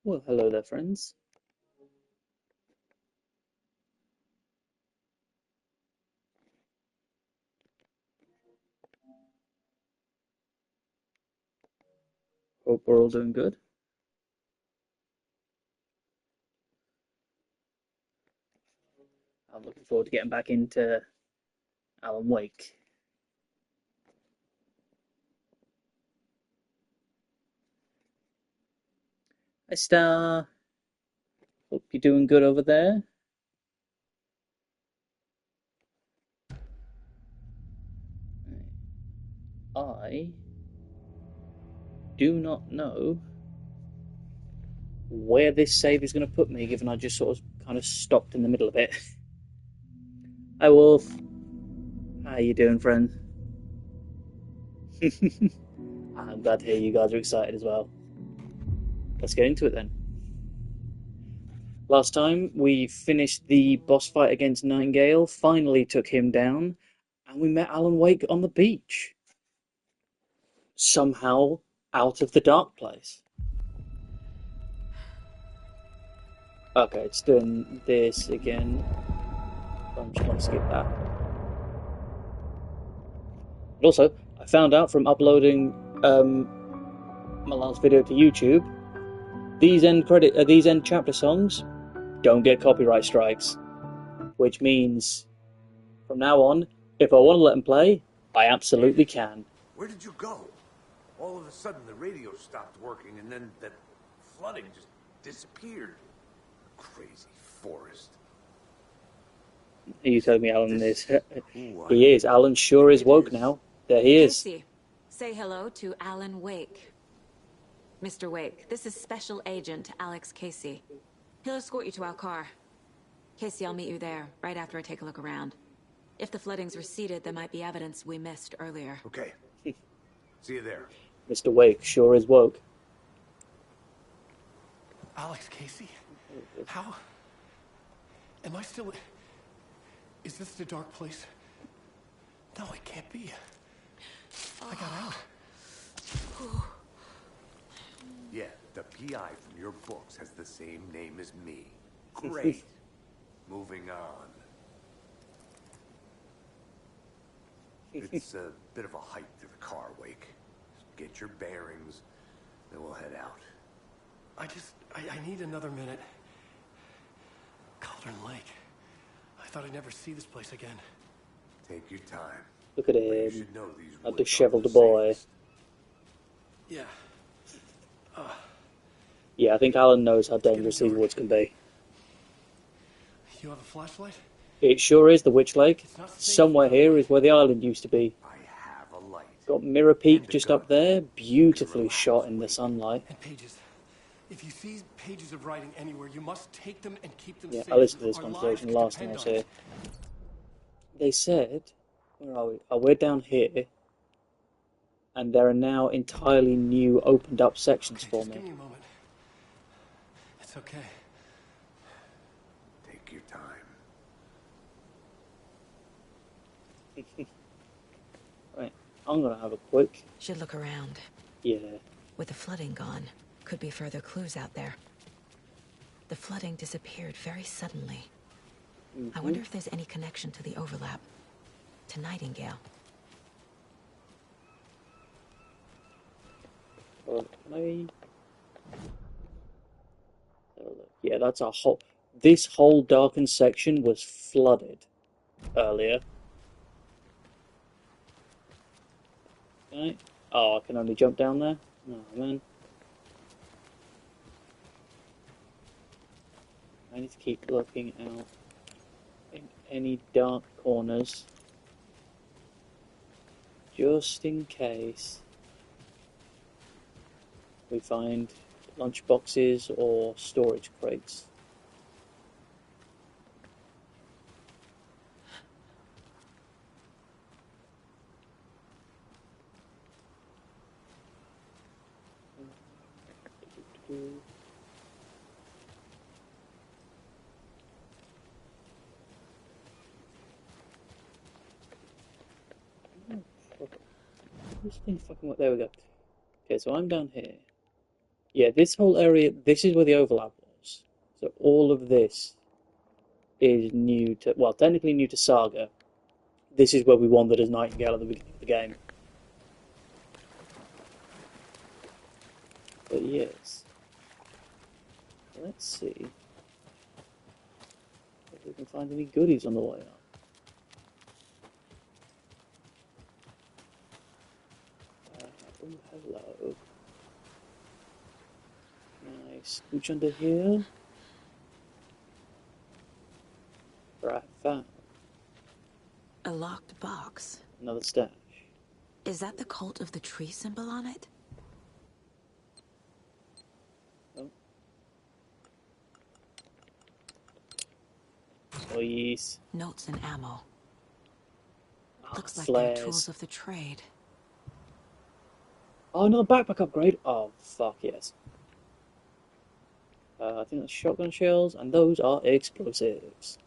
Well, hello there, friends. Hope we're all doing good. I'm looking forward to getting back into Alan Wake. Hi, Star. Hope you're doing good over there. I do not know where this save is going to put me, given I just sort of kind of stopped in the middle of it. Hi, Wolf. How you doing, friend? I'm glad to hear you guys are excited as well. Let's get into it then. Last time we finished the boss fight against Nightingale, finally took him down, and we met Alan Wake on the beach. Somehow out of the dark place. Okay, it's doing this again. I'm just going to skip that. But also, I found out from uploading my last video to YouTube, these end chapter songs don't get copyright strikes, which means from now on, if I want to let them play, I absolutely can. Where did you go? All of a sudden the radio stopped working and then that flooding just disappeared. Crazy forest. You told me Alan is. He is. Alan sure is woke now. There he is. Casey, say hello to Alan Wake. Mr. Wake, this is Special Agent Alex Casey. He'll escort you to our car. Casey, I'll meet you there, right after I take a look around. If the flooding's receded, there might be evidence we missed earlier. Okay. See you there. Mr. Wake sure is woke. Alex Casey? How? Am I still... Is this the dark place? No, it can't be. I got out. Yeah, the PI from your books has the same name as me. Great. Moving on. It's a bit of a hike to the car, Wake. Get your bearings, then we'll head out. I need another minute. Cauldron Lake. I thought I'd never see this place again. Take your time. Look at But you him, should know these a woods dishevelled aren't the boy. safest. Yeah. Yeah, I think Alan knows how dangerous these woods can be. You have a flashlight? It sure is the Witch Lake. It's not safe. Somewhere here is where the island used to be. I have a light. Got Mirror Peak And a just gun. up there, beautifully Relax, shot in the Wake. sunlight. And pages. If you see pages of writing anywhere, you must take them and keep them Yeah, safe. I listened to this Our conversation lives could last time I was depend here. on it. They said, where are we? Oh, we're down here, and there are now entirely new opened up sections Okay, for just give me. me a moment. It's okay. Take your time. Right, I'm gonna have a quick, Should look around. yeah. With the flooding gone, could be further clues out there. The flooding disappeared very suddenly. I wonder if there's any connection to the overlap. To Nightingale. Well, can I... have a look? Yeah, that's a whole... This whole darkened section was flooded earlier. Okay. Oh, I can only jump down there? Oh, man. I need to keep looking out in any dark corners, just in case we find lunch boxes or storage crates. This thing fucking work. There we go. Okay, so I'm down here. Yeah, this whole area, this is where the overlap was. So all of this is new to, well, technically new to Saga. This is where we wandered as Nightingale at the beginning of the game. But yes. Let's see if we can find any goodies on the way up. Oh, hello. Can I scooch under here? Right, found A locked box. another stash. Is that the cult of the tree symbol on it? Oh. Oh, yes. Notes and ammo. Looks like flares. they're tools of the trade. Oh, another backpack upgrade. Oh, fuck yes. I think that's shotgun shells, and those are explosives.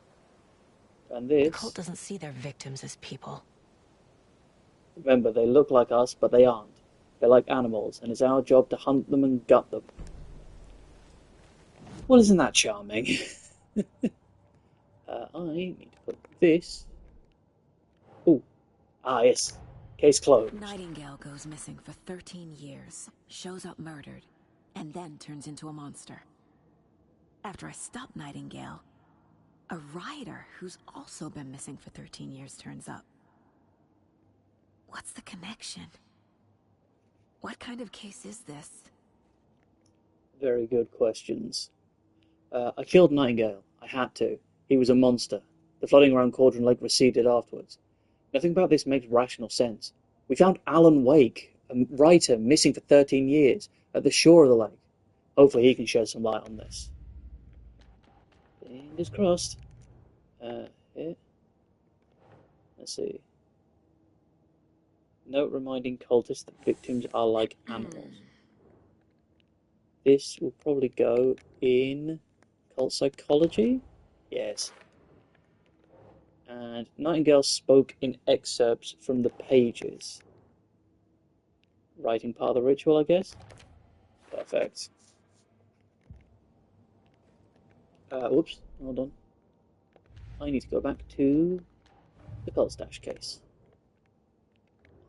And The cult this, doesn't see their victims as people. remember, they look like us, but they aren't. They're like animals, and it's our job to hunt them and gut them. Well, isn't that charming? I need to put this. Oh, yes. Case closed. Nightingale goes missing for 13 years, shows up murdered, and then turns into a monster. After I stop Nightingale, a rider who's also been missing for 13 years turns up. What's the connection? What kind of case is this? Very good questions. I killed Nightingale. I had to. He was a monster. The flooding around Cauldron Lake receded afterwards. Nothing about this makes rational sense. We found Alan Wake, a writer missing for 13 years, at the shore of the lake. Hopefully he can shed some light on this. Fingers crossed. Here. Let's see. Note reminding cultists that victims are like animals. This will probably go in cult psychology? Yes. And Nightingale spoke in excerpts from the pages. Writing part of the ritual, I guess? Perfect. Whoops, hold on. I need to go back to the cult stash case.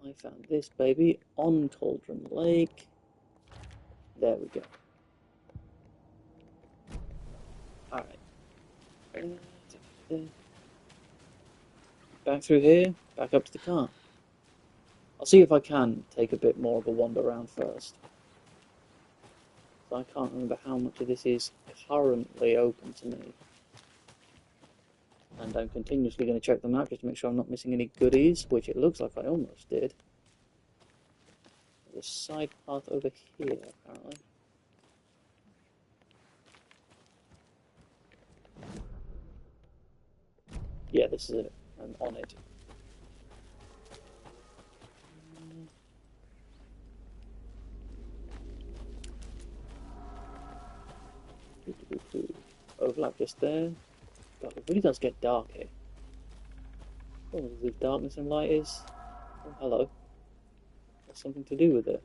I found this baby on Cauldron Lake. There we go. Alright. Back through here, back up to the car. I'll see if I can take a bit more of a wander around first. So I can't remember how much of this is currently open to me. And I'm continuously going to check the map just to make sure I'm not missing any goodies, which it looks like I almost did. There's a side path over here, apparently. Yeah, this is it. I'm on it. Overlap just there. God, it really does get dark here. Oh, the darkness and light is... Oh, hello. That's something to do with it.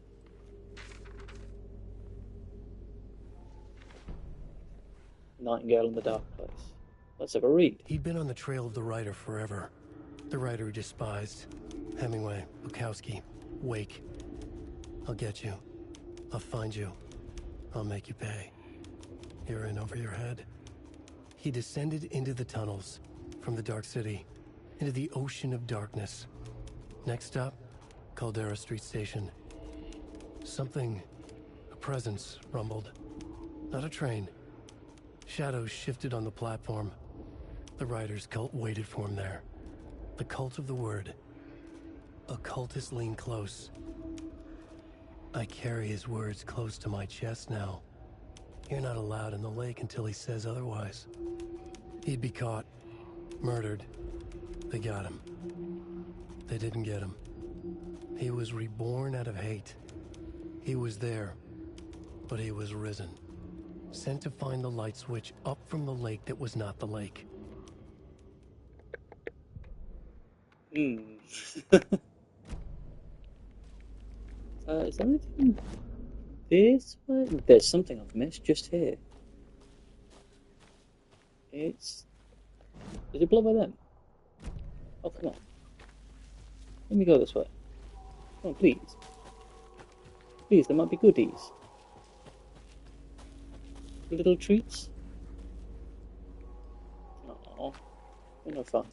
Nightingale in the dark place. Let's have a read. He'd been on the trail of the writer forever. The writer he despised. Hemingway, Bukowski, Wake. I'll get you. I'll find you. I'll make you pay. You're in over your head. He descended into the tunnels, from the Dark City, into the ocean of darkness. Next stop, Caldera Street Station. Something, a presence, rumbled. Not a train. Shadows shifted on the platform. The writer's cult waited for him there. The cult of the word. Occultists lean close. I carry his words close to my chest now. You're not allowed in the lake until he says otherwise. He'd be caught, murdered. They got him. They didn't get him. He was reborn out of hate. He was there, but he was risen. Sent to find the light switch up from the lake that was not the lake. Is there anything this way? There's something I've missed just here. It's... Is it blocked by them? Oh, come on. Let me go this way. Come on, please. Please, there might be goodies. Little treats? Aww. They're no fun.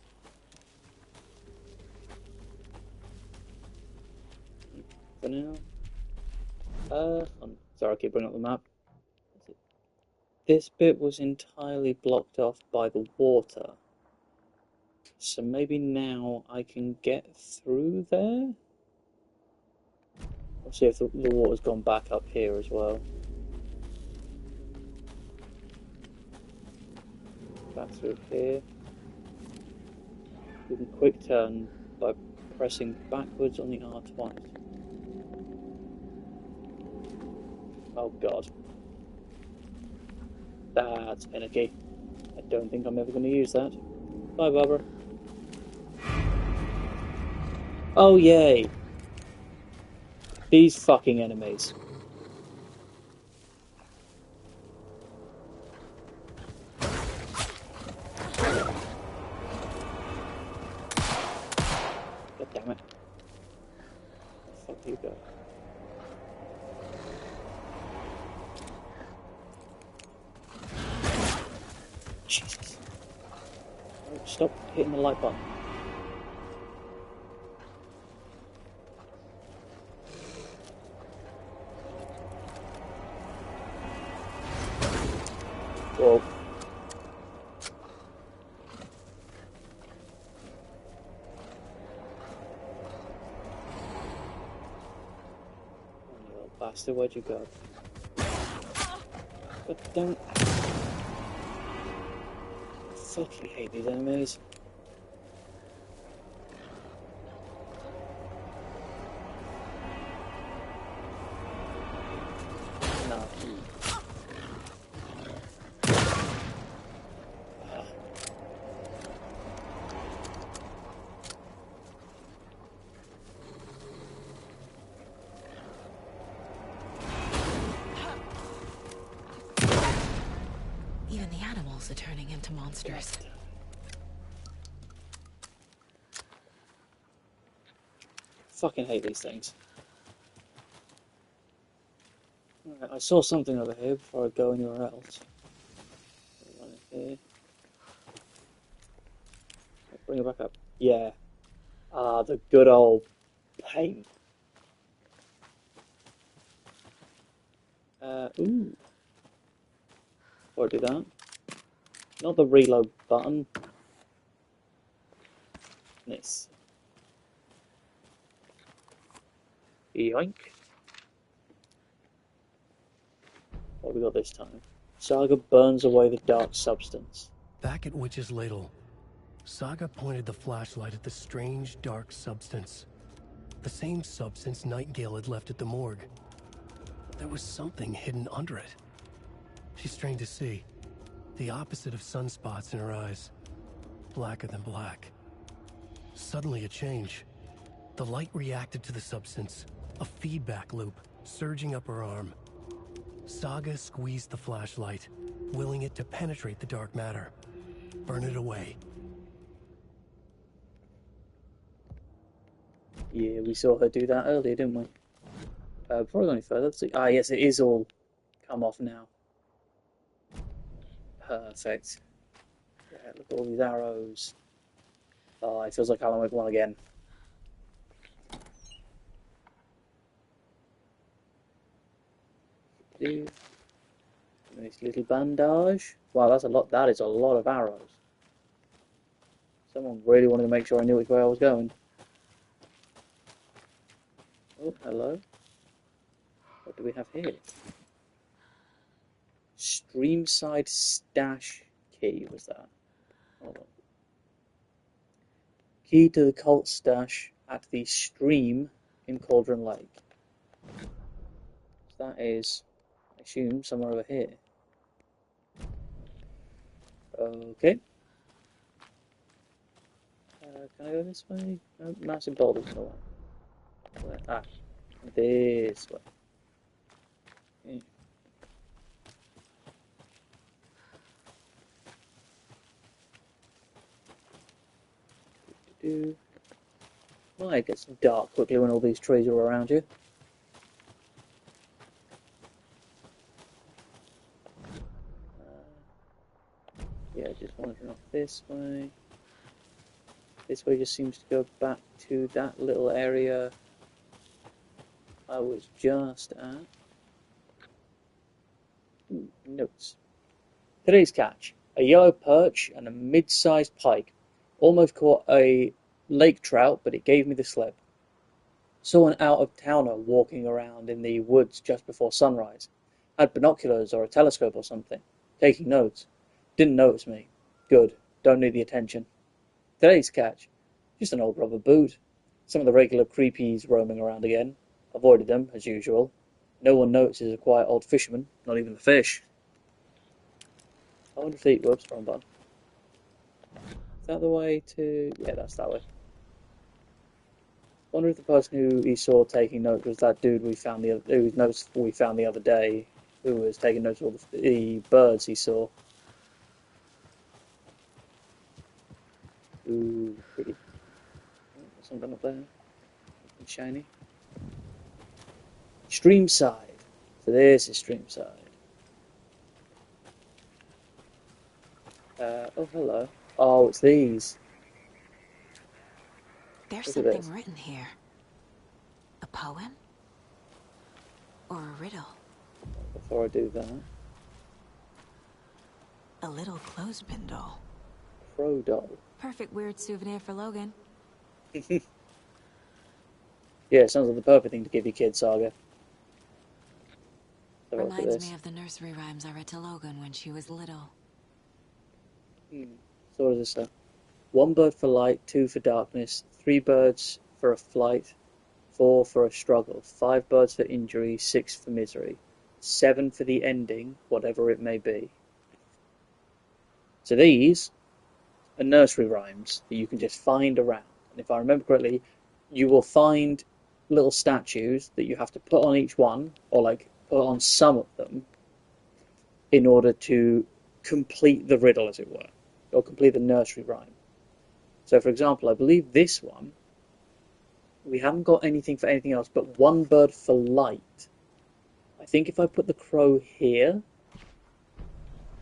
For now. I'm sorry, I keep bringing up the map. This bit was entirely blocked off by the water. So maybe now I can get through there? We'll see if the water's gone back up here as well. Back through here. You can quick turn by pressing backwards on the R twice. Oh god. That's finicky. I don't think I'm ever going to use that. Bye, Barbara. Oh, yay. These fucking enemies. God damn it. Where the fuck do you go? Jesus. Oh, stop hitting the like button. Whoa. You little bastard, where'd you go? But don't... I fucking hate these enemies. No. Even the animals are turning into monsters. Fucking hate these things. Alright, I saw something over here before I go anywhere else. One here. Bring it back up. Yeah. Ah, the good old paint. Ooh. Before I do that. Not the reload button. This. Yoink. What have we got this time? Saga burns away the dark substance. Back at Witch's Ladle, Saga pointed the flashlight at the strange dark substance. The same substance Nightingale had left at the morgue. There was something hidden under it. She strained to see. The opposite of sunspots in her eyes. Blacker than black. Suddenly a change. The light reacted to the substance. A feedback loop, surging up her arm. Saga squeezed the flashlight, willing it to penetrate the dark matter. Burn it away. Yeah, we saw her do that earlier, didn't we? Before I go any further, let's see. Ah, yes, it is all come off now. Perfect. Yeah, look at all these arrows. Oh, it feels like Alan Wake 1 again. Nice little bandage. Wow, that's a lot. That is a lot of arrows. Someone really wanted to make sure I knew which way I was going. Oh, hello. What do we have here? Streamside stash key was that? Hold on. Key to the cult stash at the stream in Cauldron Lake. That is, I assume, somewhere over here. Okay. Can I go this way? No, massive boulders in the way. Ah, this way. do. Well, it gets dark quickly when all these trees are around you. Yeah, just wandering off this way. This way just seems to go back to that little area I was just at. Ooh, notes. Today's catch. A yellow perch and a mid-sized pike. Almost caught a lake trout, but it gave me the slip. Saw an out-of-towner walking around in the woods just before sunrise. Had binoculars or a telescope or something. Taking notes. Didn't notice me. Good. Don't need the attention. Today's catch. Just an old rubber boot. Some of the regular creepies roaming around again. Avoided them, as usual. No one notices a quiet old fisherman, not even the fish. I wonder if they eat. Whoops, wrong button. Is that the way to... Yeah, that's that way. I wonder if the person who he saw taking notes was that dude we found whose notes we found the other day, who was taking notes of all the birds he saw. Ooh, pretty. Oh, there's something up there. Something shiny. Streamside. So this is Streamside. Oh, hello. Oh, it's these. There's Look at something this. written here. A poem? Or a riddle? Before I do that. A little clothespin doll. Crow doll. Perfect weird souvenir for Logan. Yeah, sounds like the perfect thing to give your kid, Saga. Have a look at Reminds this. me of the nursery rhymes I read to Logan when she was little. So what does this say? 1 bird for light, 2 for darkness, 3 birds for a flight, 4 for a struggle, 5 birds for injury, 6 for misery, 7 for the ending, whatever it may be. So these are nursery rhymes that you can just find around. And if I remember correctly, you will find little statues that you have to put on each one, or like put on some of them, in order to complete the riddle, as it were, or complete the nursery rhyme. So, for example, I believe this one, we haven't got anything for anything else but 1 bird for light. I think if I put the crow here,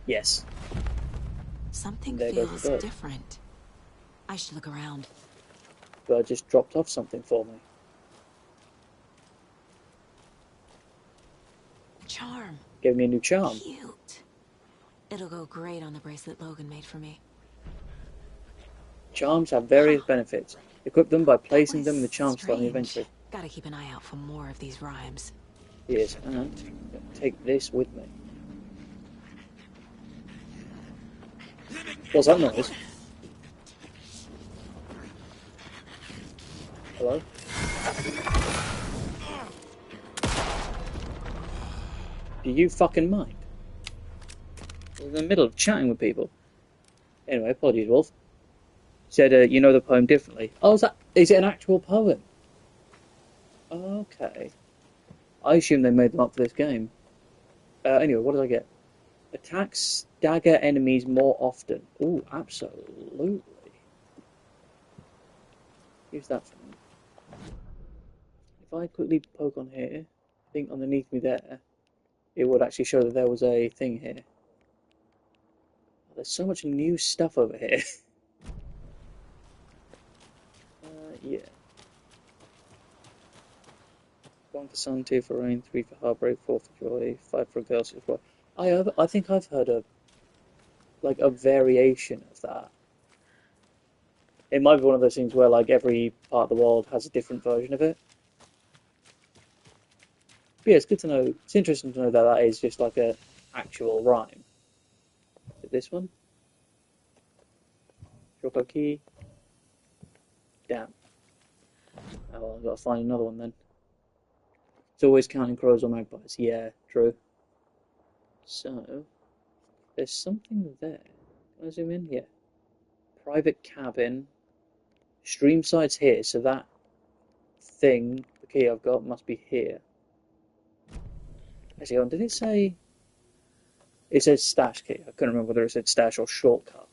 yes. Something There goes feels the bird. different. I should look around. Bird just dropped off something for me. Charm. Gave me a new charm. Cute. It'll go great on the bracelet Logan made for me. Charms have various benefits. Equip them by placing them in the charm slot in the Strange. inventory. Gotta keep an eye out for more of these rhymes. Yes, and I'm going to take this with me. What's that noise? Hello? Do you fucking mind? We're in the middle of chatting with people. Anyway, apologies, Wolf. He said, you know the poem differently. Oh, is it an actual poem? Okay. I assume they made them up for this game. Anyway, what did I get? Attack stagger enemies more often. Ooh, absolutely. Use that for me. If I quickly poke on here, I think underneath me there, it would actually show that there was a thing here. Oh, there's so much new stuff over here. Yeah. 1 for sun, 2 for rain, 3 for heartbreak, 4 for joy, 5 for a girl, 6 for... I think I've heard a variation of that. It might be one of those things where like every part of the world has a different version of it. But yeah, it's good to know. It's interesting to know that that is just like a actual rhyme. Is it this one? Drop a key. Damn. Oh, well, I've got to find another one then. It's always counting crows or magpies. Yeah, true. So, there's something there. Can I zoom in? Yeah. Private cabin. Streamside's here, so that thing, the key I've got, must be here. Actually, did it say... It said stash key. I couldn't remember whether it said stash or shortcut.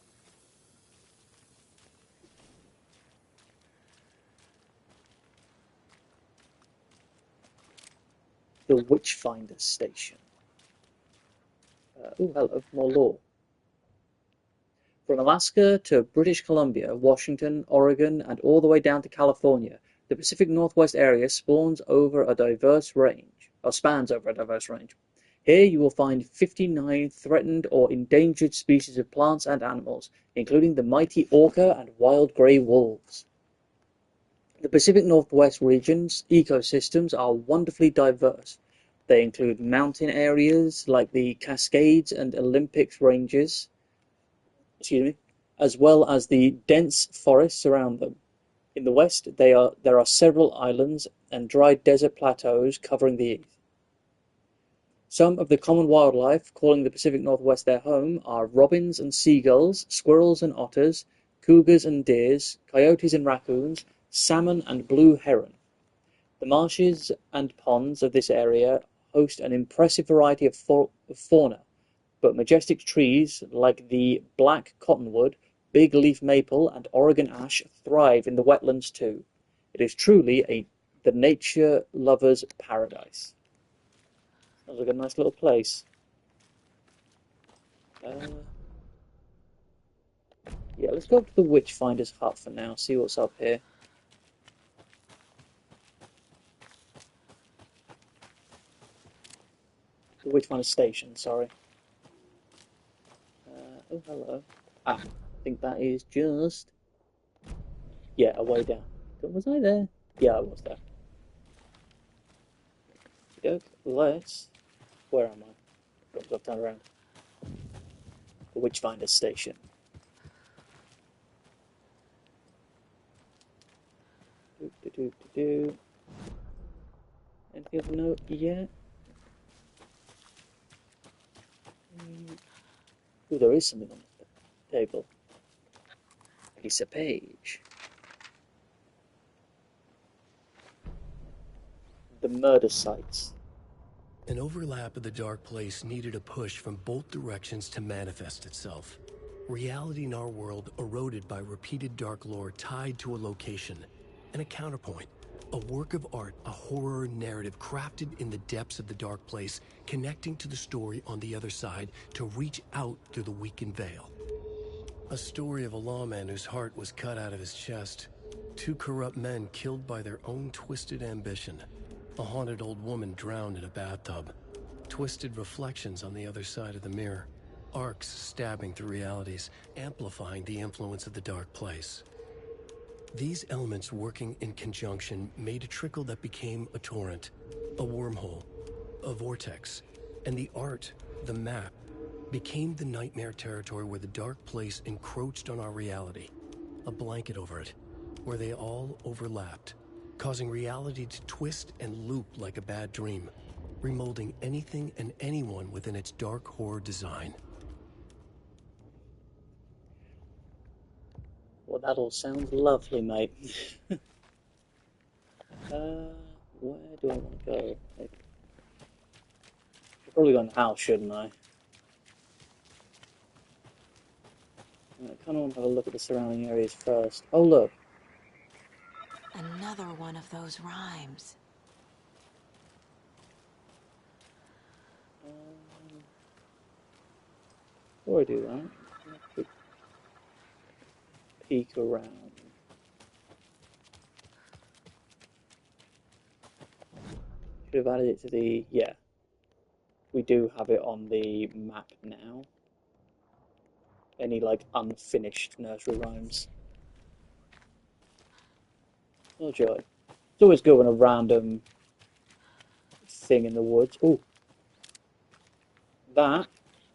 the Witchfinder Station. Oh, hello, more lore. From Alaska to British Columbia, Washington, Oregon, and all the way down to California, the Pacific Northwest area spans over a diverse range. Here you will find 59 threatened or endangered species of plants and animals, including the mighty orca and wild grey wolves. The Pacific Northwest region's ecosystems are wonderfully diverse. They include mountain areas like the Cascades and Olympics ranges, as well as the dense forests around them. In the west, there are several islands and dry desert plateaus covering the east. Some of the common wildlife calling the Pacific Northwest their home are robins and seagulls, squirrels and otters, cougars and deers, coyotes and raccoons, salmon and blue heron. The marshes and ponds of this area host an impressive variety of fauna, but majestic trees like the black cottonwood, big leaf maple, and Oregon ash thrive in the wetlands too. It is truly the nature lover's paradise. Sounds like a nice little place. Yeah, let's go up to the Witchfinder's hut for now, see what's up here. The Witchfinder's Station, sorry. Oh, hello. I think that is just... Yeah, a way down. Was I there? Yeah, I was there. Let's... Where am I? Got to turn around. The Witchfinder's Station. Anything of note yet? Oh, there is something on the table. Piece of page. The murder sites. An overlap of the dark place needed a push from both directions to manifest itself. Reality in our world eroded by repeated dark lore tied to a location, and a counterpoint, a work of art, a horror narrative crafted in the depths of the dark place, connecting to the story on the other side to reach out through the weakened veil. A story of a lawman whose heart was cut out of his chest, two corrupt men killed by their own twisted ambition, a haunted old woman drowned in a bathtub, twisted reflections on the other side of the mirror, arcs stabbing through realities, amplifying the influence of the dark place. These elements working in conjunction made a trickle that became a torrent, a wormhole, a vortex, and the art, the map, became the nightmare territory where the dark place encroached on our reality, a blanket over it, where they all overlapped, causing reality to twist and loop like a bad dream, remolding anything and anyone within its dark horror design. Well, that all sounds lovely, mate. Where do I want to go? I've probably go in the house, shouldn't I? I kind of want to have a look at the surrounding areas first. Oh, look. Another one of those rhymes. Before I do that, quick peek around. Should have added it to the... Yeah. We do have it on the map now. Any, like, unfinished nursery rhymes. Oh, joy. It's always good when a random thing in the woods... Oh! That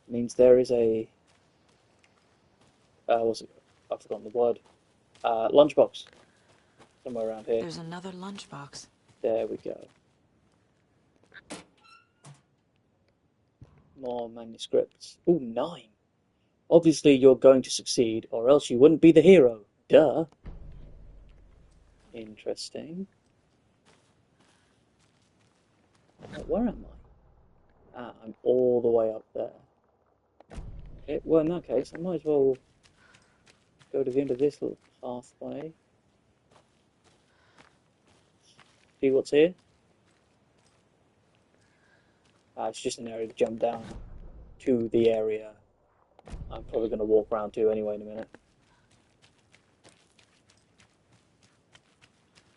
means there is a... what's it? I've forgotten the word. Lunchbox. Somewhere around here. There's another lunchbox. There we go. More manuscripts. Ooh, 9. Obviously you're going to succeed, or else you wouldn't be the hero. Duh. Interesting. Where am I? Ah, I'm all the way up there. Okay, well, in that case, I might as well go to the end of this little pathway. See what's here? It's just an area to jump down to the area I'm probably going to walk around to anyway in a minute.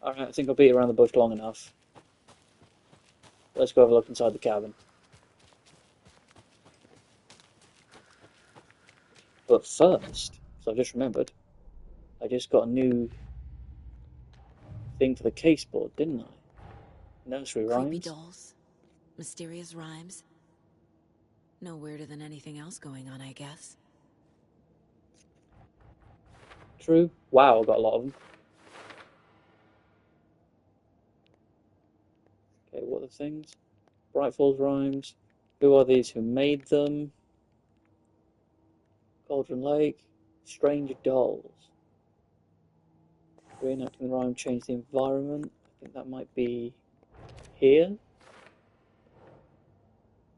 Alright, I think I'll beat around the bush long enough. Let's go have a look inside the cabin. But first, so I've just remembered, I just got a new thing for the caseboard, didn't I? Nursery Creepy rhymes. dolls. Mysterious rhymes. No weirder than anything else going on, I guess. True. Wow, I got a lot of them. Okay, what are the things? Bright Falls rhymes. Who are these who made them? Cauldron Lake. Strange dolls. Reenacting the rhyme, change the environment. I think that might be here.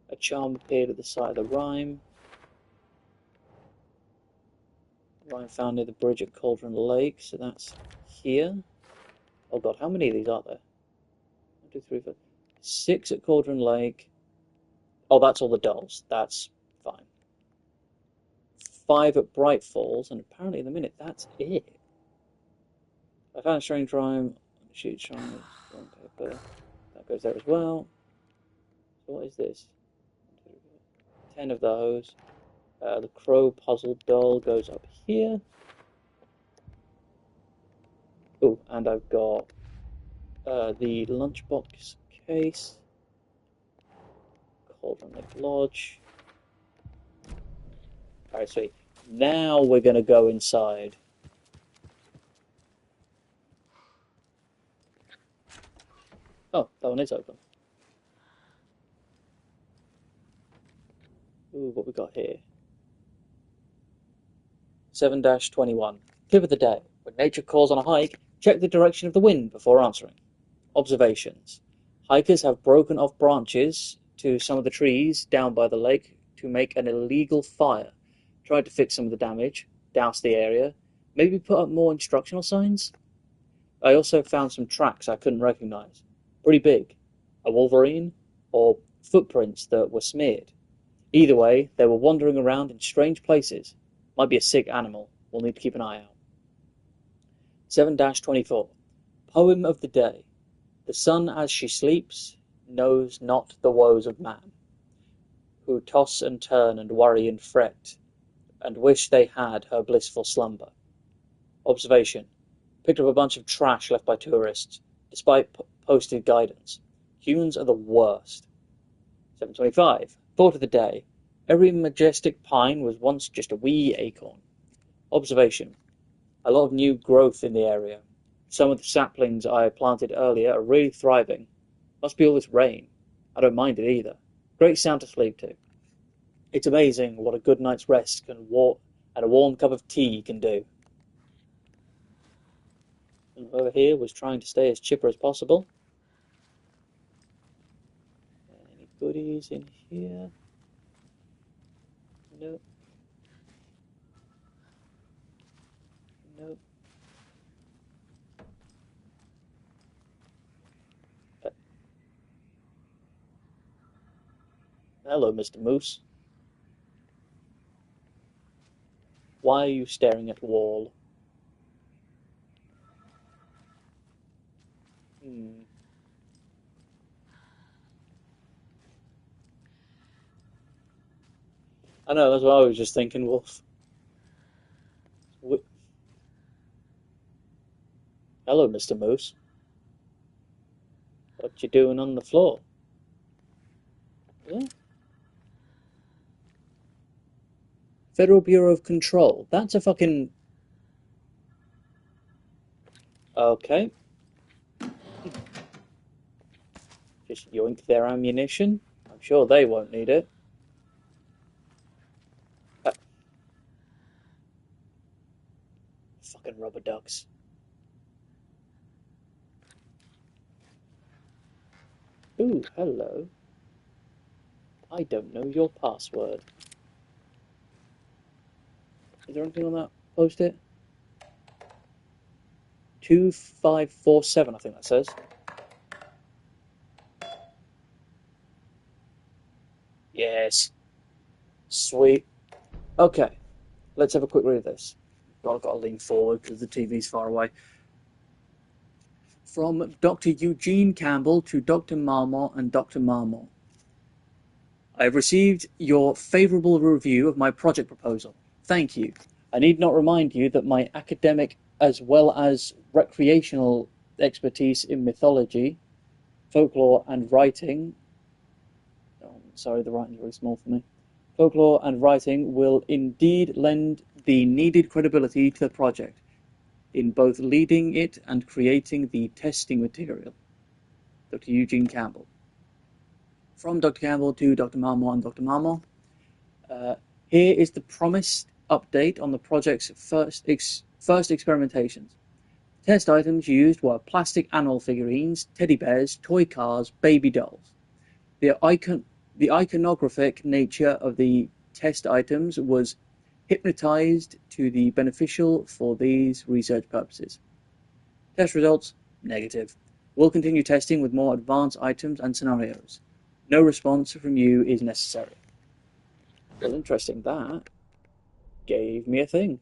A charm appeared at the side of the rhyme. Rhyme found near the bridge at Cauldron Lake, so that's here. Oh god, how many of these are there? 1, 2, 3, 4, 6 at Cauldron Lake. Oh, that's all the dolls. That's fine. 5 at Bright Falls, and apparently in the minute that's it. I found a strange rhyme. Shoot shrine on paper. That goes there as well. So what is this? 10 of those. The crow puzzle doll goes up here. Oh, and I've got the lunchbox case. Cauldron Lake Lodge. Alright, sweet. Now we're going to go inside. Oh, that one is open. Ooh, what we got here? 7-21. Tip of the day. When nature calls on a hike, check the direction of the wind before answering. Observations. Hikers have broken off branches to some of the trees down by the lake to make an illegal fire. Tried to fix some of the damage, douse the area, maybe put up more instructional signs. I also found some tracks I couldn't recognize. Pretty big. A wolverine or footprints that were smeared. Either way, they were wandering around in strange places. Might be a sick animal. We'll need to keep an eye out. 7-24. Poem of the day. The sun as she sleeps knows not the woes of man, who toss and turn and worry and fret, and wish they had her blissful slumber. Observation. Picked up a bunch of trash left by tourists, despite posted guidance. Humans are the worst. 7:25. Thought of the day. Every majestic pine was once just a wee acorn. Observation. A lot of new growth in the area. Some of the saplings I planted earlier are really thriving. Must be all this rain. I don't mind it either. Great sound to sleep to. It's amazing what a good night's rest and a warm cup of tea can do. And over here was trying to stay as chipper as possible. Any goodies in here? Nope. Nope. Hello, Mr. Moose. Why are you staring at the wall? I know, that's what I was just thinking, Wolf. Hello, Mr. Moose. What you doing on the floor? Yeah. Federal Bureau of Control. That's a fucking... Okay. Just yoink their ammunition. I'm sure they won't need it. Fucking rubber ducks. Ooh, hello. I don't know your password. Is there anything on that post-it? 2547, I think that says. Sweet. Okay, let's have a quick read of this. I've got to lean forward because the TV's far away. From Dr. Eugene Campbell to Dr. Marmot and Dr. Marmot. I have received your favourable review of my project proposal. Thank you. I need not remind you that my academic as well as recreational expertise in mythology, folklore, and writing. Oh, sorry, the writing's very small for me. Folklore and writing will indeed lend the needed credibility to the project in both leading it and creating the testing material. Dr. Eugene Campbell. From Dr. Campbell to Dr. Marmot and Dr. Marmot. Here is the promised update on the project's first experimentations. Test items used were plastic animal figurines, teddy bears, toy cars, baby dolls. The iconographic nature of the test items was hypnotized to the beneficial for these research purposes. Test results, negative. We'll continue testing with more advanced items and scenarios. No response from you is necessary. Well, interesting. That gave me a thing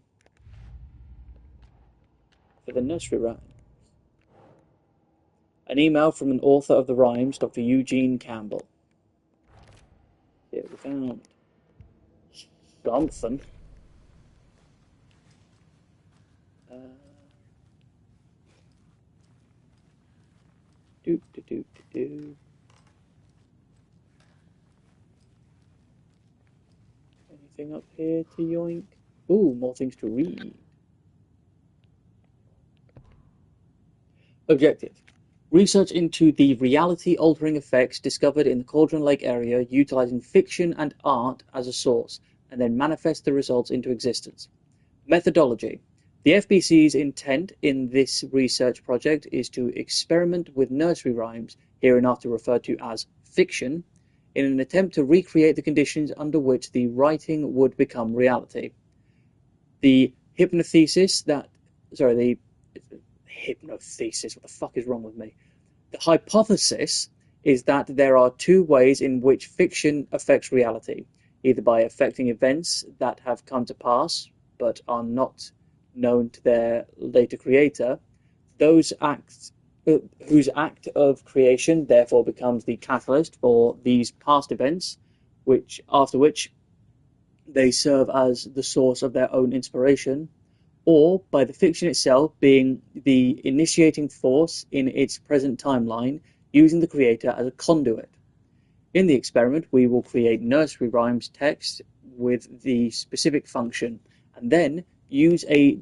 for the nursery rhyme. An email from an author of the rhymes, Dr. Eugene Campbell. Here we found something. Do do do do do. Anything up here to yoink? Ooh, more things to read. Objective. Research into the reality-altering effects discovered in the Cauldron Lake area utilizing fiction and art as a source, and then manifest the results into existence. Methodology. The FBC's intent in this research project is to experiment with nursery rhymes, hereinafter referred to as fiction, in an attempt to recreate the conditions under which the writing would become reality. The hypothesis, what the fuck is wrong with me? The hypothesis is that there are two ways in which fiction affects reality, either by affecting events that have come to pass but are not known to their later creator, whose act of creation therefore becomes the catalyst for these past events, after which they serve as the source of their own inspiration, or by the fiction itself being the initiating force in its present timeline, using the creator as a conduit. In the experiment, we will create nursery rhymes text with the specific function, and then use the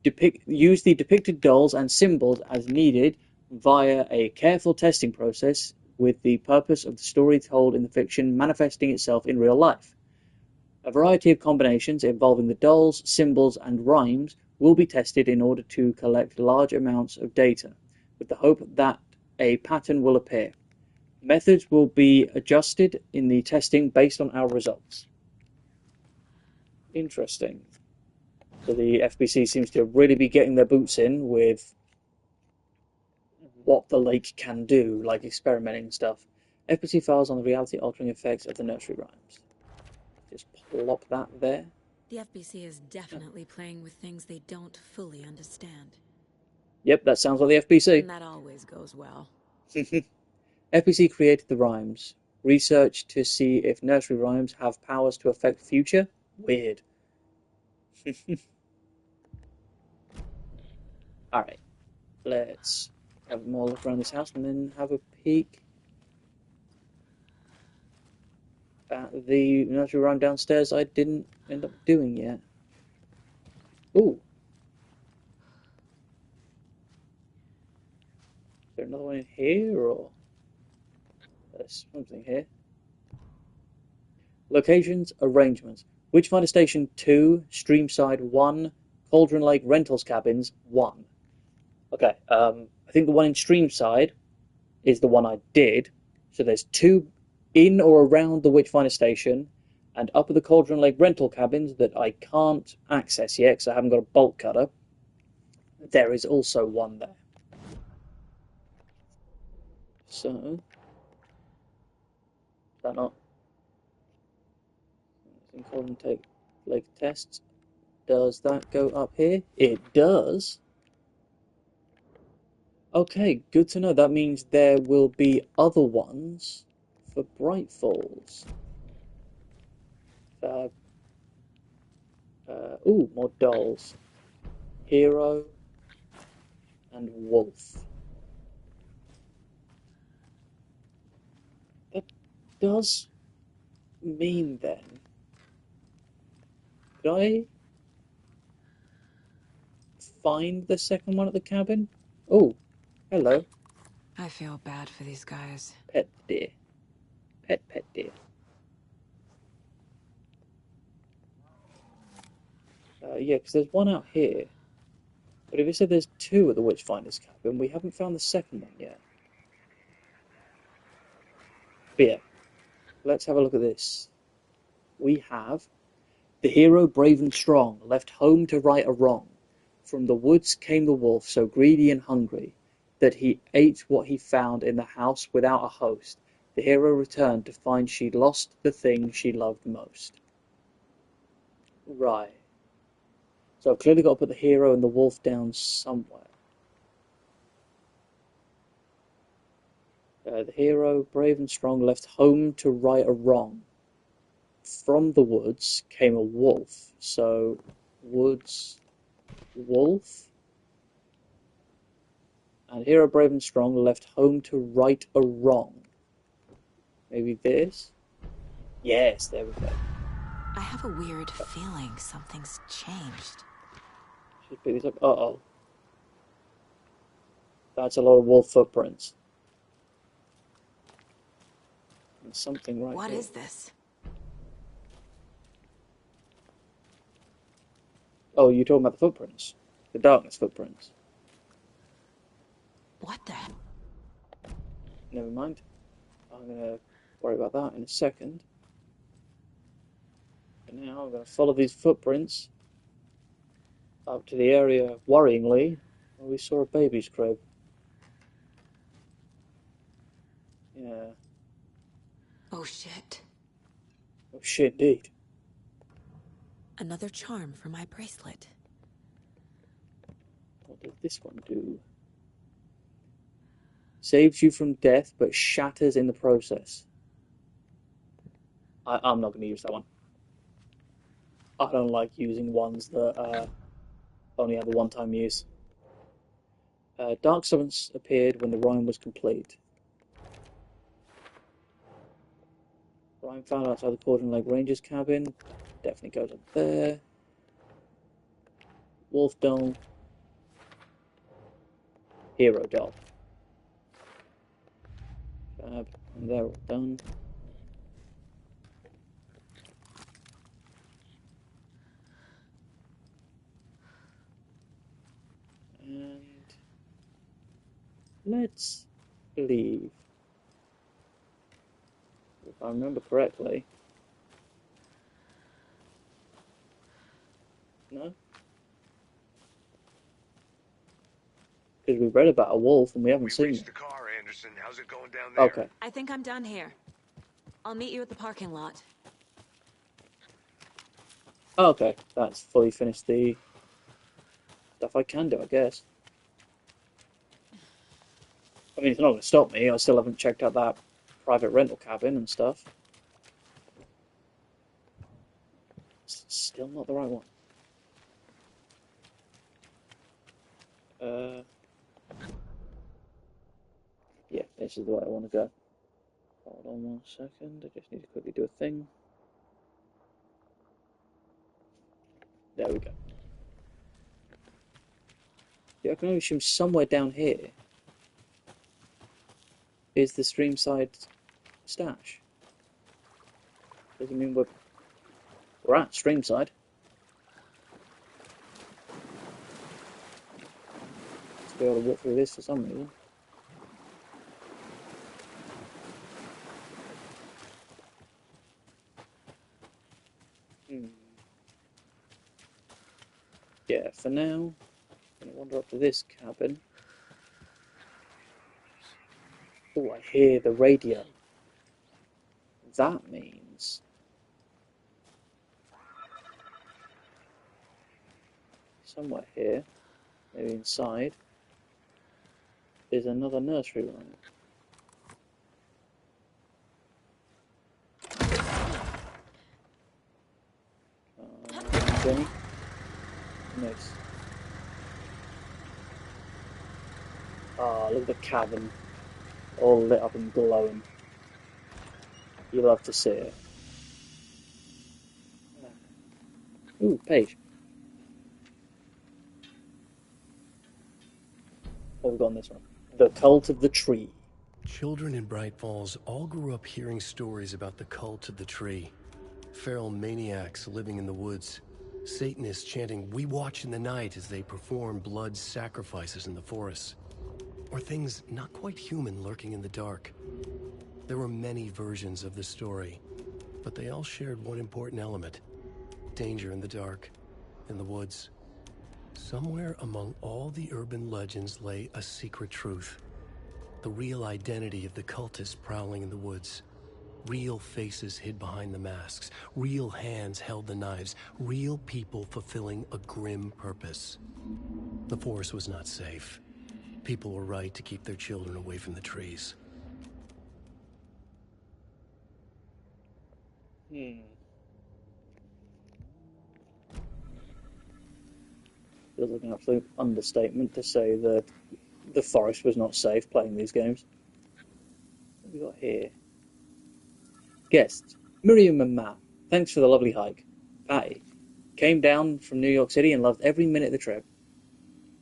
depicted dolls and symbols as needed via a careful testing process with the purpose of the story told in the fiction manifesting itself in real life. A variety of combinations involving the dolls, symbols, and rhymes will be tested in order to collect large amounts of data, with the hope that a pattern will appear. Methods will be adjusted in the testing based on our results. Interesting. So the FBC seems to really be getting their boots in with what the lake can do, like experimenting and stuff. FBC files on the reality-altering effects of the nursery rhymes. Just plop that there. The FBC is definitely playing with things they don't fully understand. Yep, that sounds like the FBC. And that always goes well. FBC created the rhymes. Research to see if nursery rhymes have powers to affect future? Weird. Alright, let's have more look around this house and then have a peek at the nursery rhyme downstairs I didn't end up doing yet. Ooh. Is there another one in here, or there's something here? Locations, arrangements. Witchfinder Station 2, Streamside 1, Cauldron Lake Rentals Cabins 1. Okay, I think the one in Streamside is the one I did. So there's two in or around the Witchfinder Station, and up at the Cauldron Lake Rental Cabins that I can't access yet because I haven't got a bolt cutter. There is also one there. So, is that not? And Colin take Lake tests. Does that go up here? It does. Okay, good to know. That means there will be other ones for Bright Falls. Ooh, more dolls. Hero and Wolf. That does mean then. Did I find the second one at the cabin? Oh, hello. I feel bad for these guys. Pet deer. Pet deer. Yeah, because there's one out here. But if it said there's two at the Witchfinder's cabin, we haven't found the second one yet. But yeah, let's have a look at this. We have the hero brave and strong, left home to right a wrong. From the woods came the wolf, so greedy and hungry, that he ate what he found in the house without a host. The hero returned to find she'd lost the thing she loved most. Right. So I've clearly got to put the hero and the wolf down somewhere. The hero, brave and strong, left home to right a wrong. From the woods came a wolf. So, woods, wolf. And hero, brave and strong, left home to right a wrong. Maybe this? Yes, there we go. I have a weird feeling something's changed. Should pick this up. Uh-oh. That's a lot of wolf footprints. And something right What here. is this? Oh, you're talking about the footprints? The darkness footprints. What the hell? Never mind. I'm going to worry about that in a second. But now I'm going to follow these footprints up to the area, worryingly, where we saw a baby's crib. Yeah. Oh shit. Oh shit, indeed. Another charm for my bracelet. What did this one do? Saves you from death, but shatters in the process. I'm not going to use that one. I don't like using ones that only have a one-time use. Dark Summons appeared when the rhyme was complete. Rhyme found outside the Cauldron Lake Ranger's cabin. Definitely goes up there. Wolf doll. Hero doll. Fab. And they're all done. And let's leave. If I remember correctly. No? Because we read about a wolf and we haven't seen it. The car, Anderson. How's it going down there? Okay. I think I'm done here. I'll meet you at the parking lot. Okay, that's fully finished the stuff I can do, I guess. I mean, it's not going to stop me. I still haven't checked out that private rental cabin and stuff. It's still not the right one. Yeah, this is the way I want to go. Hold on 1 second. I just need to quickly do a thing. There we go. Yeah, I can only assume somewhere down here is the Streamside stash. Doesn't mean we're at Streamside. Let's be able to walk through this for some reason. Yeah, for now, I'm going to wander up to this cabin. Oh, I hear the radio. That means somewhere here, maybe inside, is another nursery rhyme. Okay. Nice. Ah, look at the cavern. All lit up and glowing. You'll have to see it. Ooh, page. What have we got on this one? The Cult of the Tree. Children in Bright Falls all grew up hearing stories about the cult of the tree. Feral maniacs living in the woods. Satanists chanting, "We watch in the night," as they perform blood sacrifices in the forests. Or things not quite human lurking in the dark. There were many versions of the story, but they all shared one important element: danger in the dark, in the woods. Somewhere among all the urban legends lay a secret truth. The real identity of the cultists prowling in the woods. Real faces hid behind the masks. Real hands held the knives. Real people fulfilling a grim purpose. The forest was not safe. People were right to keep their children away from the trees. Feels like an absolute understatement to say that the forest was not safe playing these games. What have we got here? Guests. Miriam and Matt. Thanks for the lovely hike. Patty. Came down from New York City and loved every minute of the trip.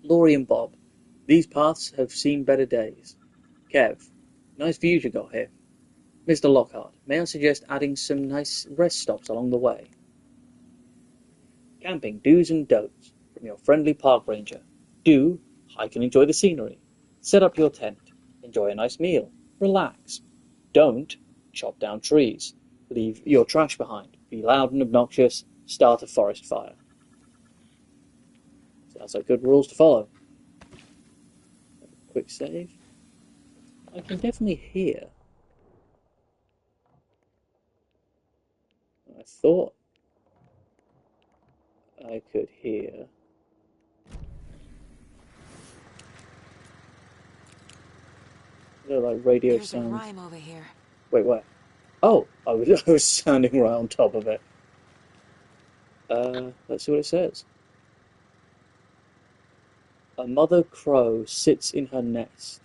Laurie and Bob. These paths have seen better days. Kev. Nice views you got here. Mr. Lockhart. May I suggest adding some nice rest stops along the way? Camping do's and don'ts from your friendly park ranger. Do hike and enjoy the scenery. Set up your tent. Enjoy a nice meal. Relax. Don't chop down trees. Leave your trash behind. Be loud and obnoxious. Start a forest fire. Sounds like good rules to follow. Quick save. I can definitely hear. I thought I could hear. They're like radio There's sounds. a rhyme over here. Wait, where? Oh, I was standing right on top of it. Let's see what it says. A mother crow sits in her nest,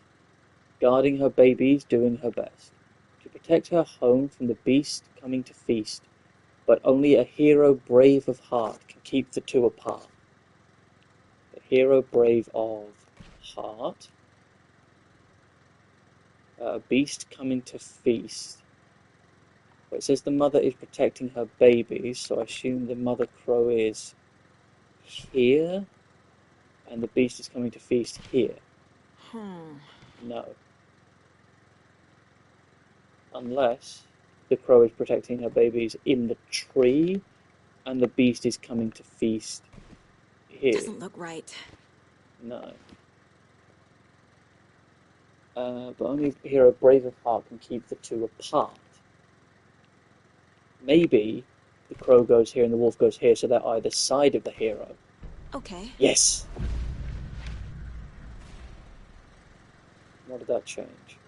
guarding her babies, doing her best to protect her home from the beast coming to feast. But only a hero brave of heart can keep the two apart. A hero brave of heart. A beast coming to feast. Well, it says the mother is protecting her babies, so I assume the mother crow is here, and the beast is coming to feast here. No. Unless the crow is protecting her babies in the tree, and the beast is coming to feast here. Doesn't look right. No. But only a hero brave of heart can keep the two apart. Maybe the crow goes here and the wolf goes here, so they're either side of the hero. Okay. Yes! What did that change?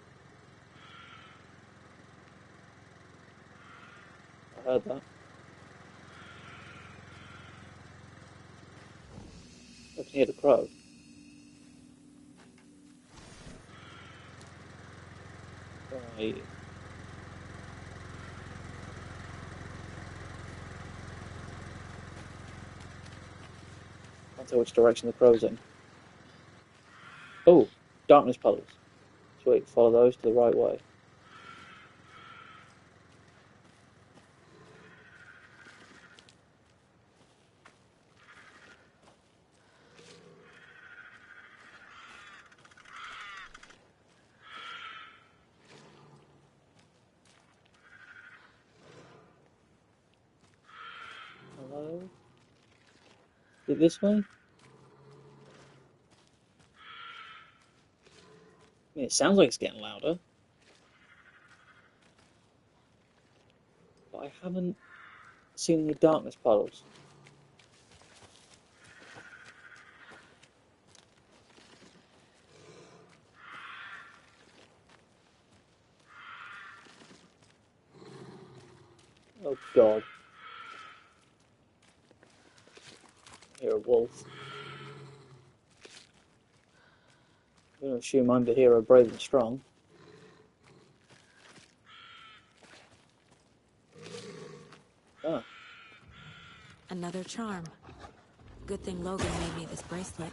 I heard that. I can hear the crow. Right. Can't tell which direction the crow's in. Oh, darkness puddles. Sweet, follow those to the right way. Hello? Is it this way? I mean, it sounds like it's getting louder. But I haven't seen any darkness puddles. Oh god. You're a wolf. I'm gonna assume I'm the hero, brave and strong. Ah. Another charm. Good thing Logan made me this bracelet.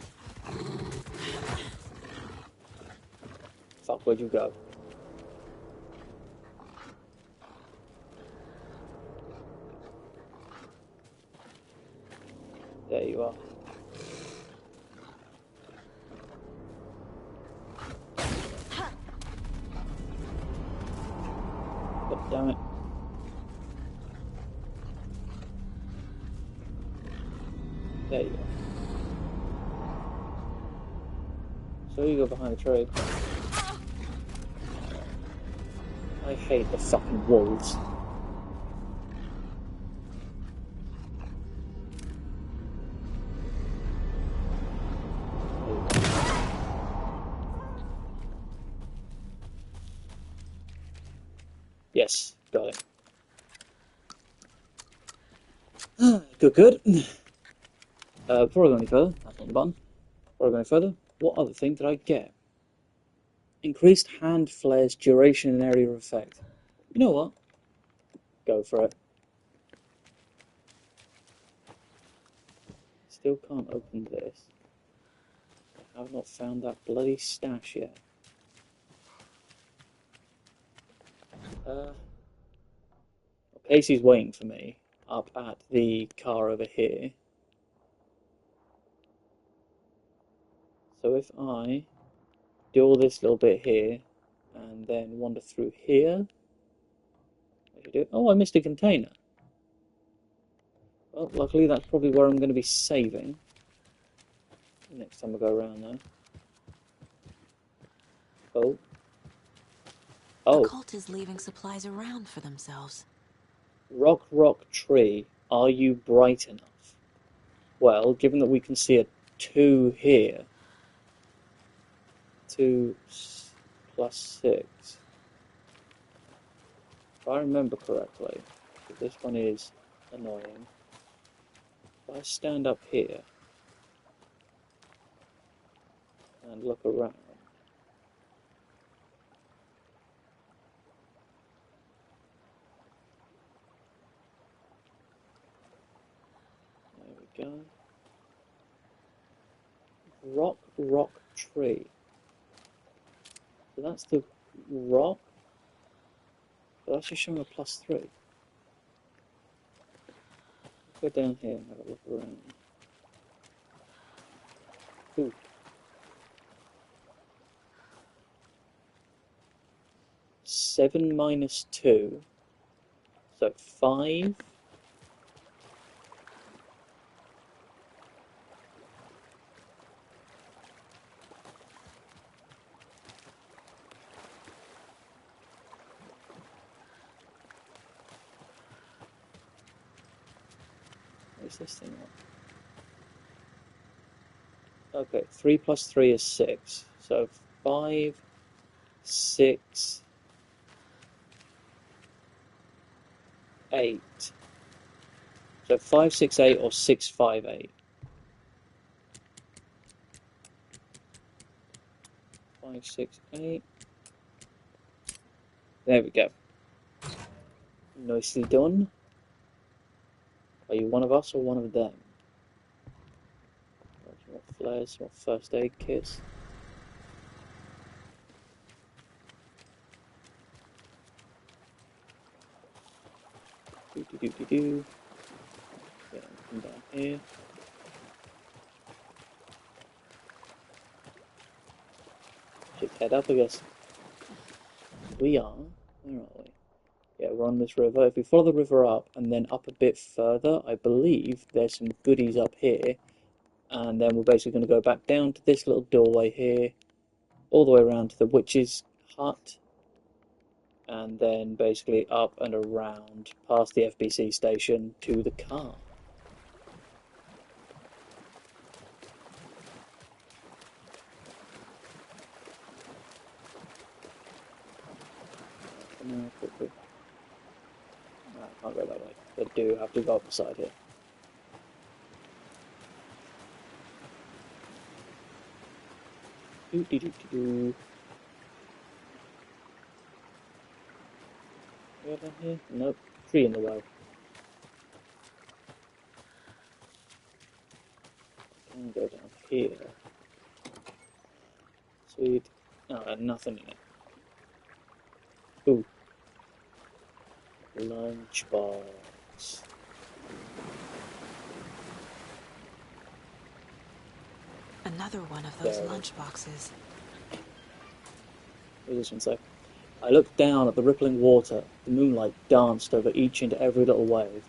Fuck, where'd you go? There you are. God damn it. There you are. So you go behind the tree. I hate the fucking wolves. Yes, got it. Good, good. Before I go any further, that's not the button. Before I go any further, what other thing did I get? Increased hand flares duration and area of effect. You know what? Go for it. Still can't open this. I have not found that bloody stash yet. Casey's waiting for me up at the car over here. So if I do all this little bit here and then wander through here, oh, I missed a container. Well, luckily that's probably where I'm going to be saving next time I go around there. Oh. The Oh. cult is leaving supplies around for themselves. Rock, rock, tree, are you bright enough? Well, given that we can see a 2 here, 2 plus 6. If I remember correctly, this one is annoying. If I stand up here and look around, there we go. Rock, rock, tree. So that's the rock, but that's just showing a +3. Go down here and have a look around. Ooh. 7 minus 2, so 5. Where's this thing on? Okay, 3 plus 3 is 6, so 5, 6, 8. So 5, 6, 8 or 6, 5, 8. 5, 6, 8. There we go. Nicely done. Are you one of us or one of them? Some more flares, some more first aid kits. Do. Yeah, come down here. Just head up, I guess. We are. Where are we? Yeah, we're on this river. If we follow the river up and then up a bit further, I believe there's some goodies up here. And then we're basically going to go back down to this little doorway here, all the way around to the witch's hut, and then basically up and around past the FBC station to the car. Come on, quickly. Can't go that way. They do have to go up the side here. Doo-dee-doo-doo-doo. Go down here? Nope. Tree in the way. Can go down here. Sweet. Oh, nothing in it. Ooh. Lunchbox. Another one of those lunchboxes. What does this one say? I looked down at the rippling water. The moonlight danced over each and every little wave.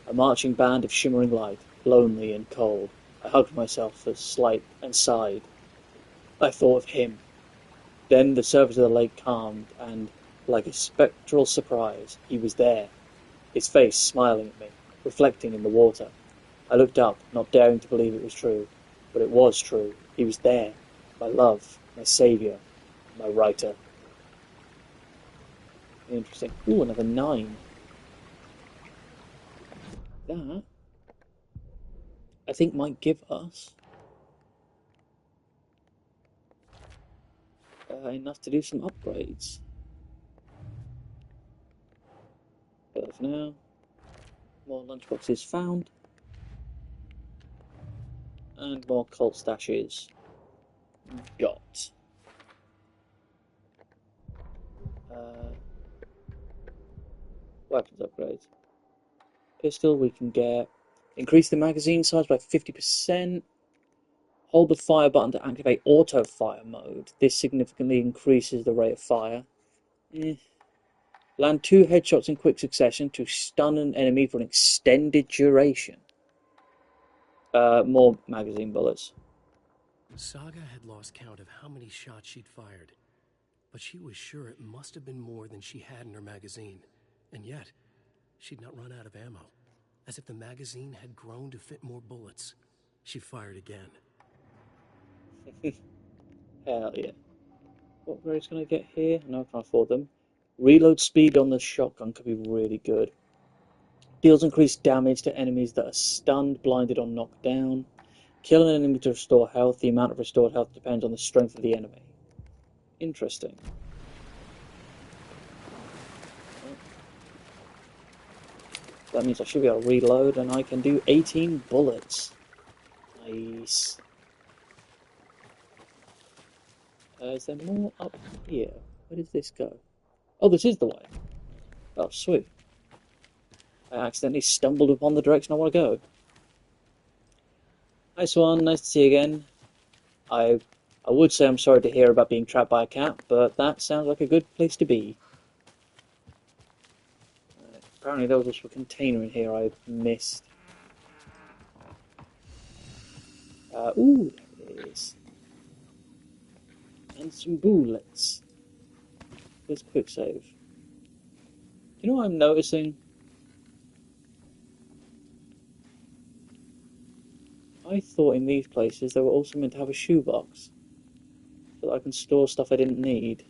A marching band of shimmering light, lonely and cold. I hugged myself as slight and sighed. I thought of him. Then the surface of the lake calmed, and, like a spectral surprise, he was there, his face smiling at me, reflecting in the water. I looked up, not daring to believe it was true. But it was true. He was there. My love, my saviour, my writer. Interesting. Ooh, another 9. That, I think, might give us enough to do some upgrades. But for now, more lunchboxes found. And more cult stashes got. Weapons upgrades. Pistol, we can get. Increase the magazine size by 50%. Hold the fire button to activate auto fire mode. This significantly increases the rate of fire. Land 2 headshots in quick succession to stun an enemy for an extended duration. More magazine bullets. Saga had lost count of how many shots she'd fired, but she was sure it must have been more than she had in her magazine. And yet, she'd not run out of ammo. As if the magazine had grown to fit more bullets. She fired again. Hell yeah. What upgrades can I get here? No, I can't afford them. Reload speed on the shotgun could be really good. Deals increased damage to enemies that are stunned, blinded, or knocked down. Kill an enemy to restore health. The amount of restored health depends on the strength of the enemy. Interesting. That means I should be able to reload, and I can do 18 bullets. Nice. Is there more up here? Where does this go? Oh, this is the way. Oh, sweet. I accidentally stumbled upon the direction I want to go. Hi Swan, nice to see you again. I would say I'm sorry to hear about being trapped by a cat, but that sounds like a good place to be. Apparently there was also a container in here I missed. Ooh, there it is. And some bullets. Let's quick save. Do you know what I'm noticing? I thought in these places they were also meant to have a shoebox, so that I can store stuff I didn't need.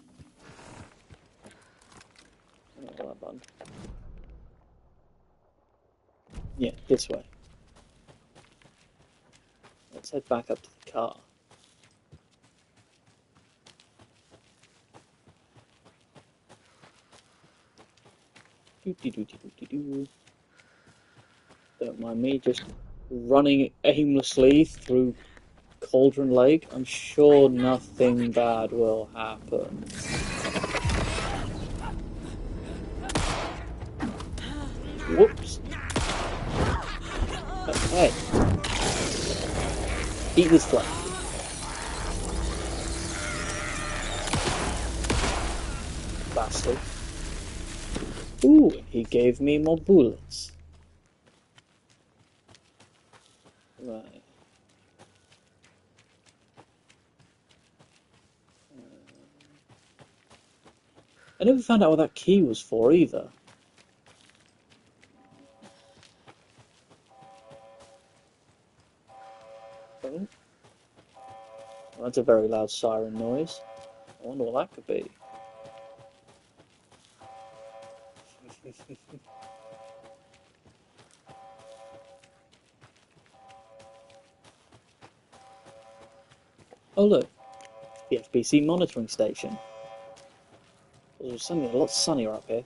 Oh, that button. Yeah, this way. Let's head back up to the car. Doo-dee-doo-dee-doo-dee-doo. Don't mind me just running aimlessly through Cauldron Lake. I'm sure nothing bad will happen. Whoops. Hey. Eat this flesh. Bastard. Ooh, he gave me more bullets. Right. I never found out what that key was for either. Oh. Well, that's a very loud siren noise. I wonder what that could be. Oh look, the FBC monitoring station. It was suddenly a lot sunnier up here.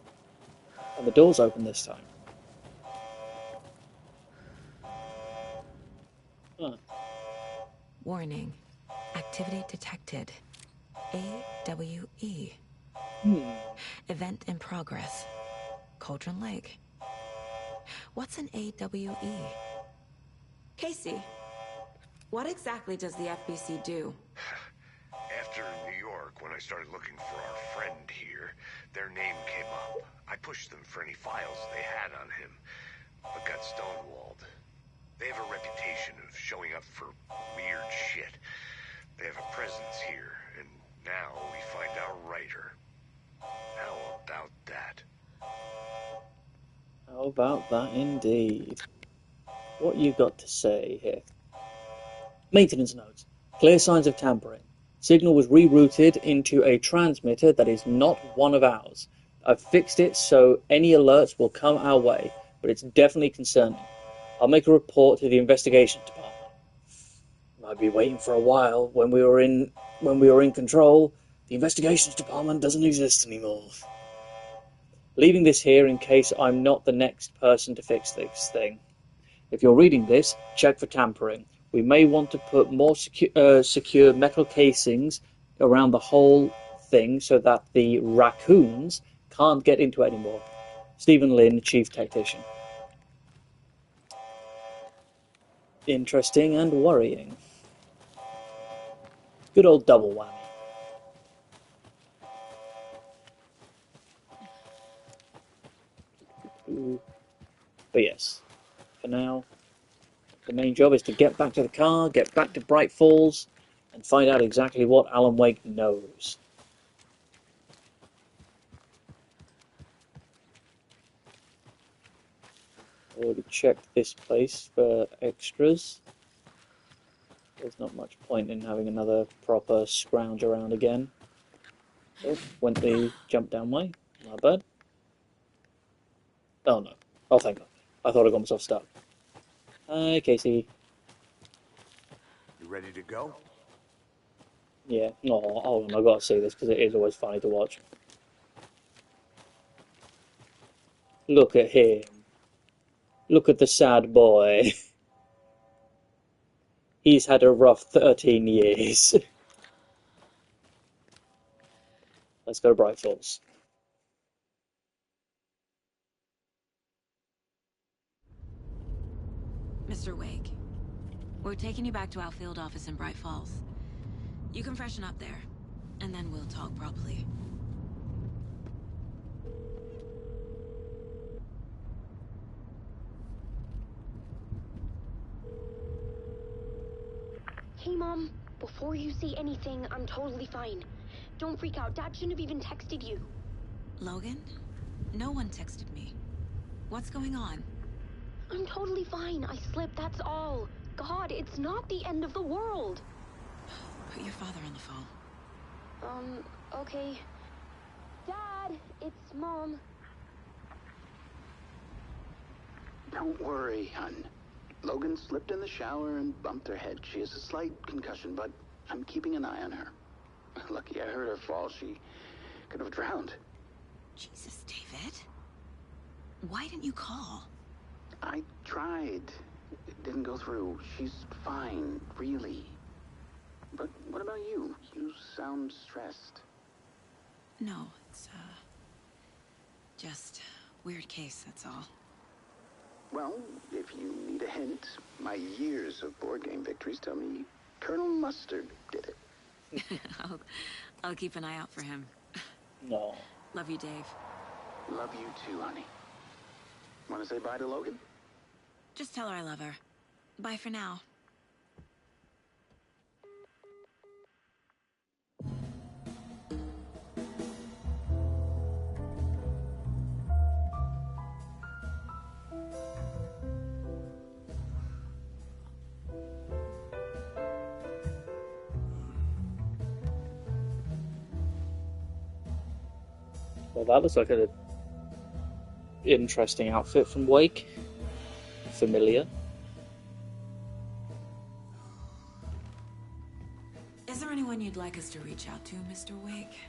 And the door's open this time. Huh. Warning. Activity detected. AWE. Event in progress. Cauldron Lake. What's an AWE? Casey, what exactly does the FBC do? After New York, when I started looking for our friend here, their name came up. I pushed them for any files they had on him, but got stonewalled. They have a reputation of showing up for weird shit. They have a presence here, and now we find our writer. How about that? How about that indeed? What you got to say here? Maintenance notes. Clear signs of tampering. Signal was rerouted into a transmitter that is not one of ours. I've fixed it so any alerts will come our way, but it's definitely concerning. I'll make a report to the investigations department. Might be waiting for a while. When we were in control, the investigations department doesn't exist anymore. Leaving this here in case I'm not the next person to fix this thing. If you're reading this, check for tampering. We may want to put more secure metal casings around the whole thing so that the raccoons can't get into it anymore. Stephen Lynn, Chief Tactician. Interesting and worrying. Good old double whammy. But yes, for now, the main job is to get back to the car, get back to Bright Falls, and find out exactly what Alan Wake knows. Already checked this place for extras. There's not much point in having another proper scrounge around again. Oh, went the jump down way. Not bad. Oh no. Oh, thank God. I thought I got myself stuck. Hi, Casey. You ready to go? Yeah. Oh, hold on. I've got to see this because it is always funny to watch. Look at him. Look at the sad boy. He's had a rough 13 years. Let's go to Bright Falls. Mr. Wake, we're taking you back to our field office in Bright Falls. You can freshen up there, and then we'll talk properly. Hey, Mom. Before you say anything, I'm totally fine. Don't freak out. Dad shouldn't have even texted you. Logan? No one texted me. What's going on? I'm totally fine. I slipped, that's all. God, it's not the end of the world. Put your father on the phone. Okay. Dad, it's Mom. Don't worry, hon. Logan slipped in the shower and bumped her head. She has a slight concussion, but I'm keeping an eye on her. Lucky I heard her fall. She could have drowned. Jesus, David. Why didn't you call? I tried. It didn't go through. She's fine, really. But what about you? You sound stressed. No, it's, just weird case, that's all. Well, if you need a hint, my years of board game victories tell me Colonel Mustard did it. I'll keep an eye out for him. No. Love you, Dave. Love you too, honey. Want to say bye to Logan? Just tell her I love her. Bye for now. Well, that looks like an interesting outfit from Wake. Familiar. Is there you'd like us to reach out to, Mr. Wake?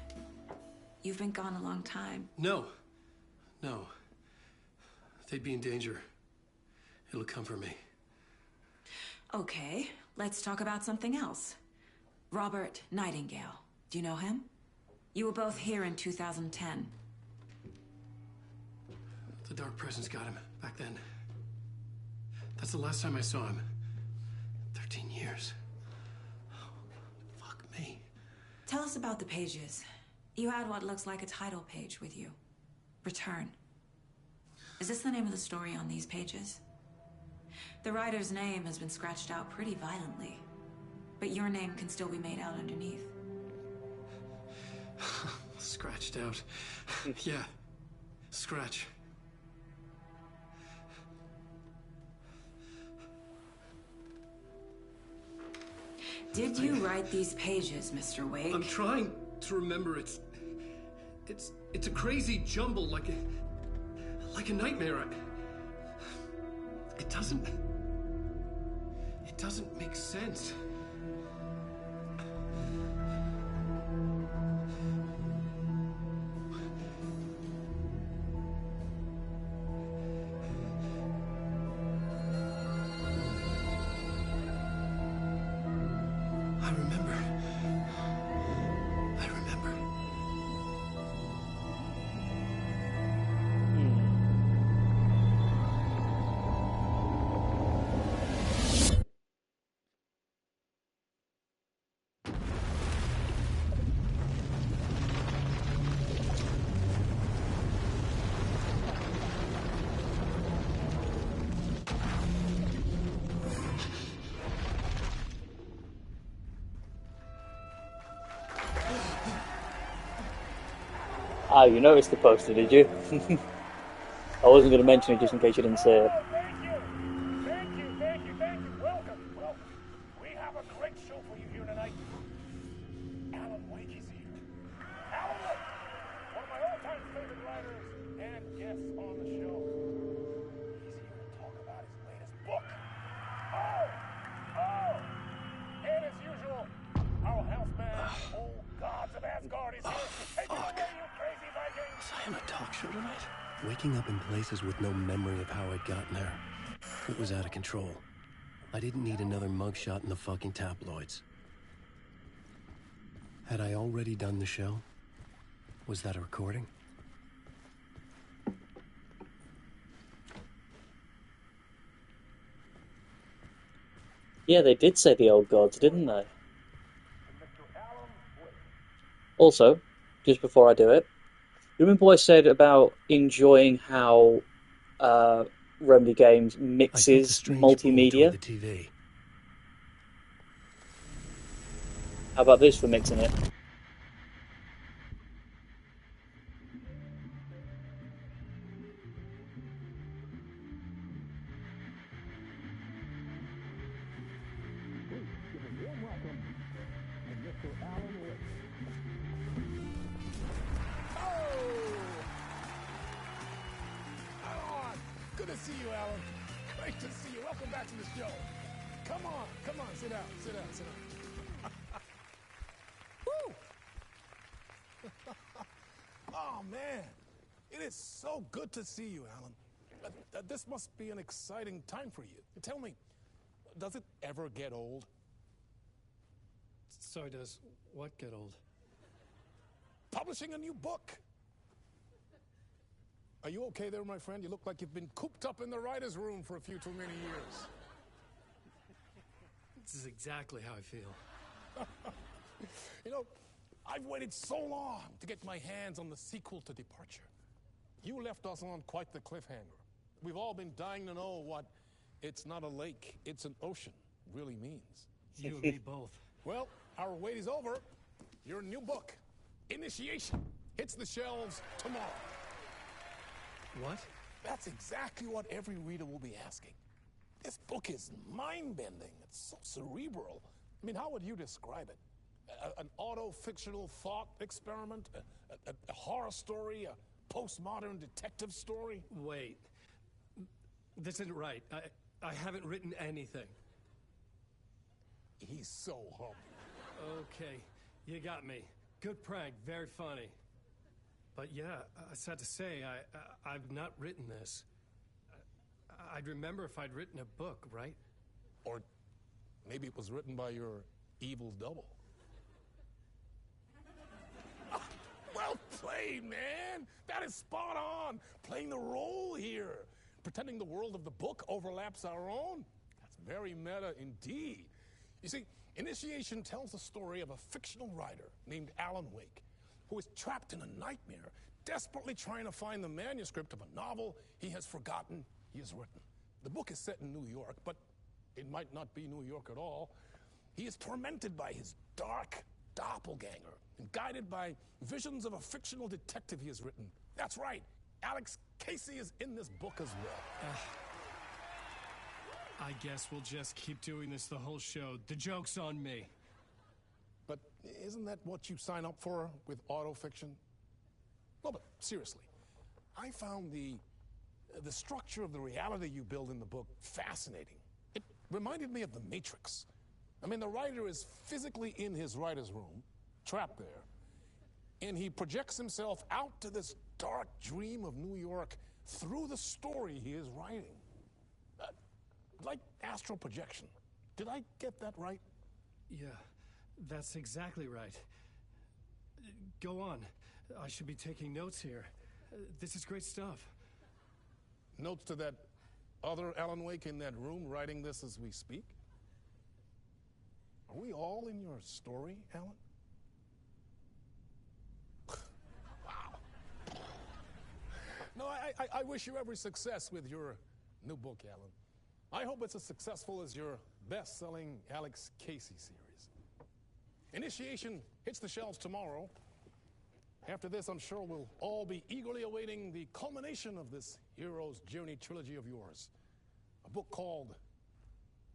You've been gone a long time. No. No. They'd be in danger. It'll come for me. Okay, let's talk about something else. Robert Nightingale. Do you know him? You were both here in 2010. The Dark Presence got him back then. That's the last time I saw him. 13 years. Oh, fuck me. Tell us about the pages. You had what looks like a title page with you. Return. Is this the name of the story on these pages? The writer's name has been scratched out pretty violently, but your name can still be made out underneath. Scratched out. Yeah. Scratch. Did you write these pages, Mr. Wake? I'm trying to remember. It's a crazy jumble, like a nightmare. It doesn't make sense. I remember. Ah, you noticed the poster, did you? I wasn't going to mention it just in case you didn't see it. Thank you. Welcome. We have a great show for you here tonight. Alan Wake is here. Alan Wake, one of my all-time favorite writers and guests on the show. He's here to talk about his latest book. And as usual, our houseman, old gods of Asgard, is here. Take it away, you crazy Vikings! Was I on a talk show tonight? Waking up in places with no memory of how I'd gotten there. It was out of control. I didn't need another mugshot in the fucking tabloids. Had I already done the show? Was that a recording? Yeah, they did say the old gods, didn't they? Also, just before I do it, you remember what I said about enjoying how Remedy Games mixes multimedia? The TV. How about this for mixing it? Good to see you, Alan. Great to see you. Welcome back to the show. Come on. Sit down. Woo! Oh, man. It is so good to see you, Alan. This must be an exciting time for you. Tell me, does it ever get old? So does what get old? Publishing a new book. Are you okay there, my friend? You look like you've been cooped up in the writer's room for a few too many years. This is exactly how I feel. You know, I've waited so long to get my hands on the sequel to Departure. You left us on quite the cliffhanger. We've all been dying to know what "it's not a lake, it's an ocean" really means. You and me both. Well, our wait is over. Your new book, Initiation, hits the shelves tomorrow. What? That's exactly what every reader will be asking. This book is mind-bending. It's so cerebral. I mean, how would you describe it? An auto-fictional thought experiment? A horror story? A postmodern detective story? Wait. This isn't right. I haven't written anything. He's so humble. Okay. You got me. Good prank, very funny. But yeah, sad to say, I've not written this. I'd remember if I'd written a book, right? Or maybe it was written by your evil double. Well played, man. That is spot on. Playing the role here. Pretending the world of the book overlaps our own. That's very meta indeed. You see, Initiation tells the story of a fictional writer named Alan Wake, who is trapped in a nightmare, desperately trying to find the manuscript of a novel he has forgotten he has written. The book is set in New York, but it might not be New York at all. He is tormented by his dark doppelganger and guided by visions of a fictional detective he has written. That's right, Alex Casey is in this book as well. I guess we'll just keep doing this the whole show. The joke's on me. But isn't that what you sign up for with autofiction? No, but seriously, I found the structure of the reality you build in the book fascinating. It reminded me of The Matrix. I mean, the writer is physically in his writer's room, trapped there, and he projects himself out to this dark dream of New York through the story he is writing. Like astral projection. Did I get that right? Yeah, that's exactly right. Go on. I should be taking notes here. This is great stuff. Notes to that other Alan Wake in that room writing this as we speak? Are we all in your story, Alan? Wow. No, I wish you every success with your new book, Alan. I hope it's as successful as your best-selling Alex Casey series. Initiation hits the shelves tomorrow. After this, I'm sure we'll all be eagerly awaiting the culmination of this hero's journey trilogy of yours. A book called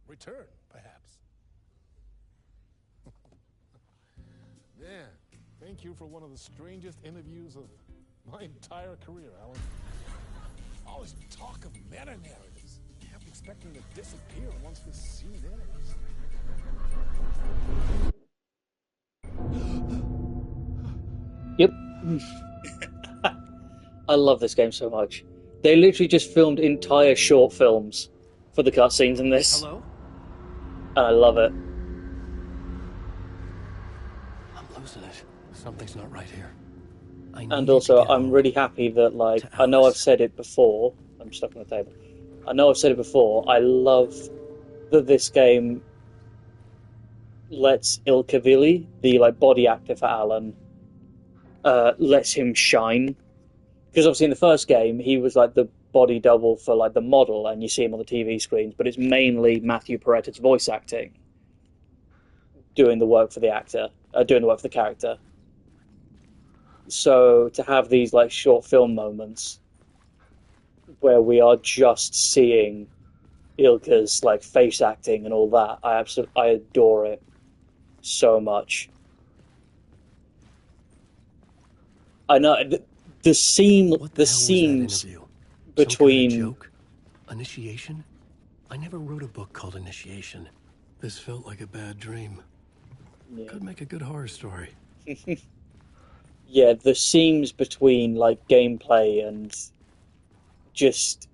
Return, perhaps. Man, thank you for one of the strangest interviews of my entire career, Alan. All this talk of meta-narratives. I'm expecting to disappear once this scene ends. Yep. I love this game so much. They literally just filmed entire short films for the cutscenes in this. Hello? And I love it. I'm losing it. Something's not right here. And also, I'm really happy that, like, I know I've said it before. I'm stuck on the table. I know I've said it before. I love that this game lets Ilkavili, the like body actor for Alan, lets him shine. Because obviously in the first game, he was like the body double for like the model, and you see him on the TV screens. But it's mainly Matthew Peretta's voice acting doing the work for the actor, doing the work for the character. So to have these like short film moments where we are just seeing Ilka's like face acting and all that, I adore it so much. What I know the the hell scenes was that interview? between Some kind of joke? Initiation? I never wrote a book called Initiation. This felt like a bad dream. yeah. Could make a good horror story. Yeah, the scenes between like gameplay and just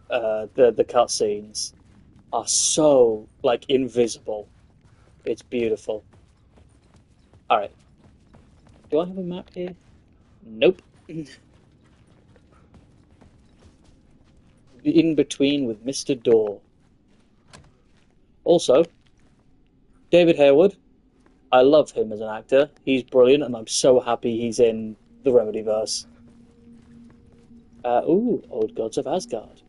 the cutscenes are so like invisible. It's beautiful. All right, do I have a map here? Nope. In between with Mr. Door. Also, David Harewood. I love him as an actor. He's brilliant, and I'm so happy he's in the Remedyverse. Old Gods of Asgard.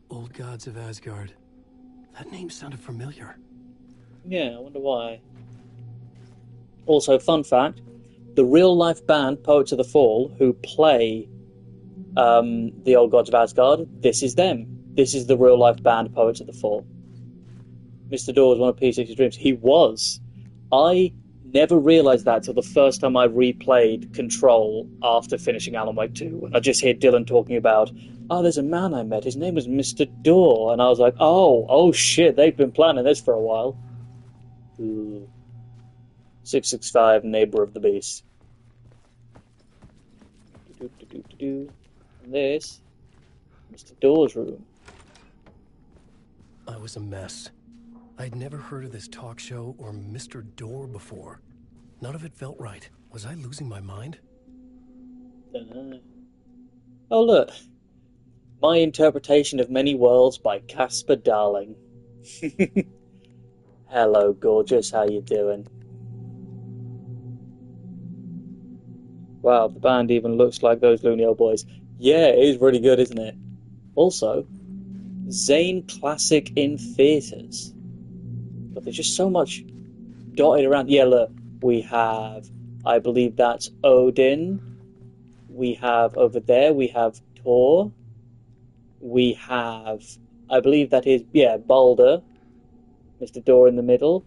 Old Gods of Asgard. That name sounded familiar. Yeah, I wonder why. Also, fun fact, the real-life band Poets of the Fall, who play the Old Gods of Asgard, this is them. This is the real-life band Poets of the Fall. Mr. Door was one of P60's dreams. He was. I never realised that till the first time I replayed Control after finishing Alan Wake 2. And I just hear Dylan talking about, there's a man I met, his name was Mr. Door. And I was like, oh shit, they've been planning this for a while. Ooh. 665, Neighbor of the Beast. And this, Mr. Door's room. I was a mess. I'd never heard of this talk show or Mr. Door before. None of it felt right. Was I losing my mind? Dunno. Oh, look. My Interpretation of Many Worlds by Casper Darling. Hello, gorgeous. How you doing? Wow, the band even looks like those Looney Old Boys. Yeah, it is really good, isn't it? Also, Zane Classic in theatres. But there's just so much dotted around. Yeah, look, we have, I believe that's Odin. We have over there, we have Thor. We have, I believe that is, yeah, Balder. Mr. Door in the middle.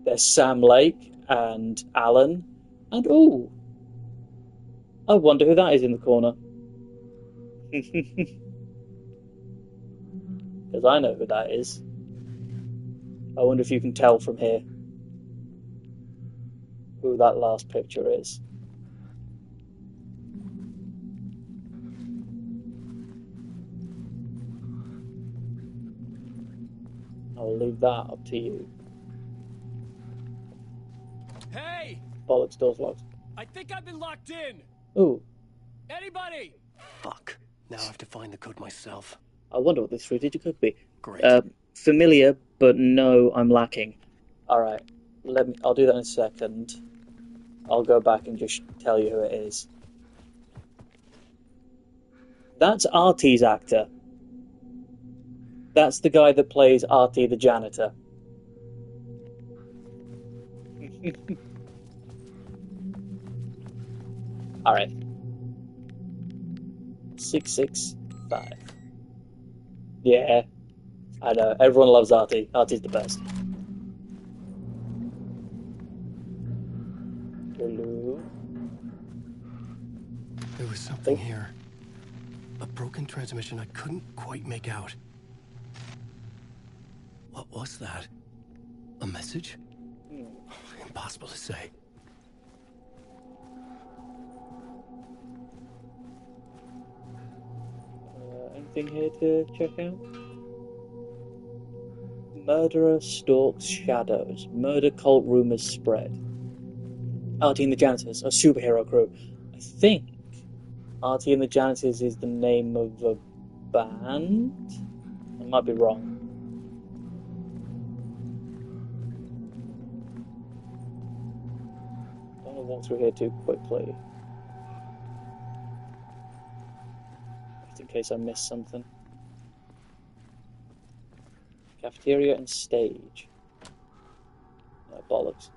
There's Sam Lake and Alan. And, ooh, I wonder who that is in the corner. Because I know who that is. I wonder if you can tell from here who that last picture is. I'll leave that up to you. Hey! Bollocks, door's locked. I think I've been locked in! Ooh, Anybody? Fuck. Now I have to find the code myself. I wonder what this 3-digit could be. Great. Familiar, but no, I'm lacking. Alright, I'll do that in a second. I'll go back and just tell you who it is. That's Artie's actor. That's the guy that plays Artie the janitor. Alright. 665. Yeah, I know. Everyone loves Artie. Artie's the best. Hello? There was something here. A broken transmission I couldn't quite make out. What was that? A message? Impossible to say. Anything here to check out? Murderer stalks shadows. Murder cult rumors spread. Artie and the Janitors, a superhero crew. I think Artie and the Janitors is the name of a band? I might be wrong. Don't want to walk through here too quickly. Just in case I missed something. Cafeteria and stage. No, bollocks.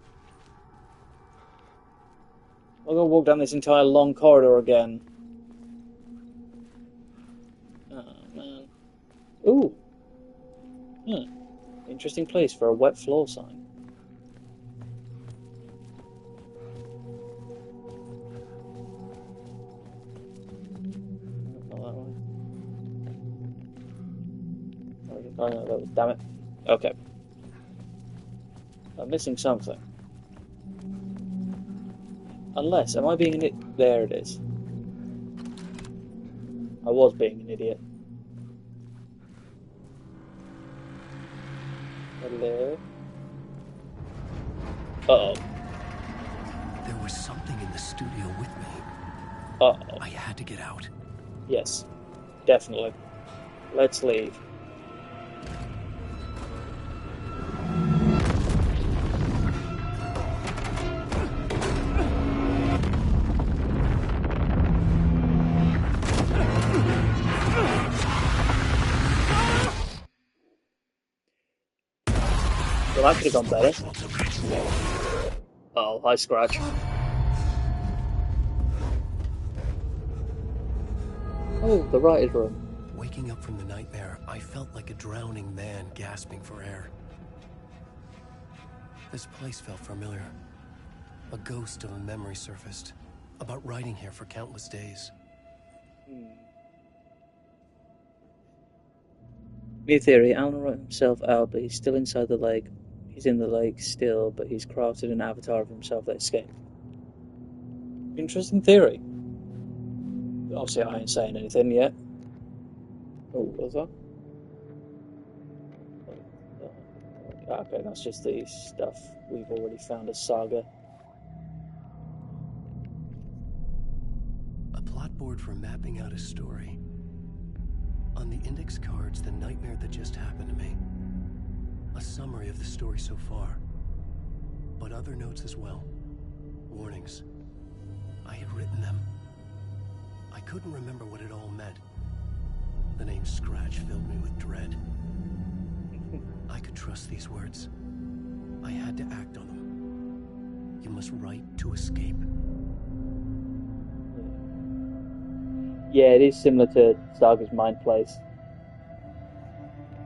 I'll go walk down this entire long corridor again. Oh, man. Ooh. Interesting place for a wet floor sign. Not that way. Oh, no, that was, damn it. Okay. I'm missing something. Unless, am I being an idiot? There it is. I was being an idiot. Hello? Uh-oh. There was something in the studio with me. Uh-oh. I had to get out. Yes. Definitely. Let's leave. Well, that could have gone better. Oh, hi, Scratch. Oh, the writer's room. Waking up from the nightmare, I felt like a drowning man gasping for air. This place felt familiar. A ghost of a memory surfaced, about writing here for countless days. New theory, Alan wrote himself out, but he's still inside the lake. He's in the lake still, but he's crafted an avatar of himself that escaped. Interesting theory. Obviously, I ain't saying anything yet. Oh, what's that? Okay, that's just the stuff we've already found as Saga. A plot board for mapping out a story. On the index cards, the nightmare that just happened to me. A summary of the story so far. But other notes as well. Warnings. I had written them. I couldn't remember what it all meant. The name Scratch filled me with dread. I could trust these words. I had to act on them. You must write to escape. Yeah, it is similar to Saga's Mind Place.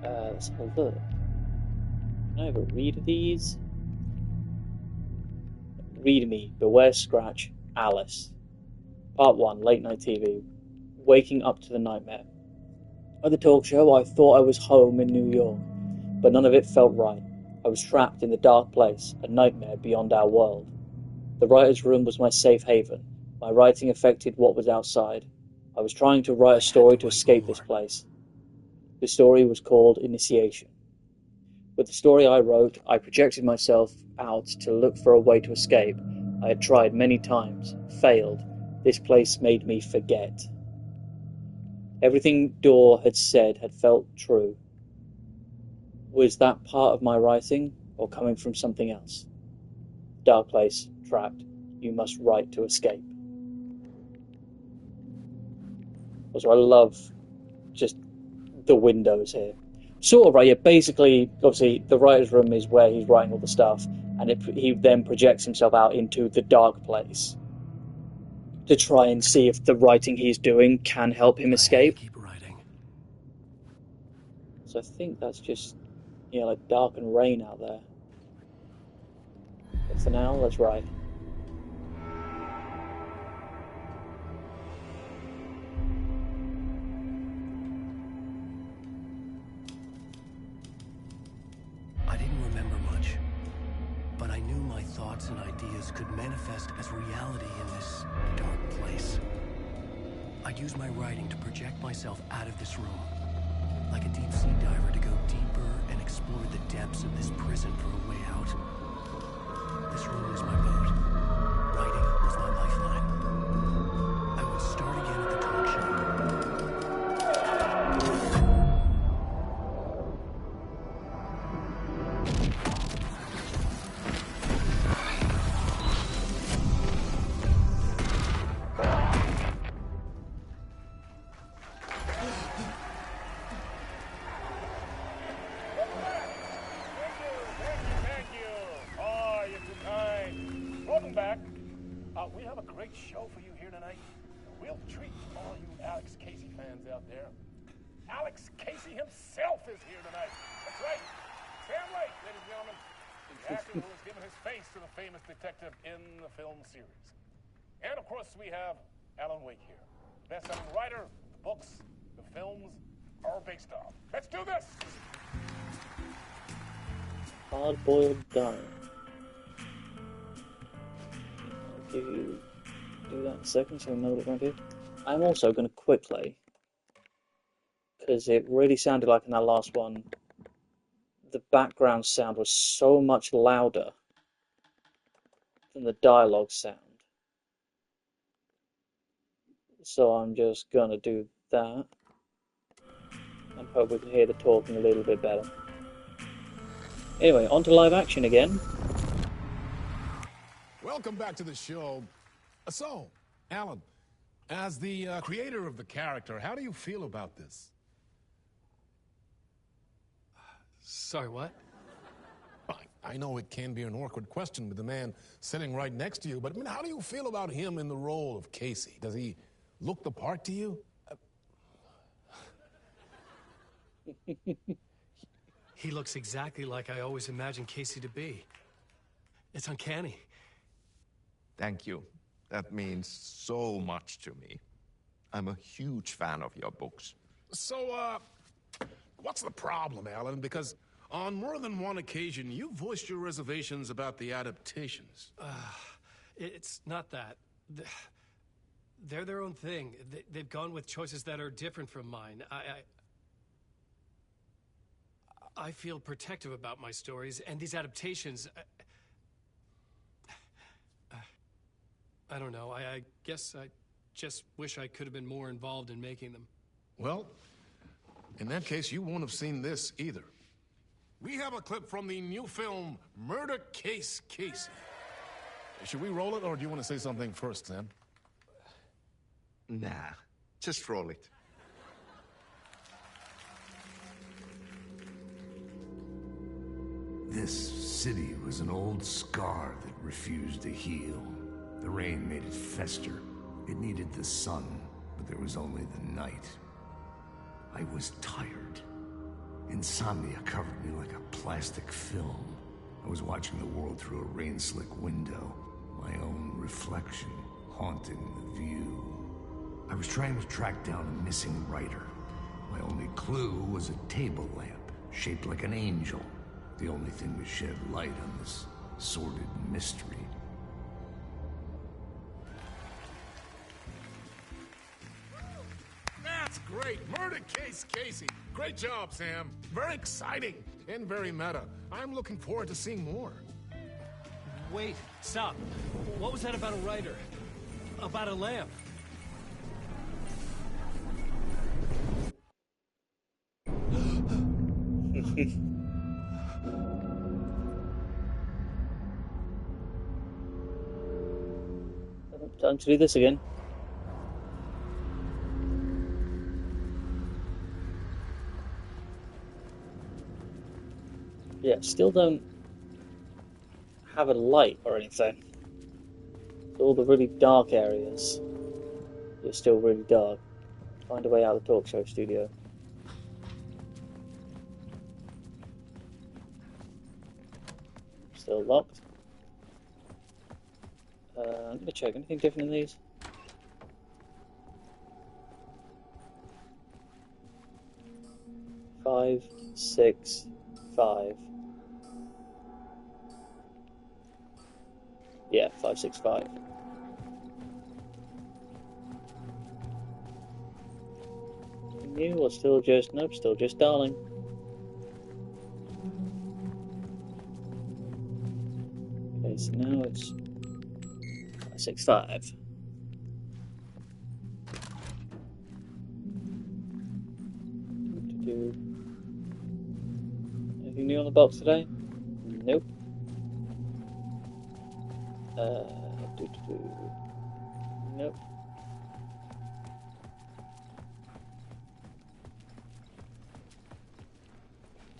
Let's have a look. Can I have a read of these? Read Me, Beware Scratch, Alice. Part 1, Late Night TV. Waking up to the nightmare. At the talk show, I thought I was home in New York, but none of it felt right. I was trapped in the dark place, a nightmare beyond our world. The writer's room was my safe haven. My writing affected what was outside. I was trying to write a story to escape this place. The story was called Initiation. With the story I wrote, I projected myself out to look for a way to escape. I had tried many times, failed. This place made me forget. Everything Dor had said had felt true. Was that part of my writing, or coming from something else? Dark place, trapped. You must write to escape. Also, I love just the windows here. Sort of, right? Yeah, basically, obviously, the writer's room is where he's writing all the stuff, and he then projects himself out into the dark place to try and see if the writing he's doing can help him escape. Keep writing. So I think that's just, yeah, like dark and rain out there. But for now, let's write. I didn't remember much, but I knew my thoughts and ideas could manifest as reality in this dark place. I'd use my writing to project myself out of this room, like a deep-sea diver to go deeper and explore the depths of this prison for a way out. This room was my boat. Writing was my lifeline. I would start again at the talk show. We have a great show for you here tonight. A real treat for all you Alex Casey fans out there. Alex Casey himself is here tonight. That's right. Sam Lake, ladies and gentlemen. The actor who has given his face to the famous detective in the film series. And of course, we have Alan Wake here. Best-selling writer, the books, the films are based on. Let's do this! Hard-boiled done. I'll give you do that in a second so I know what we're going to do. I'm also going to quickly, because it really sounded like in that last one, the background sound was so much louder than the dialogue sound. So I'm just going to do that and hope we can hear the talking a little bit better. Anyway, on to live action again. Welcome back to the show. So, Alan, as the creator of the character, how do you feel about this? Sorry, what? I know it can be an awkward question with the man sitting right next to you, but I mean, how do you feel about him in the role of Casey? Does he look the part to you? He looks exactly like I always imagined Casey to be. It's uncanny. Thank you. That means so much to me. I'm a huge fan of your books. So, what's the problem, Alan? Because On more than one occasion, you voiced your reservations about the adaptations. It's not that. They're their own thing. They've gone with choices that are different from mine. I feel protective about my stories, and these adaptations... I don't know. I guess I just wish I could have been more involved in making them. Well, in that case, you won't have seen this either. We have a clip from the new film, Murder Case Casey. Should we roll it, or do you want to say something first, Sam? Nah, just roll it. This city was an old scar that refused to heal. The rain made it fester. It needed the sun, but there was only the night. I was tired. Insomnia covered me like a plastic film. I was watching the world through a rain-slick window, my own reflection haunting the view. I was trying to track down a missing writer. My only clue was a table lamp, shaped like an angel. The only thing to shed light on this sordid mystery. That's great! Murder Case Casey! Great job, Sam. Very exciting and very meta. I'm looking forward to seeing more. Wait, stop. What was that about a writer? About a lamp? Time to do this again. Yeah, still don't have a light or anything. All the really dark areas are still really dark. Find a way out of the talk show studio. Still locked. I'm gonna check anything different in these. Five, 6, 5. Yeah, 5, 6, 5. New or still just nope, still just darling. Okay, so now it's 5, 6, 5. Anything new on the box today? Nope. Nope.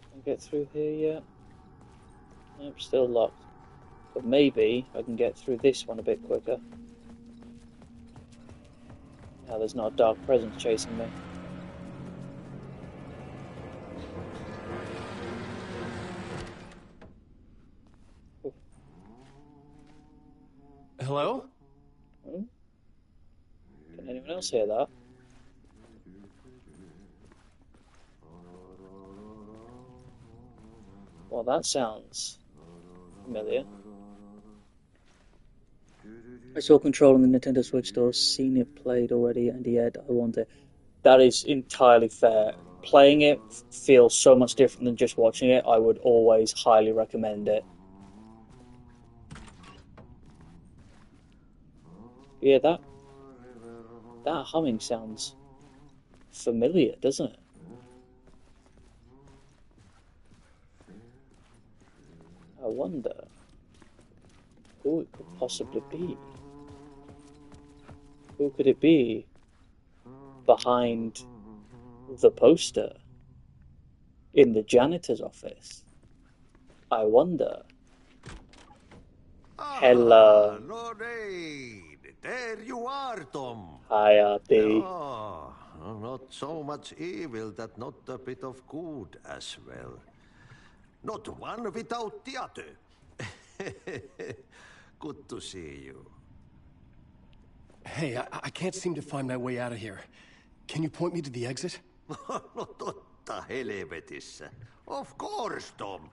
Can I get through here yet? Nope, still locked. But maybe I can get through this one a bit quicker. Now there's not a dark presence chasing me. Hello? Can anyone else hear that? Well, that sounds familiar. I saw Control on the Nintendo Switch store, seen it played already, and yet I want it. That is entirely fair. Playing it feels so much different than just watching it. I would always highly recommend it. Yeah, that humming sounds familiar, doesn't it? I wonder who it could possibly be. Who could it be behind the poster in the janitor's office? I wonder. Hello. Lorraine, there you are, Tom. Hi, Artie. Oh, not so much evil that not a bit of good as well. Not one without the other. Good to see you. Hey, I can't seem to find my way out of here. Can you point me to the exit? Totta helvetissä. Of course, Tom.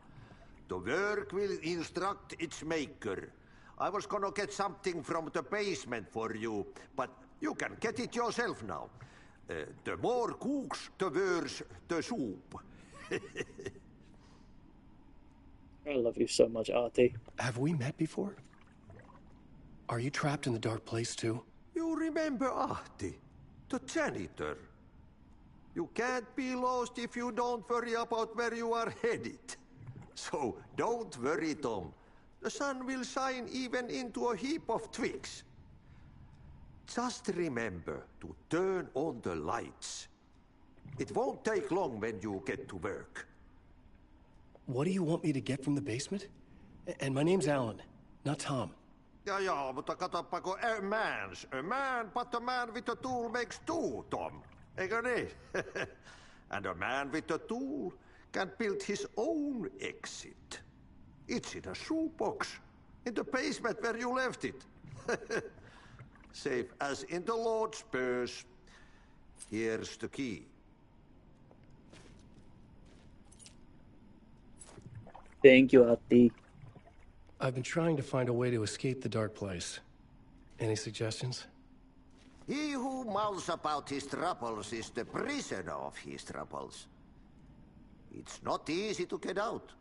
The work will instruct its maker. I was gonna get something from the basement for you, but you can get it yourself now. The more cooks, the worse the soup. I love you so much, Artie. Have we met before? Are you trapped in the dark place too? You remember Ahti, the janitor. You can't be lost if you don't worry about where you are headed. So don't worry, Tom. The sun will shine even into a heap of twigs. Just remember to turn on the lights. It won't take long when you get to work. What do you want me to get from the basement? And my name's Alan, not Tom. Ja, mutta katoppa, a man, but a man with a tool makes two, Tom. Eikö niin? And a man with a tool can build his own exit. It's in a shoebox, in the basement where you left it. Safe as in the Lord's purse. Here's the key. Thank you, Artie. I've been trying to find a way to escape the dark place. Any suggestions? He who mouths about his troubles is the prisoner of his troubles. It's not easy to get out.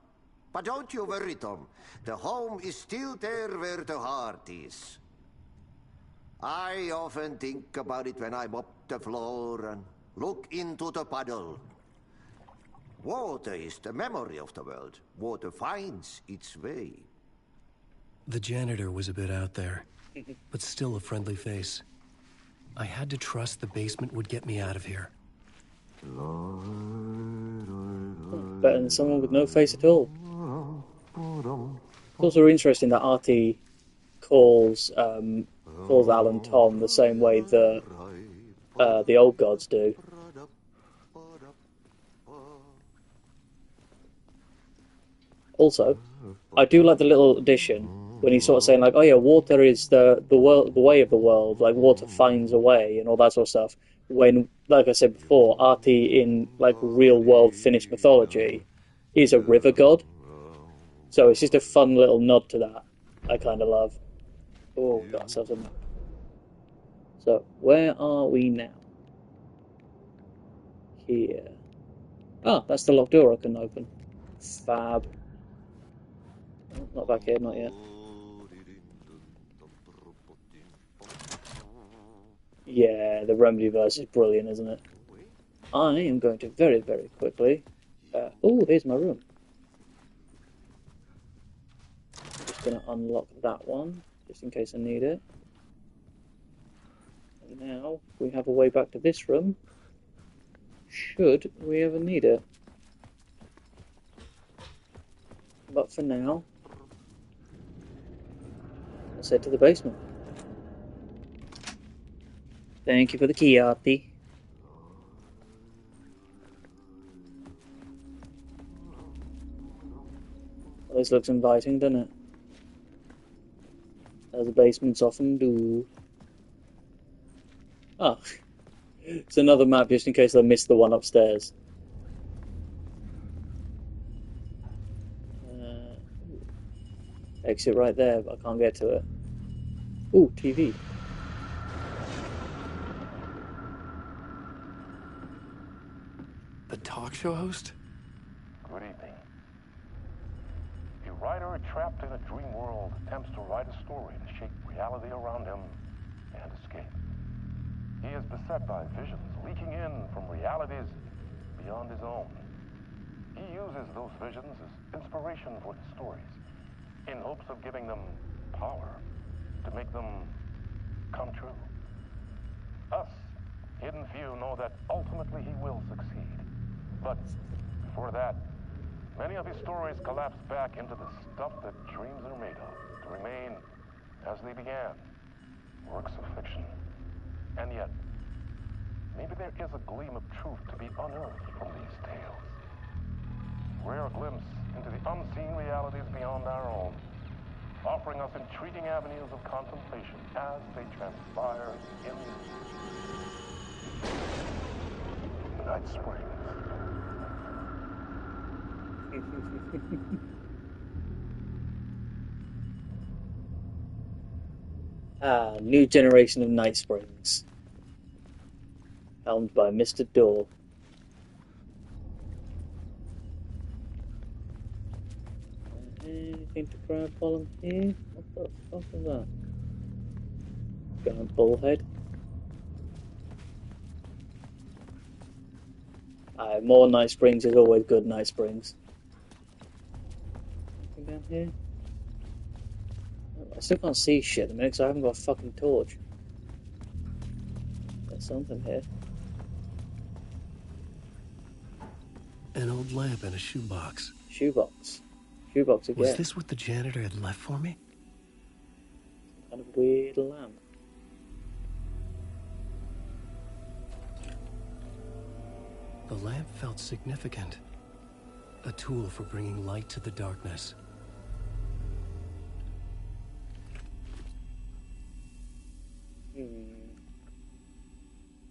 But don't you worry, Tom. The home is still there where the heart is. I often think about it when I mop the floor and look into the puddle. Water is the memory of the world. Water finds its way. The janitor was a bit out there, but still a friendly face. I had to trust the basement would get me out of here. Better than someone with no face at all. It's also interesting that Artie calls Alan Tom the same way that the old gods do. Also, I do like the little addition when he's sort of saying like, "Oh yeah, water is the way of the world. Like water finds a way and all that sort of stuff." When, like I said before, Artie in like real world Finnish mythology is a river god. So it's just a fun little nod to that. I kind of love. Oh, got ourselves a map. So where are we now? Here. Ah, that's the locked door I can open. Fab. Oh, not back here, not yet. Yeah, the Remedy verse is brilliant, isn't it? I am going to very, very quickly... oh, here's my room. Just going to unlock that one, just in case I need it. And now we have a way back to this room, should we ever need it. But for now, let's head to the basement. Thank you for the key, Artie. Well, this looks inviting, doesn't it? As the basements often do. Ah, it's another map just in case I missed the one upstairs. Exit right there, but I can't get to it. Ooh, TV. The talk show host? Good evening. A writer trapped in a dream world attempts to write a story to shape reality around him and escape. He is beset by visions leaking in from realities beyond his own. He uses those visions as inspiration for his stories, in hopes of giving them power to make them come true. Us, hidden few, know that ultimately he will succeed. But before that, many of his stories collapse back into the stuff that dreams are made of, to remain as they began, works of fiction. And yet, maybe there is a gleam of truth to be unearthed from these tales. Rare glimpse into the unseen realities beyond our own, offering us intriguing avenues of contemplation as they transpire in the night springs. New generation of Night Springs. Helmed by Mr. Door. Anything to grab while I'm here? What the fuck is that? Giant bullhead. More Night Springs is always good Night Springs. Anything down here? I still can't see shit at the minute because I haven't got a fucking torch. There's something here. An old lamp in a shoebox. Shoebox. Shoebox again. Was this what the janitor had left for me? Kind of weird lamp. The lamp felt significant. A tool for bringing light to the darkness.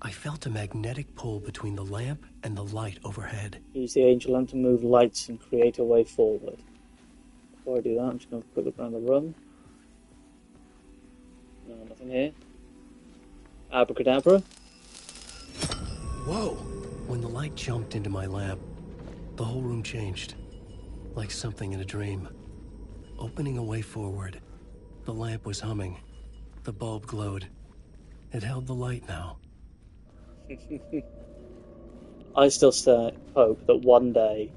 I felt a magnetic pull between the lamp and the light overhead. Use the angel lamp to move lights and create a way forward. Before I do that, I'm just going to quick look around the room. No, nothing here. Abracadabra. Whoa! When the light jumped into my lamp, the whole room changed. Like something in a dream. Opening a way forward. The lamp was humming. The bulb glowed. It held the light now. I still hope that one day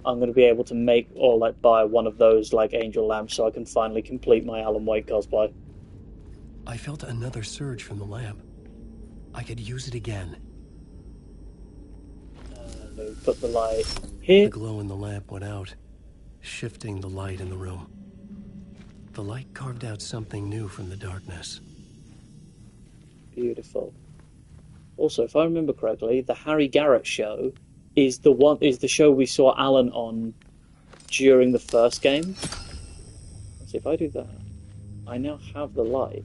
I'm going to be able to make or like buy one of those like angel lamps so I can finally complete my Alan Wake cosplay. I felt another surge from the lamp. I could use it again. Put the light here. The glow in the lamp went out, shifting the light in the room. The light carved out something new from the darkness. Beautiful. Also, if I remember correctly, the Harry Garrett show is the show we saw Alan on during the first game. Let's see if I do that. I now have the light.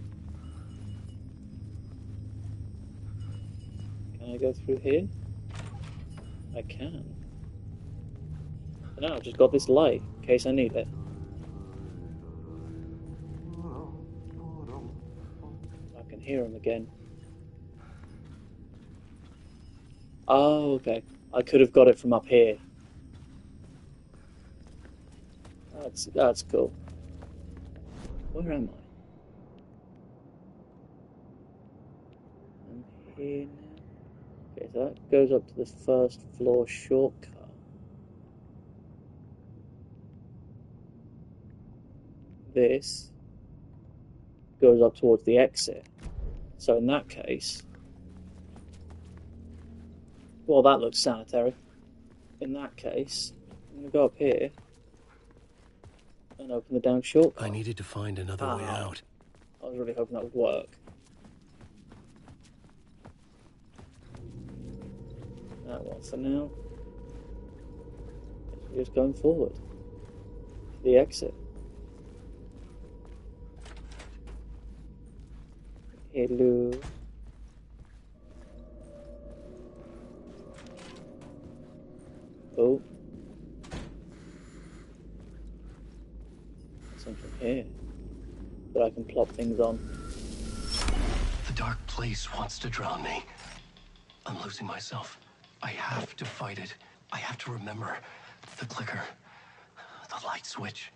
Can I go through here? I can. Now I've just got this light in case I need it. I can hear him again. Oh, okay. I could have got it from up here. That's cool. Where am I? I'm here now. Okay, so that goes up to the first floor shortcut. This goes up towards the exit. So in that case... Well, that looks sanitary. In that case, I'm going to go up here and open the damn shortcut. I needed to find another way out. I was really hoping that would work. Well, for now, it's just going forward. The exit. Hello. Oh. Something here that I can plop things on. The dark place wants to drown me. I'm losing myself. I have to fight it. I have to remember the clicker, the light switch.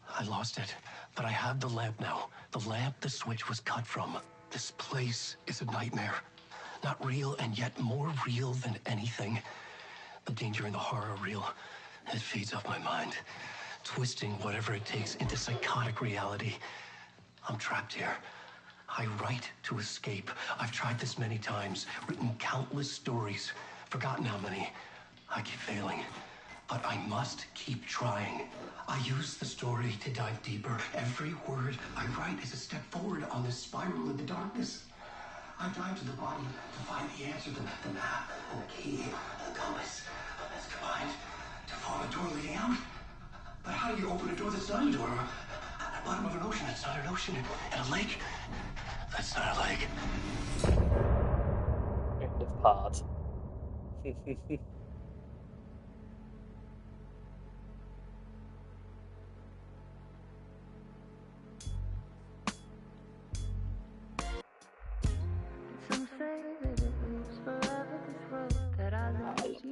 I lost it, but I have the lamp now. The lamp the switch was cut from. This place is a nightmare. Not real, and yet more real than anything. The danger and the horror are real. It feeds off my mind, twisting whatever it takes into psychotic reality. I'm trapped here. I write to escape. I've tried this many times, written countless stories, forgotten how many. I keep failing, but I must keep trying. I use the story to dive deeper. Every word I write is a step forward on this spiral in the darkness. I dive to the bottom to find the answer, the map, and the key, and the compass. That's combined to form a door leading out. But how do you open a door that's not a door? At the bottom of an ocean that's not an ocean, and a lake that's not a lake. End of part.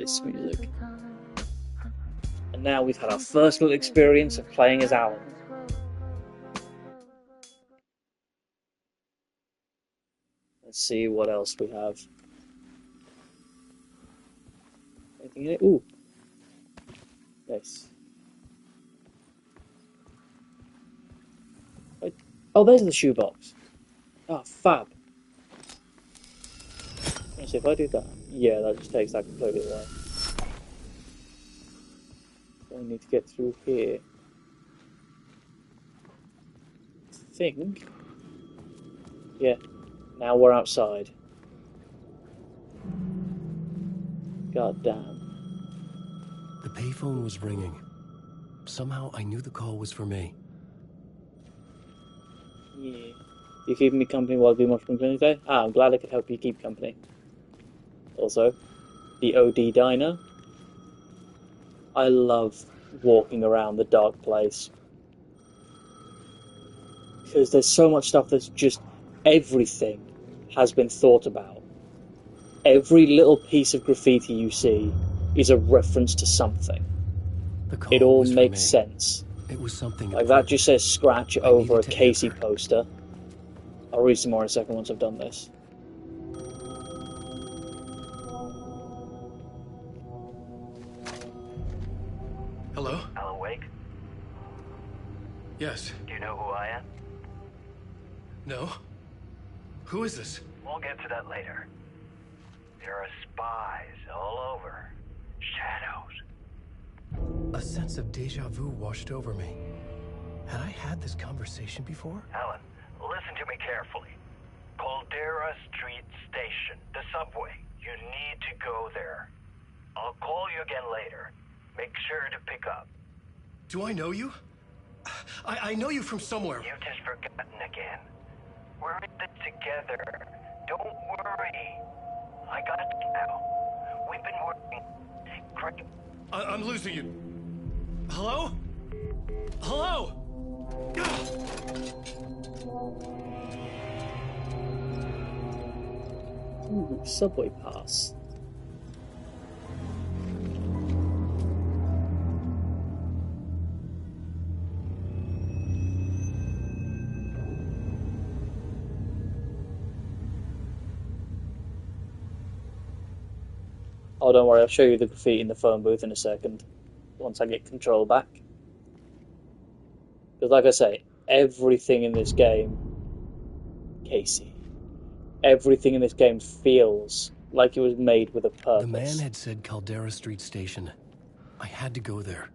this music. And now we've had our first little experience of playing as Alan. Let's see what else we have. Anything in it? Ooh. Nice. Wait. Oh, there's the shoebox. Ah, fab. Let's see if I do that. Yeah, that just takes that completely away. So I need to get through here. I think. Yeah. Now we're outside. God damn. The payphone was ringing. Somehow I knew the call was for me. Yeah. You keeping me company while I do mushroom clinic today? Ah, I'm glad I could help you keep company. Also, the OD diner. I love walking around the dark place. Because there's so much stuff that's just... Everything has been thought about. Every little piece of graffiti you see is a reference to something. It all makes sense. It was something like that just says scratch over a Casey poster. I'll read some more in a second once I've done this. Hello? Alan Wake? Yes. Do you know who I am? No? Who is this? We'll get to that later. There are spies all over. Shadows. A sense of deja vu washed over me. Had I had this conversation before? Alan, listen to me carefully. Caldera Street Station, the subway. You need to go there. I'll call you again later. Make sure to pick up. Do I know you? I know you from somewhere. You've just forgotten again. We're in this together. Don't worry. I got you now. We've been working great. I'm losing you. Hello? Hello? Ooh, subway pass. Oh, don't worry, I'll show you the graffiti in the phone booth in a second, once I get control back. Because like I say, everything in this game, Casey, everything in this game feels like it was made with a purpose. The man had said Caldera Street Station. I had to go there.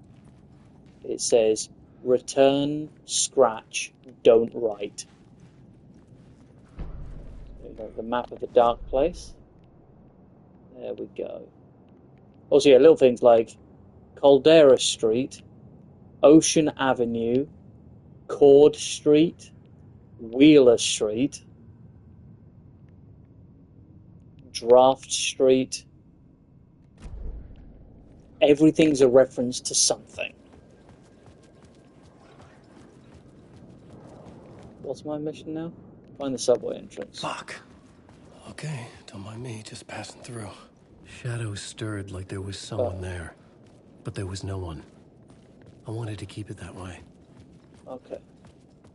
It says, return, scratch, don't write. The map of the dark place. There we go. Also, yeah, little things like Caldera Street, Ocean Avenue, Cord Street, Wheeler Street, Draft Street. Everything's a reference to something. What's my mission now? Find the subway entrance. Fuck. Okay, don't mind me, just passing through. Shadows stirred like there was someone there, but there was no one. I wanted to keep it that way. Okay.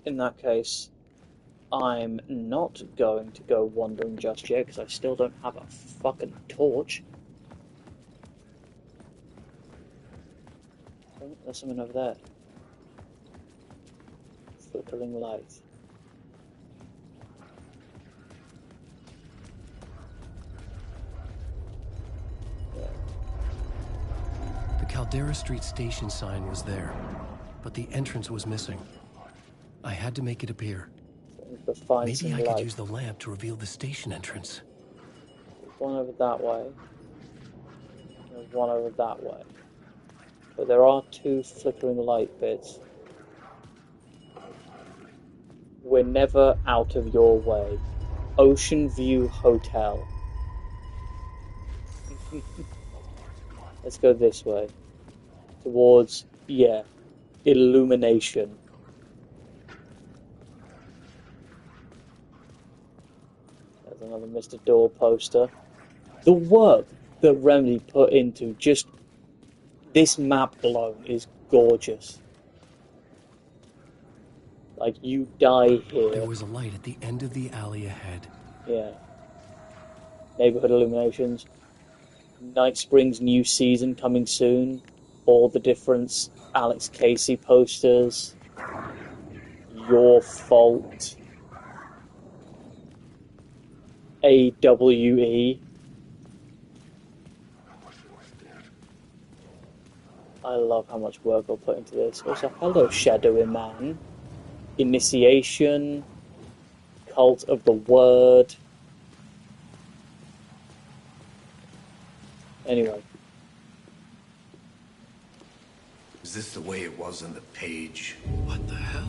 In that case, I'm not going to go wandering just yet, because I still don't have a fucking torch. Oh, there's something over there. Flickering light. The Caldera Street Station sign was there, but the entrance was missing. I had to make it appear. Maybe I could use the lamp to reveal the station entrance. There's one over that way. There's one over that way. But there are two flickering light bits. We're never out of your way. Ocean View Hotel. Let's go this way. Towards, yeah, illumination. There's another Mr. Door poster. The work the Remedy put into just this map alone is gorgeous. Like, you die here. There was a light at the end of the alley ahead. Yeah. Neighborhood illuminations. Night Spring's new season coming soon. All the different Alex Casey posters. Your Fault. AWE. I love how much work I'll put into this. Also, hello, Shadowy Man. Initiation. Cult of the Word. Anyway. Is this the way it was on the page? What the hell?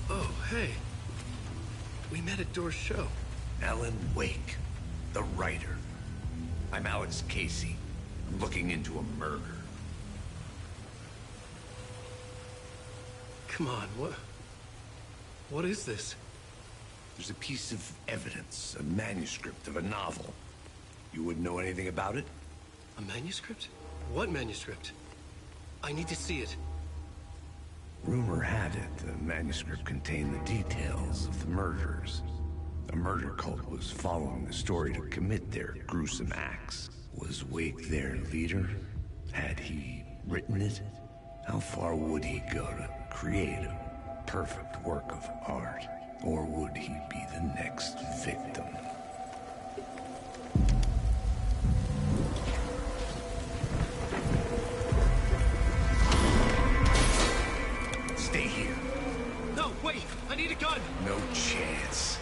Oh, hey. We met at Door's show. Alan Wake, the writer. I'm Alex Casey. I'm looking into a murder. Come on, what is this? There's a piece of evidence, a manuscript of a novel. You wouldn't know anything about it? A manuscript? What manuscript? I need to see it. Rumor had it the manuscript contained the details of the murders. A murder cult was following the story to commit their gruesome acts. Was Wake their leader? Had he written it? How far would he go to create a perfect work of art? Or would he be the next victim? Stay here. No, wait! I need a gun! No chance.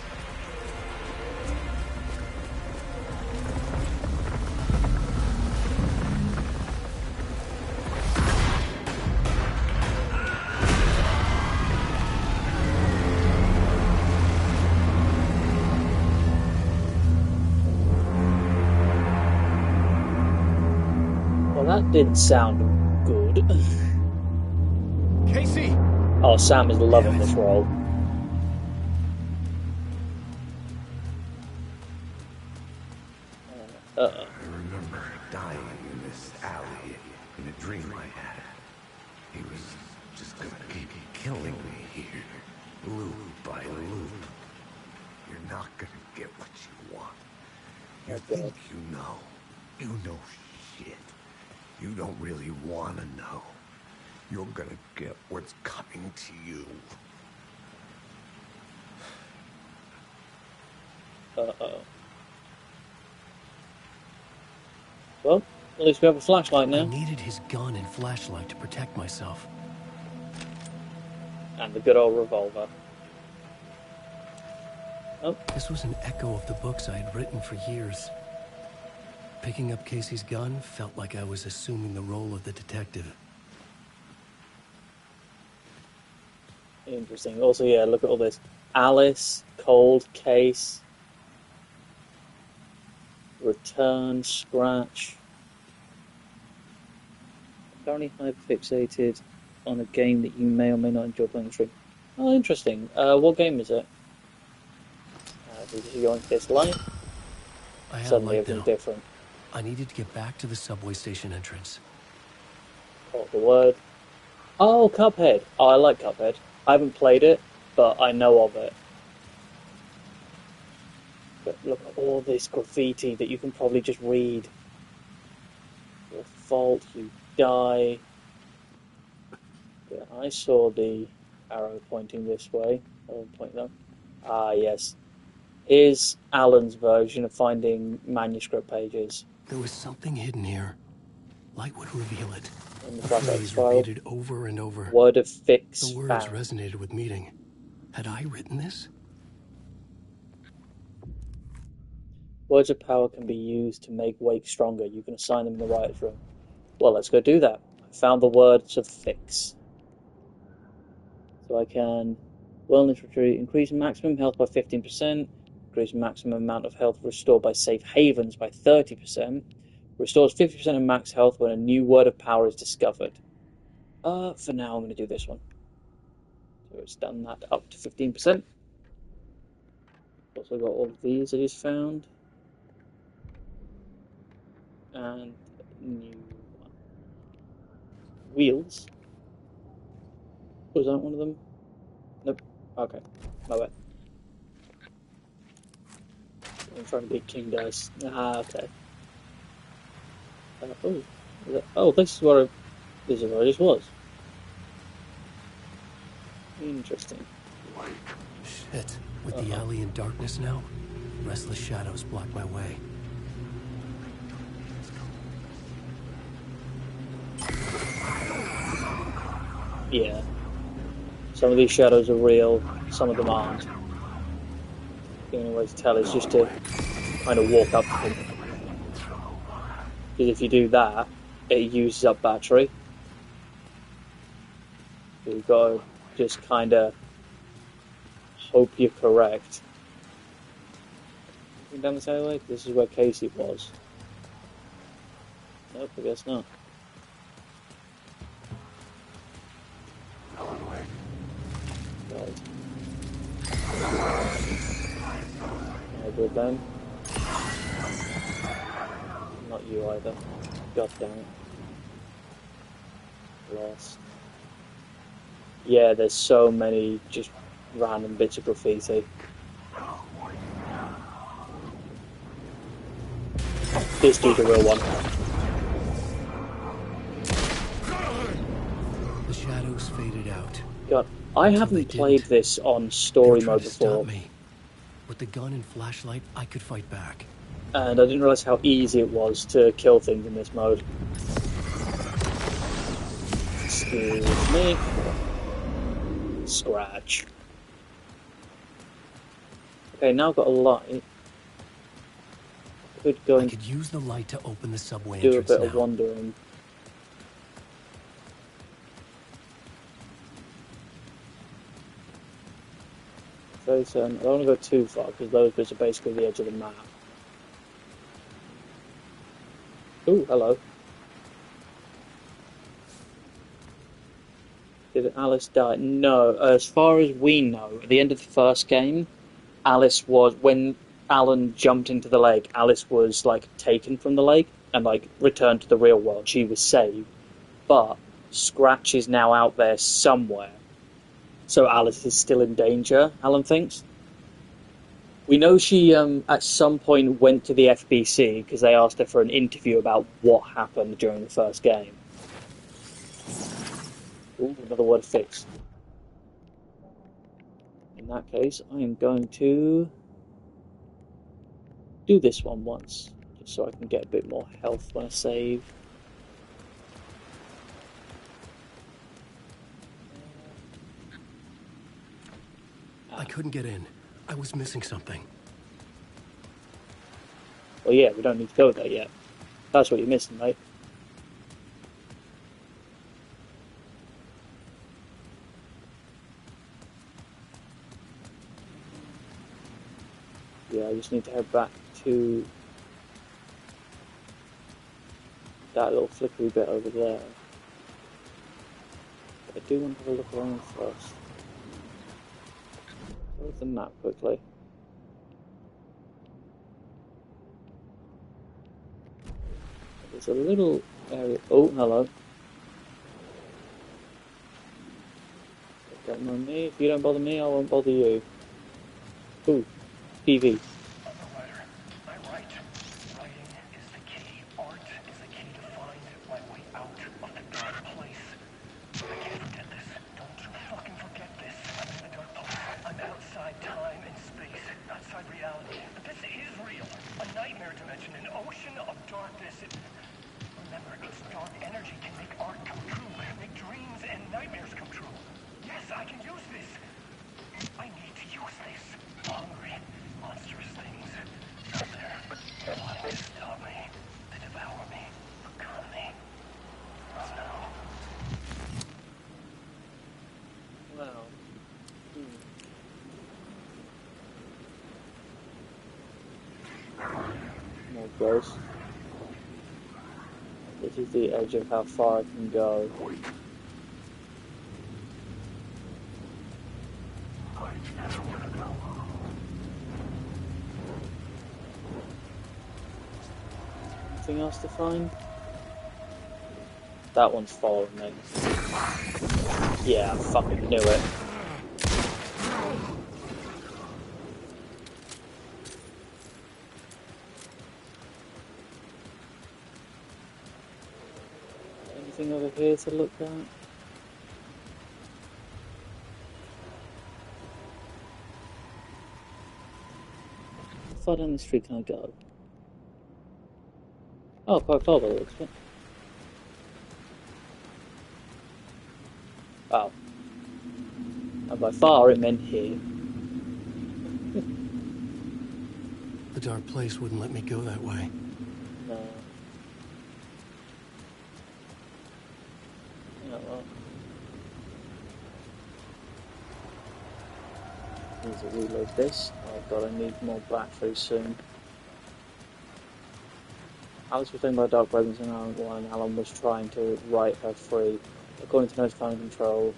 Well, that didn't sound good. Casey! Oh, Sam is loving this role. I remember dying in this alley in a dream I had. He was just gonna keep killing me here, loop by loop. You're not gonna get what you want. You think you know. You know shit. You don't really want to know. You're gonna get what's coming to you. Uh-oh. Well, at least we have a flashlight now. I needed his gun and flashlight to protect myself. And the good old revolver. Oh. This was an echo of the books I had written for years. Picking up Casey's gun felt like I was assuming the role of the detective. Interesting. Also, yeah, look at all this. Alice, cold case, return, scratch. Apparently hyperfixated on a game that you may or may not enjoy playing the stream. Oh, interesting. What game is it? Did you go into this light? Suddenly everything's different. I needed to get back to the subway station entrance. Oh, the word. Oh, Cuphead. Oh, I like Cuphead. I haven't played it, but I know of it. But look at all this graffiti that you can probably just read. Your fault, you die. Yeah, I saw the arrow pointing this way. Oh, point there. Ah, yes. Here's Alan's version of finding manuscript pages. There was something hidden here. Light would reveal it. In the A phrase file. repeated over and over. Word of fix. The words found. resonated with meeting. Had I written this? Words of power can be used to make Wake stronger. You can assign them in the writer's room. Well, let's go do that. I found the words of fix. So I can wellness retreat, increase maximum health by 15%, increase maximum amount of health restored by safe havens by 30%, restores 50% of max health when a new word of power is discovered. For now, I'm going to do this one. So it's done that up to 15%. Also got all of these I just found. And new one. Wheels. Was that one of them? Nope. Okay. My bad. I'm trying to beat King Dice. Ah, okay. This is where I just was. Interesting. Shit. With the alley in darkness now, restless shadows block my way. Yeah. Some of these shadows are real, some of them aren't. The only way to tell is just to kind of walk up to them. Because if you do that, it uses up battery. So you've got to just kind of hope you're correct. Down this alleyway? This is where Casey was. Nope, I guess not. Right. No good then. Not you either. God damn it. Lost. Yeah, there's so many just random bits of graffiti. This dude's a real one. The shadows faded out. God, I haven't played this on story mode before. With the gun and flashlight, I could fight back. And I didn't realise how easy it was to kill things in this mode. Excuse me. Scratch. Okay, now I've got a light. I could use the light to open the subway do a entrance bit now. of wandering. I don't want to go too far because those bits are basically the edge of the map. Ooh, hello. Did Alice die? No. As far as we know, at the end of the first game, Alice was, when Alan jumped into the lake, Alice was like taken from the lake and like returned to the real world. She was saved, but Scratch is now out there somewhere. So Alice is still in danger, Alan thinks. We know she at some point went to the FBC because they asked her for an interview about what happened during the first game. Ooh, another word fixed. In that case, I am going to do this one once, just so I can get a bit more health when I save. I couldn't get in. I was missing something. Well, yeah, we don't need to go there yet. That's what you're missing, mate. Yeah, I just need to head back to that little flickery bit over there. But I do want to have a look around first. Where's the map quickly? There's a little area. Oh, hello. Don't mind me. If you don't bother me, I won't bother you. Ooh, TV. Close. This is the edge of how far I can go. Anything else to find? That one's following me. Yeah, I fucking knew it. Anything over here to look at? How far down the street can I go? Oh, quite far by the looks of it. Oh. And by far it meant here. The dark place wouldn't let me go that way. No. Yeah, well. Need to reload this. Oh god, I need more batteries soon. Alice was thinking about Dark Presence and Alan when Alan was trying to write her free. According to Notifying Control,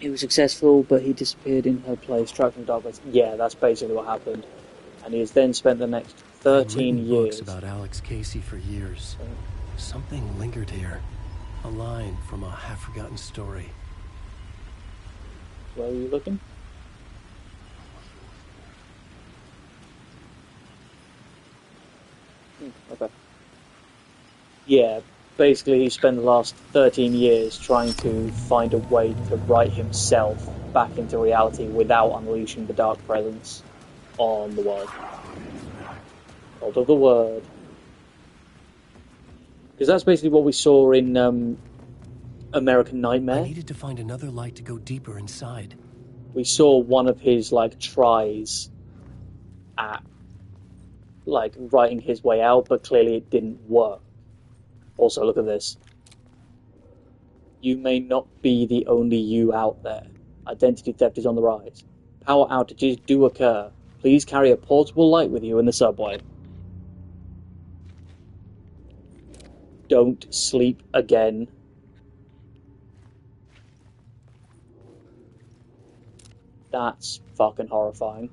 he was successful, but he disappeared in her place, trapped in Dark Presence. Yeah, that's basically what happened. And he has then spent the next 13 I'd years. books about Alex Casey for years. Something lingered here. A line from a half-forgotten story. Where are you looking? Okay. Yeah, basically he spent the last 13 years trying to find a way to write himself back into reality without unleashing the Dark Presence on the world. Cult of the Word. Because that's basically what we saw in American Nightmare. I needed to find another light to go deeper inside. We saw one of his, like, tries at, like, writing his way out, but clearly it didn't work. Also, look at this. You may not be the only you out there. Identity theft is on the rise. Power outages do occur. Please carry a portable light with you in the subway. Don't sleep again. That's fucking horrifying.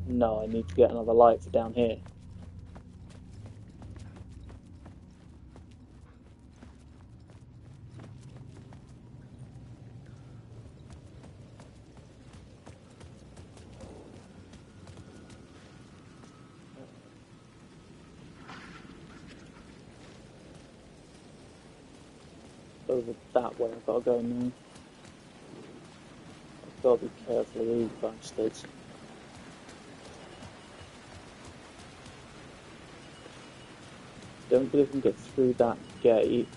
No, I need to get another light for down here. Over that way I've got to go now. I've got to be careful of these bastards. Don't believe I can get through that gate.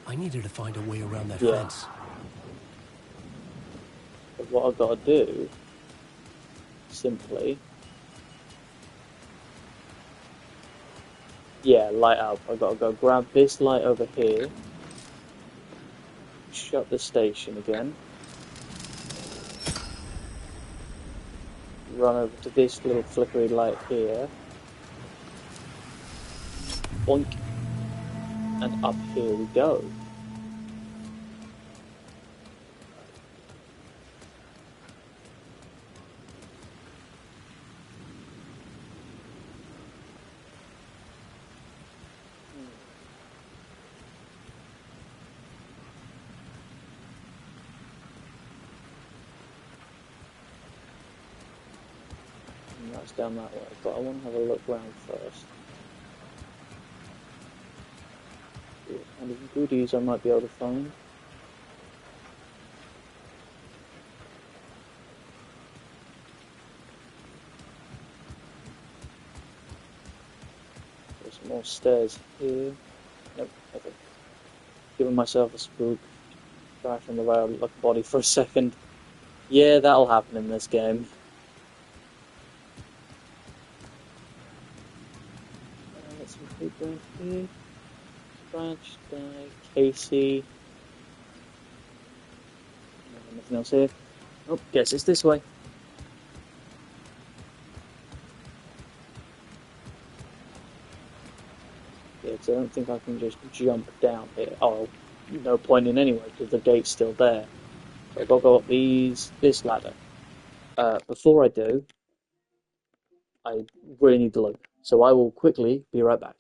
I needed to find a way around that fence. But what I've got to do, simply, light up. I've got to go grab this light over here, shut the station again, run over to this little flickery light here, boink, and up here we go. That's down that way, but I want to have a look round first. See what kind of goodies I might be able to find. There's some more stairs here. Nope, okay. Giving myself a spook. Crash on the rail like a body for a second. Yeah, that'll happen in this game. Paper here. Scratch, die, Casey. Nothing else here. Oh, guess it's this way. Yeah, because I don't think I can just jump down here. Oh, no point in anyway, because the gate's still there. So I've got to go up this ladder. Before I do, I really need to look. So I will quickly be right back.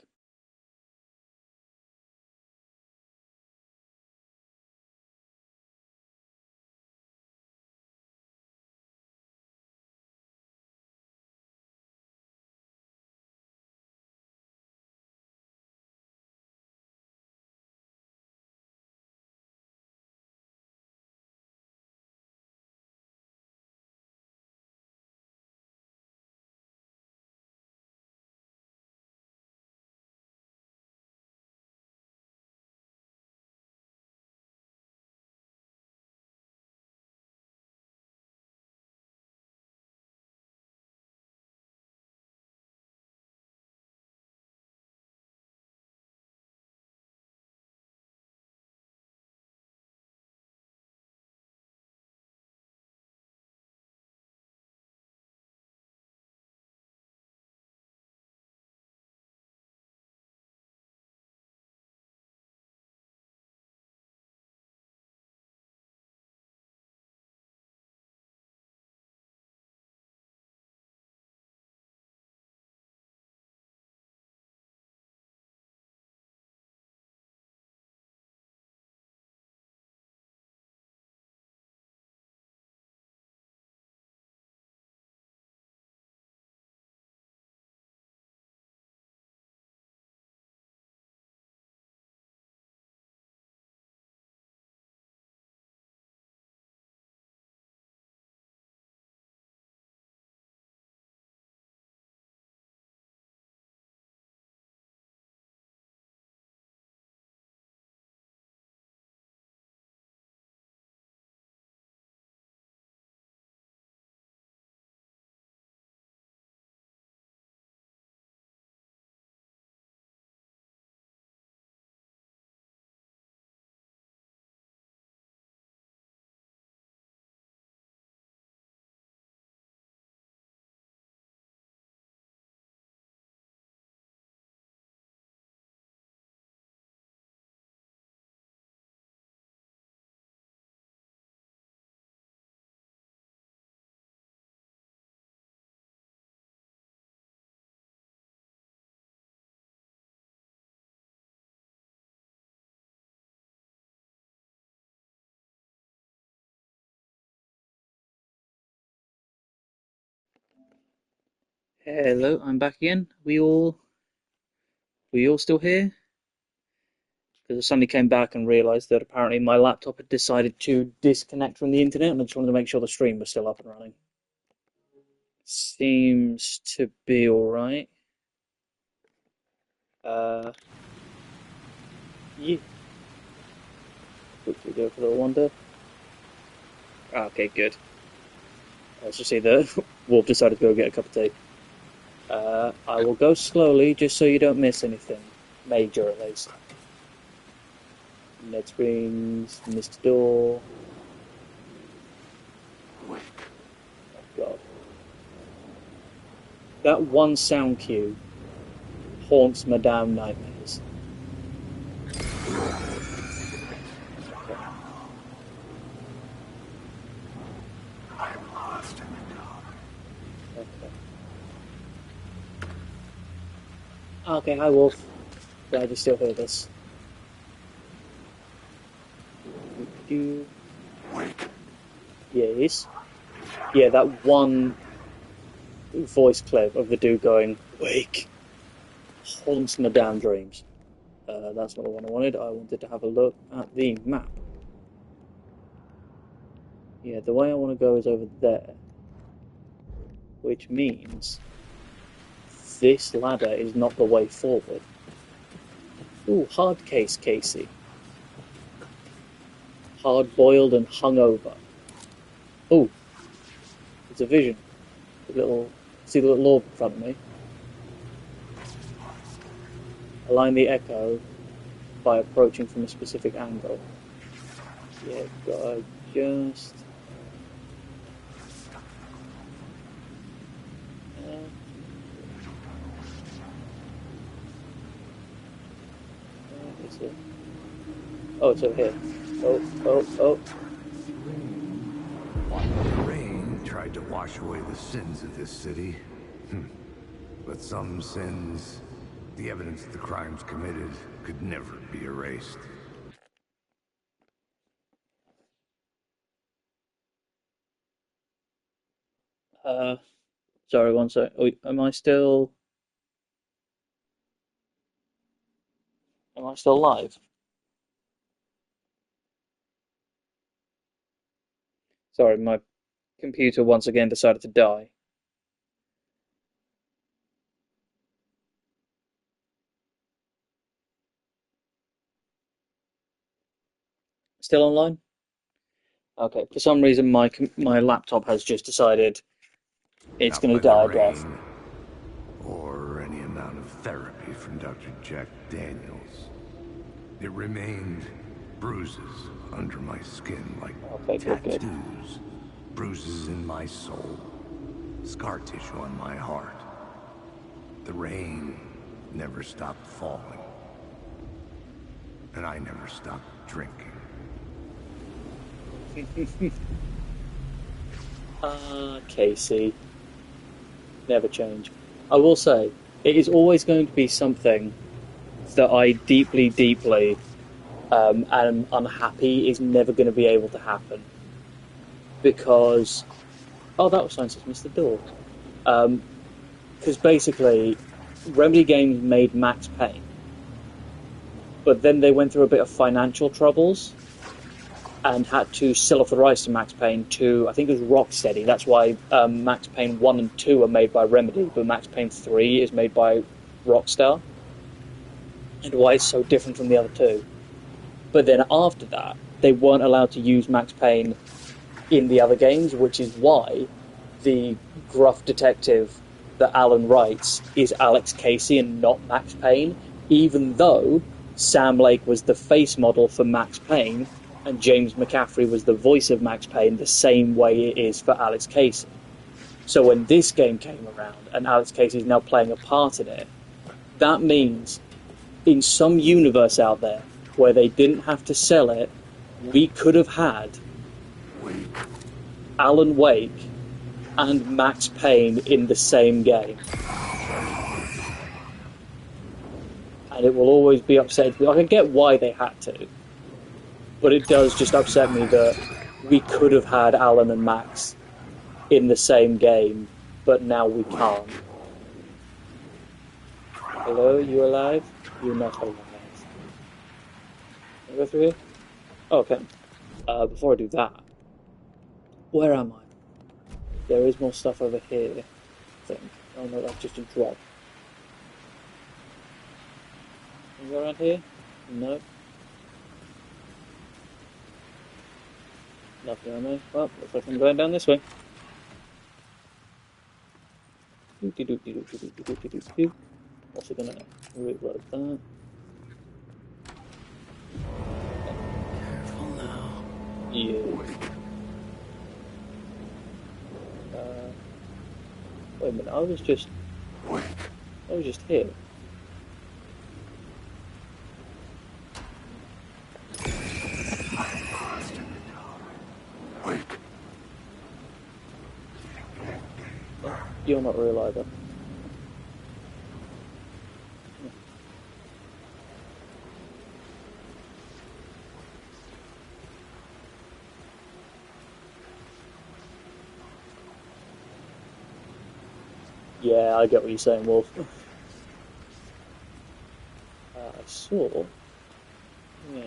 Hello, I'm back again. We all still here? Because I suddenly came back and realised that apparently my laptop had decided to disconnect from the internet, and I just wanted to make sure the stream was still up and running. Seems to be alright. Yeah. Quickly go for the wonder. Okay, good. Let's just see that Wolf decided to go get a cup of tea. I will go slowly just so you don't miss anything. Major, at least. Ned Springs, Mr. Door. Wake. Oh, God. That one sound cue haunts Madame nightmares. I'm lost in the dark. Okay, hi Wolf. Glad you still hear this. Wake. Yes. Yeah, that one voice clip of the dude going, "Wake," haunts Madame dreams. That's not the one I wanted. I wanted to have a look at the map. Yeah, the way I want to go is over there. Which means this ladder is not the way forward. Ooh, hard case, Casey. Hard-boiled and hungover. Ooh, it's a vision. See the little orb in front of me? Align the echo by approaching from a specific angle. Yeah, gotta just... Is it? Oh, it's over here. Oh. Rain tried to wash away the sins of this city. But some sins, the evidence of the crimes committed, could never be erased. Sorry, one sec. Oh, am I still live? Sorry, my computer once again decided to die. Still online? Okay, for some reason my laptop has just decided it's going to die a death. Or any amount of therapy from Dr. Jack Daniels. It remained bruises under my skin, like tattoos. Good. Bruises in my soul. Scar tissue on my heart. The rain never stopped falling. And I never stopped drinking. Casey. Never change. I will say, it is always going to be something that I deeply, deeply am unhappy is never going to be able to happen. Because... Oh, that was Science Missed the Door. Because basically, Remedy Games made Max Payne. But then they went through a bit of financial troubles and had to sell off the rights to Max Payne to, I think it was Rocksteady. That's why Max Payne 1 and 2 are made by Remedy, but Max Payne 3 is made by Rockstar. And why it's so different from the other two. But then after that, they weren't allowed to use Max Payne in the other games, which is why the gruff detective that Alan writes is Alex Casey and not Max Payne, even though Sam Lake was the face model for Max Payne and James McCaffrey was the voice of Max Payne the same way it is for Alex Casey. So when this game came around and Alex Casey is now playing a part in it, that means in some universe out there where they didn't have to sell it, we could have had Alan Wake and Max Payne in the same game. And it will always be upsetting me. I can get why they had to, but it does just upset me that we could have had Alan and Max in the same game, but now we can't. Hello, you alive? You're not alive. Can I go through here? Oh, okay. Before I do that, where am I? There is more stuff over here, I think. Oh no, that's just a drop. Is it around here? No. Nothing around there. Well, looks like I'm going down this way. Also gonna reload that. Careful now. Yeah. Wait a minute, I was just here. You're not real either. Yeah, I get what you're saying, Wolf. I saw... Yeah.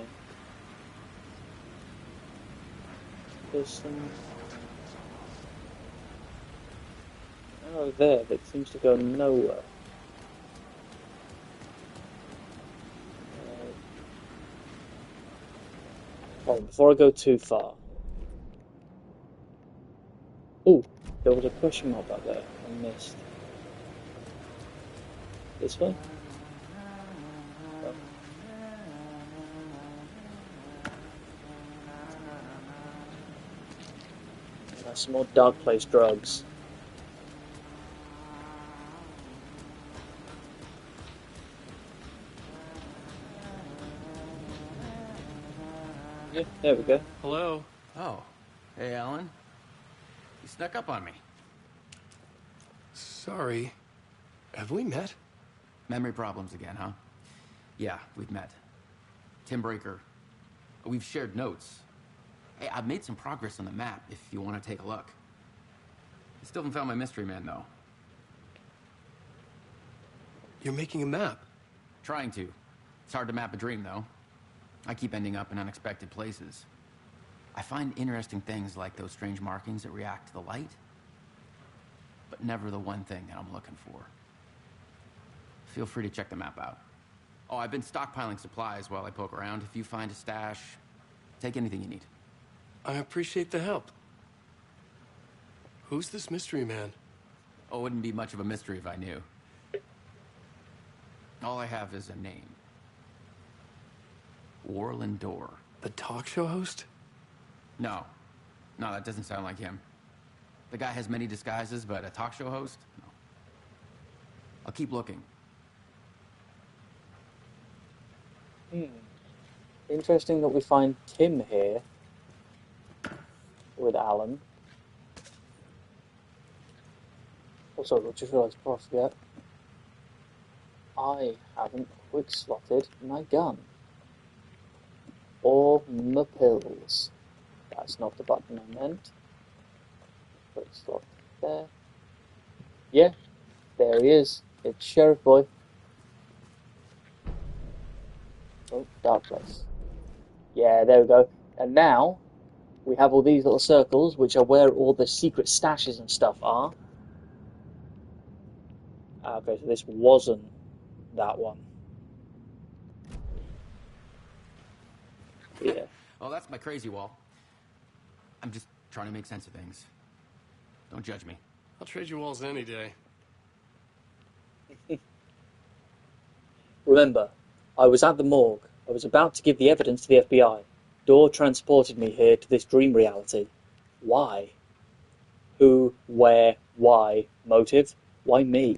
There's some... arrow there that seems to go nowhere. Hold on, before I go too far. Oh, there was a question mark back there I missed. This way? Oh. That's some more Dark Place drugs. Yeah, there we go. Hello. Oh, hey, Alan. You snuck up on me. Sorry. Have we met? Memory problems again, huh? Yeah, we've met. Tim Breaker. We've shared notes. Hey, I've made some progress on the map if you want to take a look. I still haven't found my mystery man, though. You're making a map? Trying to. It's hard to map a dream, though. I keep ending up in unexpected places. I find interesting things like those strange markings that react to the light, but never the one thing that I'm looking for. Feel free to check the map out. Oh, I've been stockpiling supplies while I poke around. If you find a stash, take anything you need. I appreciate the help. Who's this mystery man? Oh, it wouldn't be much of a mystery if I knew. All I have is a name. Warland Dorr. The talk show host? No. No, that doesn't sound like him. The guy has many disguises, but a talk show host? No. I'll keep looking. Interesting that we find Tim here with Alan. Also, I just realised before I forget, I haven't quick slotted my gun. Or my pills. That's not the button I meant. Quick slot there. Yeah, there he is. It's Sheriff Boy. Oh, dark place. Yeah, there we go. And now, we have all these little circles, which are where all the secret stashes and stuff are. Okay, so this wasn't that one. Yeah. Oh, that's my crazy wall. I'm just trying to make sense of things. Don't judge me. I'll trade you walls any day. Remember, I was at the morgue. I was about to give the evidence to the FBI. Dorr transported me here to this dream reality. Why? Who, where, why, motive? Why me?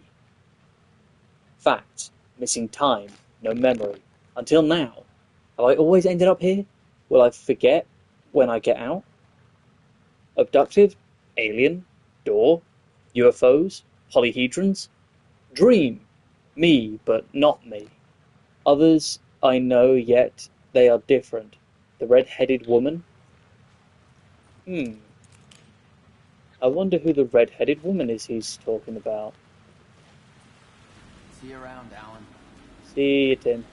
Facts. Missing time. No memory. Until now. Have I always ended up here? Will I forget when I get out? Abducted? Alien? Dorr? UFOs? Polyhedrons? Dream. Me, but not me. Others I know, yet they are different. The red-headed woman? I wonder who the red-headed woman is he's talking about. See you around, Alan. See you, Tim.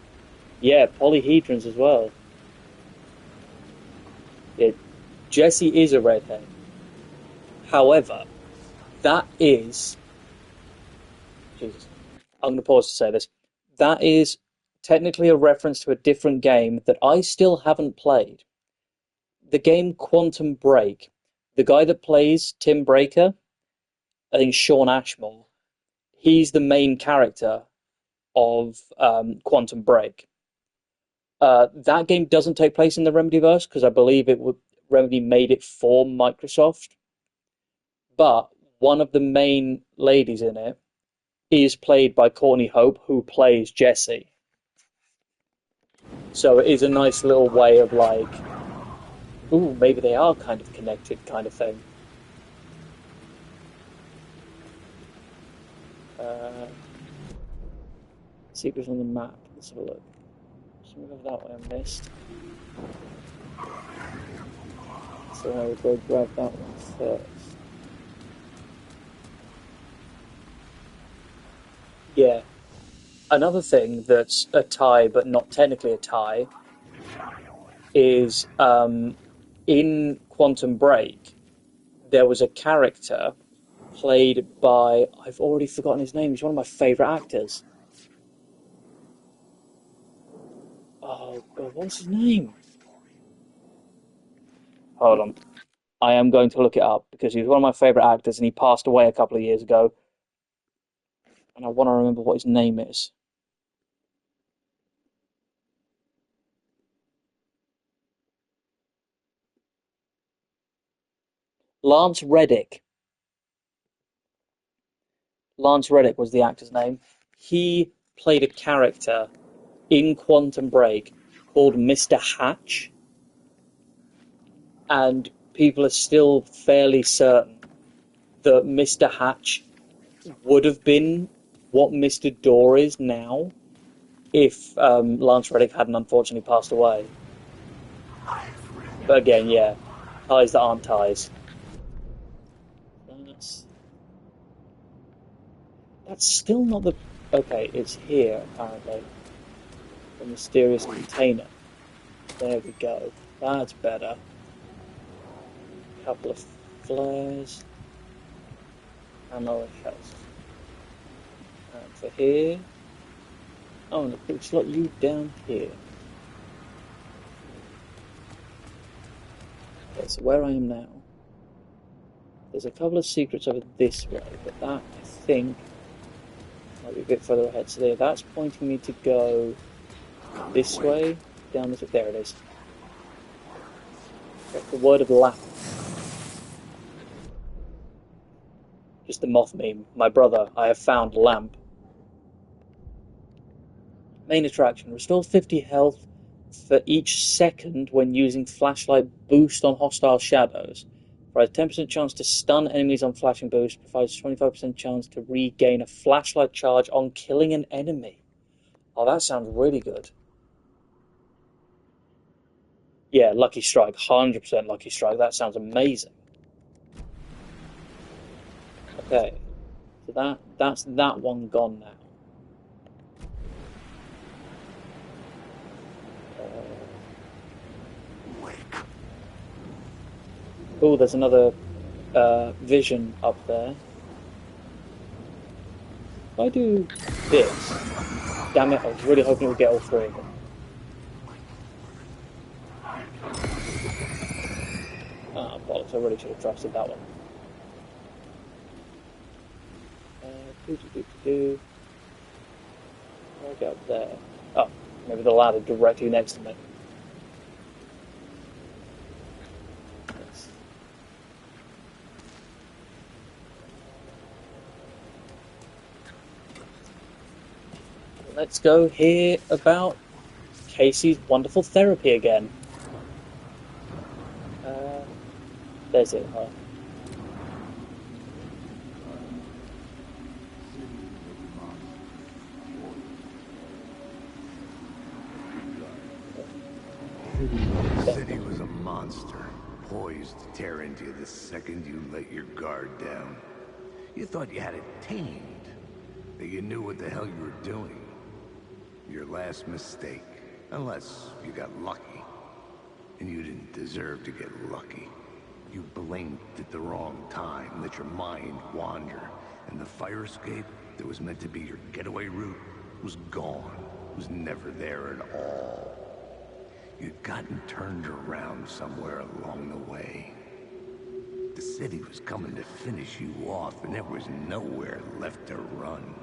Yeah, polyhedrons as well. Yeah, Jesse is a redhead. However, that is... Jesus. I'm going to pause to say this. That is technically a reference to a different game that I still haven't played. The game Quantum Break. The guy that plays Tim Breaker, I think Sean Ashmore, he's the main character of Quantum Break. That game doesn't take place in the Remedyverse because I believe Remedy made it for Microsoft. But one of the main ladies in it is played by Courtney Hope, who plays Jessie. So it is a nice little way of like, ooh, maybe they are kind of connected kind of thing. Secrets on the map. Let's have a look. Something of that way I missed. So I will go grab that one first. Yeah. Another thing that's a tie, but not technically a tie, is in Quantum Break, there was a character played by... I've already forgotten his name. He's one of my favourite actors. Oh, God, what's his name? Hold on. I am going to look it up, because he was one of my favourite actors, and he passed away a couple of years ago. And I want to remember what his name is. Lance Reddick. Lance Reddick was the actor's name. He played a character in Quantum Break called Mr. Hatch. And people are still fairly certain that Mr. Hatch would have been what Mr. Door is now if Lance Reddick hadn't unfortunately passed away. But again, yeah, ties that aren't ties. That's still not the... Okay, it's here, apparently. The mysterious container. There we go. That's better. Couple of flares. Ammo shells. And for here... Oh, and a quick slot you down here. Okay, so where I am now. There's a couple of secrets over this way, but that, I think, might be a bit further ahead. So there, that's pointing me to go this way, down this way. There it is. The word of lamp. Just the moth meme. My brother, I have found lamp. Main attraction. Restores 50 health for each second when using flashlight boost on hostile shadows. Provides 10% chance to stun enemies on flashing boost. Provides 25% chance to regain a flashlight charge on killing an enemy. Oh, that sounds really good. Yeah, Lucky Strike. 100% Lucky Strike. That sounds amazing. Okay. So that's that one gone now. Oh, there's another vision up there. If I do this... Damn it, I was really hoping it would get all three of them. Ah, bollocks, I really should have trusted that one. I'll go up there. Oh, maybe the ladder directly next to me. Yes. Let's go hear about Casey's wonderful therapy again. There's it, huh? The city was a monster, poised to tear into you the second you let your guard down. You thought you had it tamed, that you knew what the hell you were doing. Your last mistake, unless you got lucky. And you didn't deserve to get lucky. You blinked at the wrong time, let your mind wander, and the fire escape that was meant to be your getaway route was gone, was never there at all. You'd gotten turned around somewhere along the way. The city was coming to finish you off, and there was nowhere left to run.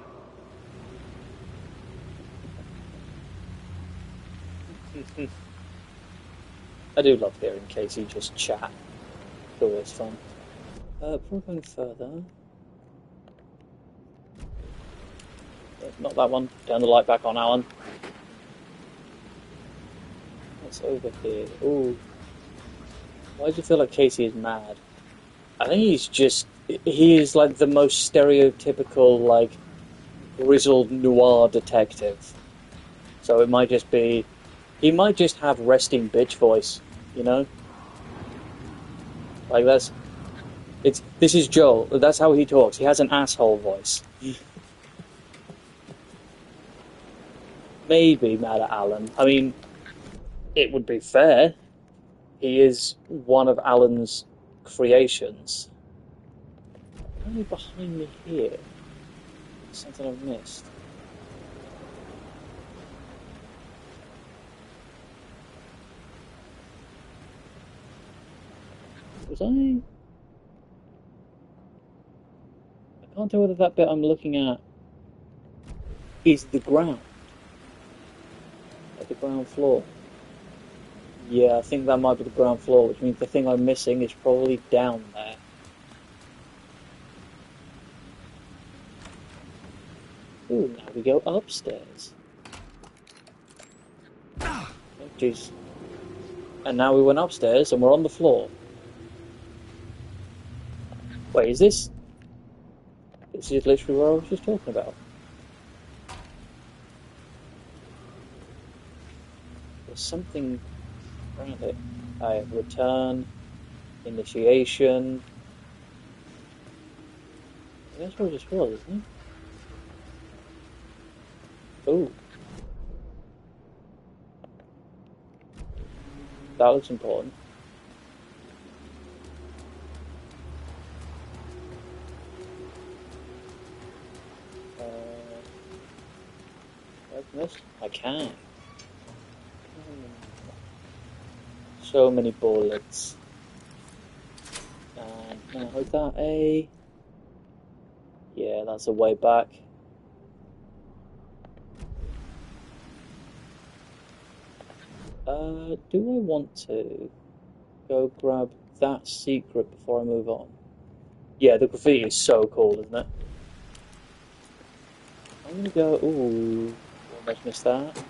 I do love hearing Casey just chat. It's always fun. Before going further... Not that one. Turn the light back on, Alan. What's over here? Ooh. Why do you feel like Casey is mad? I think he's just... He is like the most stereotypical, like, grizzled noir detective. So it might just be... He might just have resting bitch voice, you know? Like, this is Joel. That's how he talks. He has an asshole voice. Maybe mad at Alan. I mean, it would be fair. He is one of Alan's creations. Only behind me here. Something I've missed. Was I can't tell whether that bit I'm looking at is the ground. Like the ground floor. Yeah, I think that might be the ground floor, which means the thing I'm missing is probably down there. Ooh, now we go upstairs. Oh, jeez. And now we went upstairs and we're on the floor. Wait, is this... This is literally what I was just talking about. There's something around it. I have return, initiation. That's what it just was, isn't it? Ooh. That looks important. Open this? I can. So many bullets. And now is that a... Yeah, that's a way back. Do I want to go grab that secret before I move on? Yeah, the graffiti is so cool, isn't it? I'm gonna go... Ooh, almost missed that.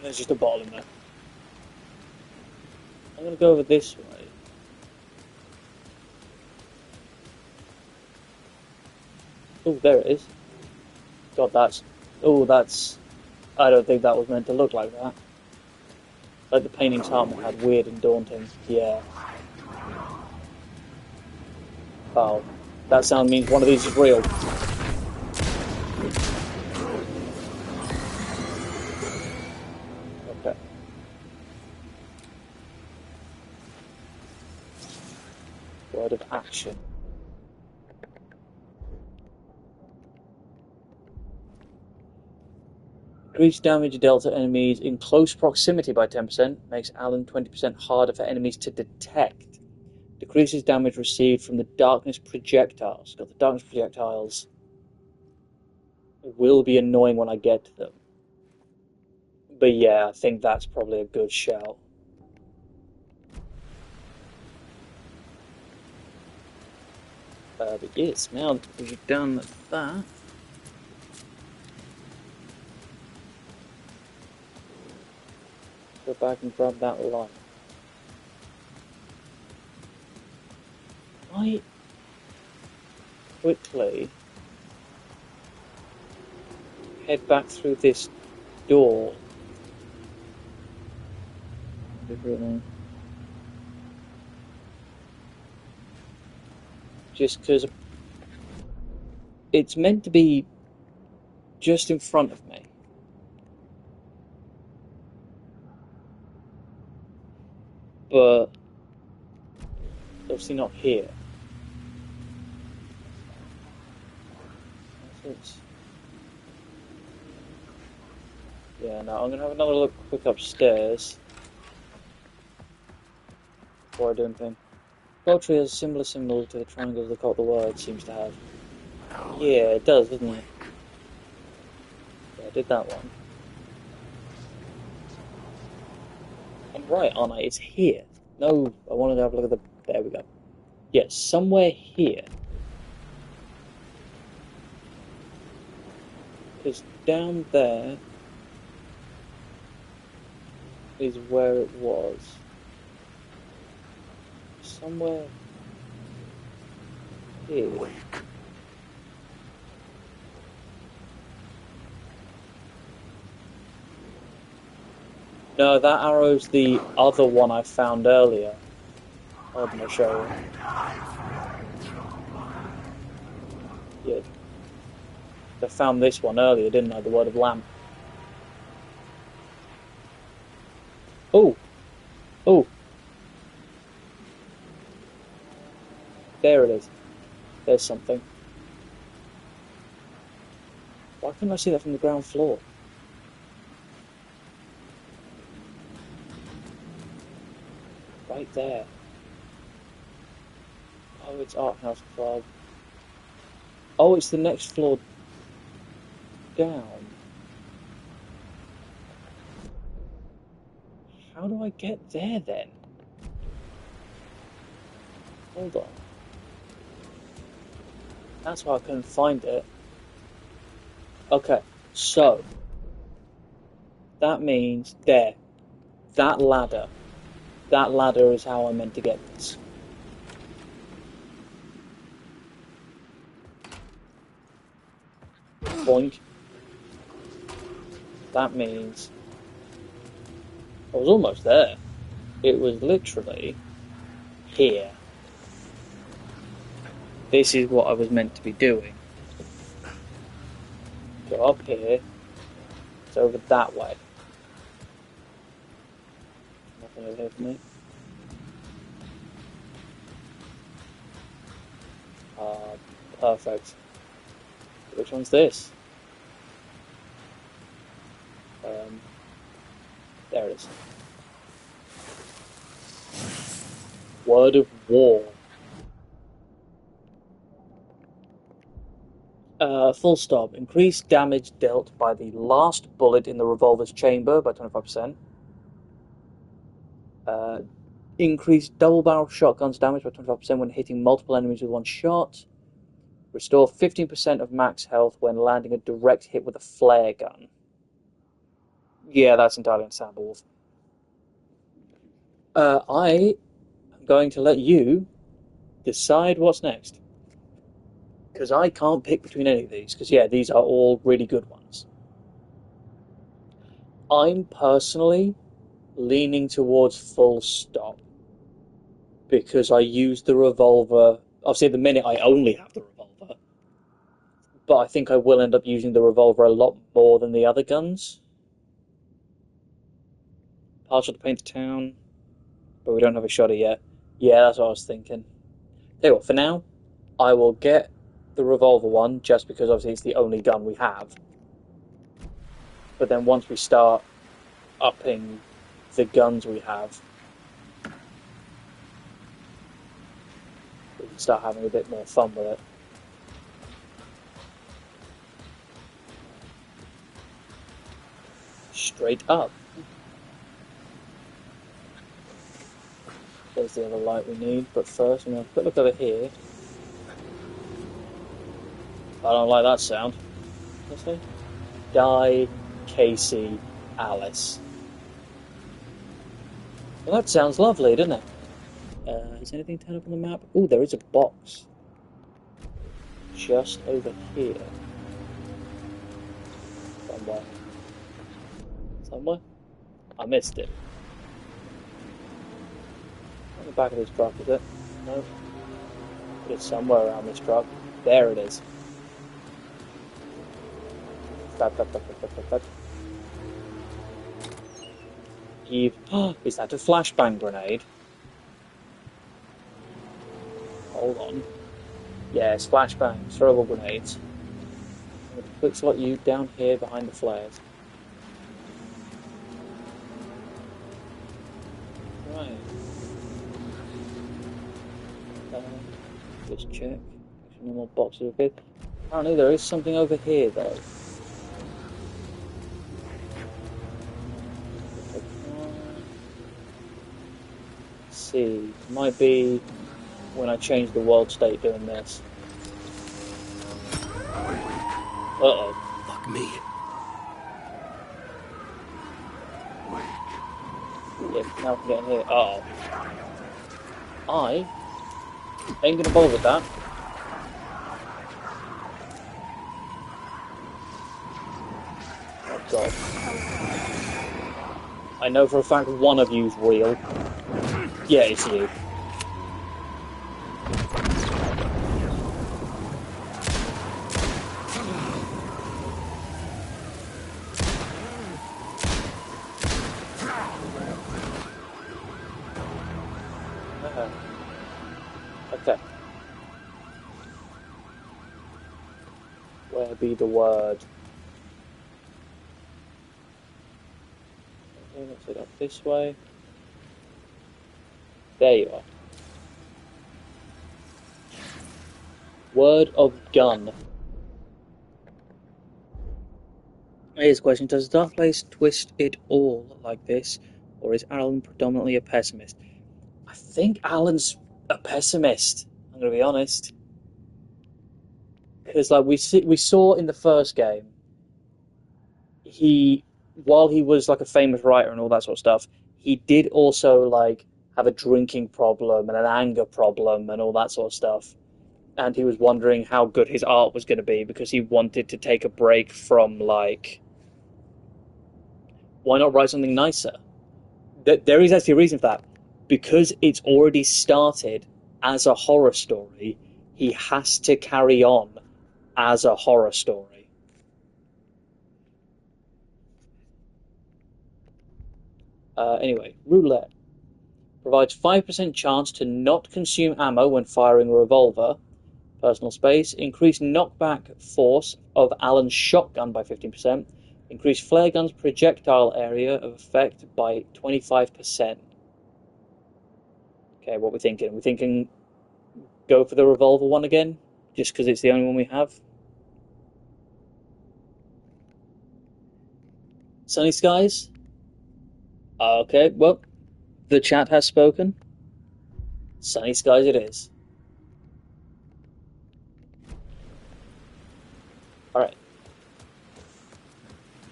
There's just a bottle in there. I'm gonna go over this way. Oh, there it is. God, that's... Oh, that's... I don't think that was meant to look like that. Like the painting's heart had weird and daunting. Yeah. Oh, that sound means one of these is real. Okay. Word of action. Increased damage dealt to enemies in close proximity by 10%, makes Alan 20% harder for enemies to detect. Decreases damage received from the darkness projectiles. God, the darkness projectiles will be annoying when I get to them. But yeah, I think that's probably a good shout. But yes, now that we've done that, go back and grab that light. Might quickly head back through this door. Just because it's meant to be just in front of me. But obviously not here. Yeah, no, I'm going to have another look quick upstairs before I do anything. Poetry has a similar symbol to the triangle the cult the word seems to have. Yeah, it does, doesn't it? Yeah, I did that one. I'm right, aren't I? It's here. No, I wanted to have a look at the... There we go. Yes, somewhere here. Because down there is where it was. Somewhere here. No, that arrow's the other one I found earlier. Hold on, I'll show you. Yeah. I found this one earlier, didn't I? The word of lamp. Oh! Oh! There it is. There's something. Why couldn't I see that from the ground floor? Right there. Oh, it's Art House Club. Oh, it's the next floor down. How do I get there then? Hold on. That's why I couldn't find it. Okay, so that means there. That ladder. That ladder is how I meant to get this. Boink. That means I was almost there. It was literally here. This is what I was meant to be doing. Go up here. It's over that way. Nothing over here for me. Perfect. Which one's this? There it is. Word of War. Full stop. Increased damage dealt by the last bullet in the revolver's chamber by 25%. Increased double barrel shotguns damage by 25% when hitting multiple enemies with one shot. Restore 15% of max health when landing a direct hit with a flare gun. Yeah, that's entirely understandable. I am going to let you decide what's next. Because I can't pick between any of these. Because, yeah, these are all really good ones. I'm personally leaning towards full stop. Because I use the revolver. Obviously, at the minute, I only have the revolver. But I think I will end up using the revolver a lot more than the other guns. Partial to paint the town. But we don't have a shotty yet. Yeah, that's what I was thinking. Tell you what, for now, I will get the revolver one, just because obviously it's the only gun we have. But then once we start upping the guns we have, we can start having a bit more fun with it. Straight up. There's the other light we need, but first I'm going to quick look over here. I don't like that sound. What's that? Die, Casey, Alice. Well, that sounds lovely, doesn't it? Is anything turned up on the map? Oh, there is a box. Just over here. Somewhere? I missed it. On the back of this truck, is it? No. But it's somewhere around this truck. There it is. Eve. Is that a flashbang grenade? Hold on. Yes, flashbangs, throwable grenades. I'm going to quick slot you down here behind the flares. Right. Just check. No more boxes of it. Apparently there is something over here though. Let's see. Might be when I change the world state doing this. Uh-oh. Fuck me. Yeah, now I can get in here. Uh-oh. I ain't gonna bother with that. Oh god. I know for a fact one of you's real. Yeah, it's you. Okay. Where be the word? Okay, let's head up this way. There you are. Word of gun. Here's a question. Does Dark Place twist it all like this? Or is Alan predominantly a pessimist? I think Alan's a pessimist. I'm going to be honest. Because like we saw in the first game, while he was like a famous writer and all that sort of stuff, he did also like have a drinking problem and an anger problem and all that sort of stuff. and he was wondering how good his art was going to be because he wanted to take a break from, like, why not write something nicer? There is actually a reason for that. Because it's already started as a horror story, he has to carry on as a horror story. Anyway, roulette. Provides 5% chance to not consume ammo when firing a revolver. Personal space. Increase knockback force of Alan's shotgun by 15%. Increase flare gun's projectile area of effect by 25%. Okay, what are we thinking? We're thinking go for the revolver one again? Just because it's the only one we have? Sunny skies? Okay, well, the chat has spoken. Sunny skies it is. Alright.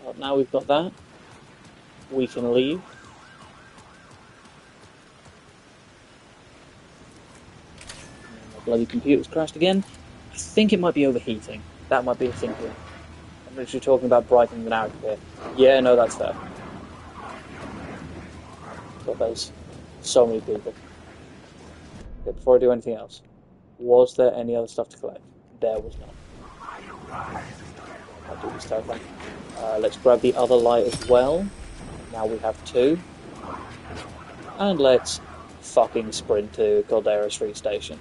Well, now we've got that. We can leave. My bloody computer's crashed again. I think it might be overheating. That might be a thing here. I'm literally talking about brightening the narrative here. Yeah, no, that's fair. But there's so many people. Okay, before I do anything else, was there any other stuff to collect? There was none. I'll do this terrifying. Let's grab the other light as well. Now we have 2. And let's fucking sprint to Caldera Street Station.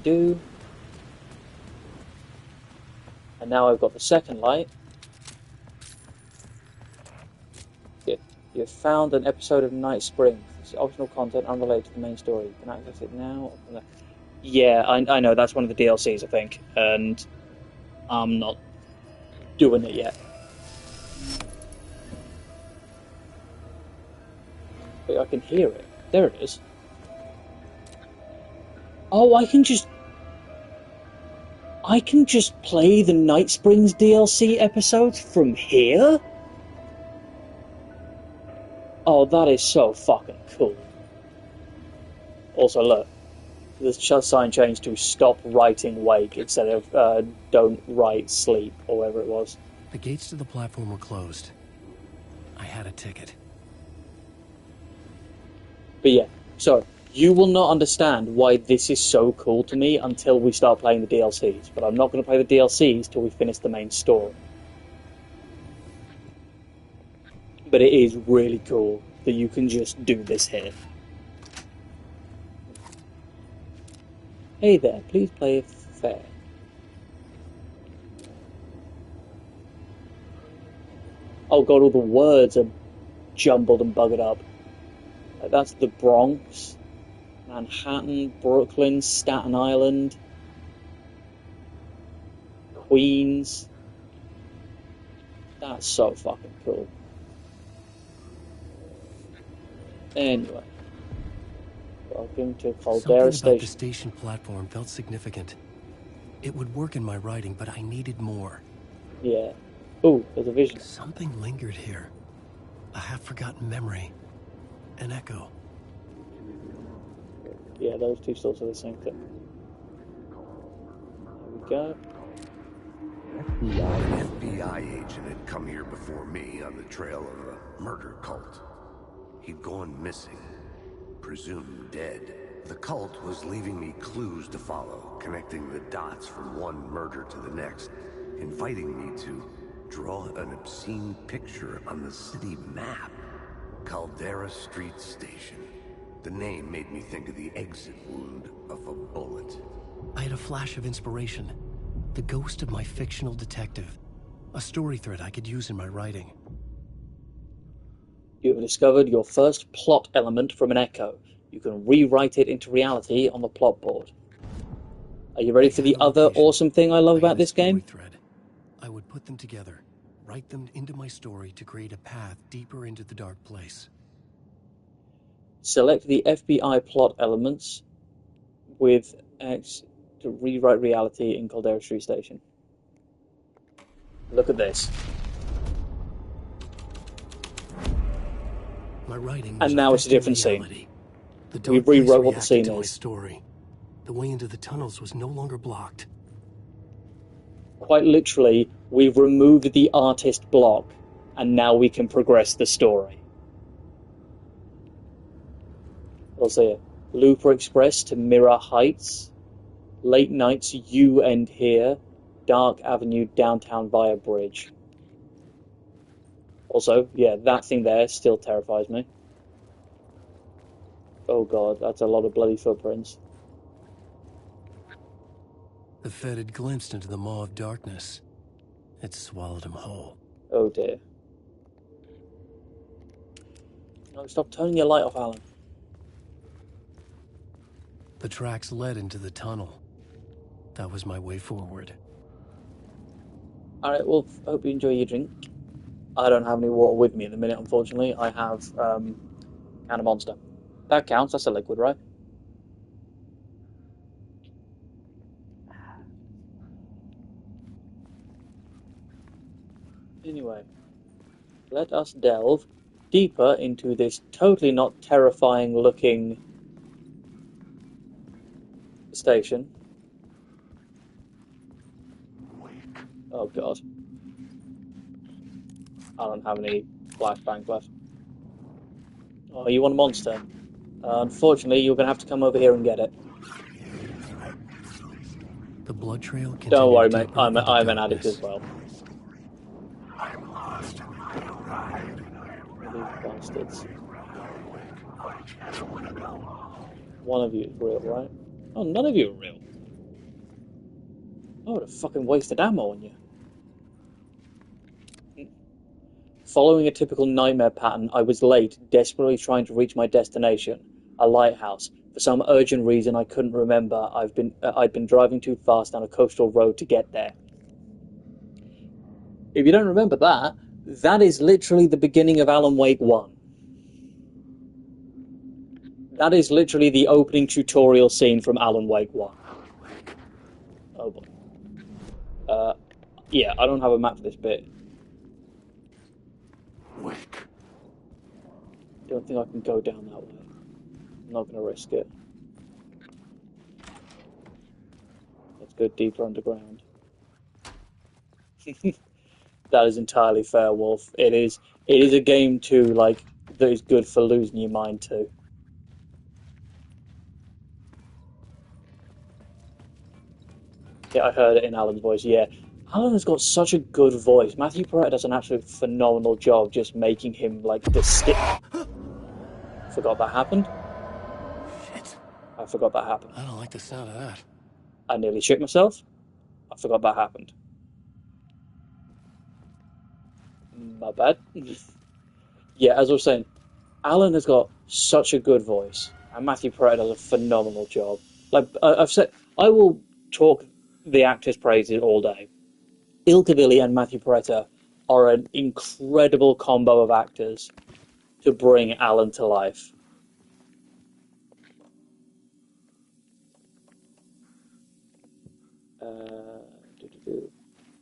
Do. And now I've got the second light. You've found an episode of Night Springs. It's optional content unrelated to the main story. You can access it now. Yeah, I know, that's one of the DLCs, I think. And I'm not doing it yet. But I can hear it. There it is. Oh, I can just play the Night Springs DLC episodes from here? Oh, that is so fucking cool. Also, look. The sign changed to stop writing wake instead of don't write sleep, or whatever it was. The gates to the platform were closed. I had a ticket. But yeah, so you will not understand why this is so cool to me until we start playing the DLCs. But I'm not going to play the DLCs till we finish the main story. But it is really cool that you can just do this here. Hey there, please play fair. Oh god, all the words are jumbled and buggered up. Like, that's the Bronx, Manhattan, Brooklyn, Staten Island, Queens. That's so fucking cool. Anyway. Welcome to Caldera Station. Something about the station platform felt significant. It would work in my writing, but I needed more. Yeah. Ooh, there's a vision. Something lingered here. A half-forgotten memory. An echo. Yeah, those two sorts are the same thing. There we go. An FBI agent had come here before me on the trail of a murder cult. He'd gone missing. Presumed dead. The cult was leaving me clues to follow, connecting the dots from one murder to the next, inviting me to draw an obscene picture on the city map. Caldera Street Station. The name made me think of the exit wound of a bullet. I had a flash of inspiration. The ghost of my fictional detective. A story thread I could use in my writing. You have discovered your first plot element from an echo. You can rewrite it into reality on the plot board. Are you ready for the other awesome thing I love about this game? Thread. I would put them together, write them into my story to create a path deeper into the dark place. Select the FBI plot elements with X to rewrite reality in Caldera Street Station. Look at this. My writing and now it's a different scene. The We dark place rewrote what the reacted scene to my is. story. The way into the tunnels was no longer blocked. Quite literally, we've removed the artist block, and now we can progress the story. Also here, Looper Express to Mirror Heights, Late Nights You End Here, Dark Avenue Downtown via Bridge. Also, yeah, that thing there still terrifies me. Oh god, that's a lot of bloody footprints. The Fed had glimpsed into the maw of darkness. It swallowed him whole. Oh dear. No, stop turning your light off, Alan. The tracks led into the tunnel. That was my way forward. Alright, well, hope you enjoy your drink. I don't have any water with me at the minute, unfortunately. I have can of Monster. That counts, that's a liquid, right? Anyway, let us delve deeper into this totally not terrifying looking station. Oh god. I don't have any flashbangs left. Oh, you want a monster? Unfortunately, you're going to have to come over here and get it. The blood trail continued. Don't worry, mate. deeper I'm into an addict darkness. as well. I'm lost in my ride, and These bastards. I just want to go home. One of you is real, right? Oh, none of you are real. I would have fucking wasted ammo on you. Following a typical nightmare pattern, I was late, desperately trying to reach my destination, a lighthouse. For some urgent reason I couldn't remember, I'd been driving too fast down a coastal road to get there. If you don't remember that, that is literally the beginning of Alan Wake 1. That is literally the opening tutorial scene from Alan Wake 1. Oh boy. Yeah, I don't have a map for this bit. Wake. Don't think I can go down that way. I'm not going to risk it. Let's go deeper underground. That is entirely fair, Wolf. It is a game too, like, that is good for losing your mind to. Yeah, I heard it in Alan's voice, yeah. Alan has got such a good voice. Matthew Perretta does an absolute phenomenal job just making him, like, Forgot that happened? Shit. I forgot that happened. I don't like the sound of that. I nearly shit myself. I forgot that happened. My bad. Yeah, as I was saying, Alan has got such a good voice, and Matthew Perretta does a phenomenal job. Like I've said, I will talk the actors' praises all day. Ilkavilli and Matthew Perretta are an incredible combo of actors to bring Alan to life.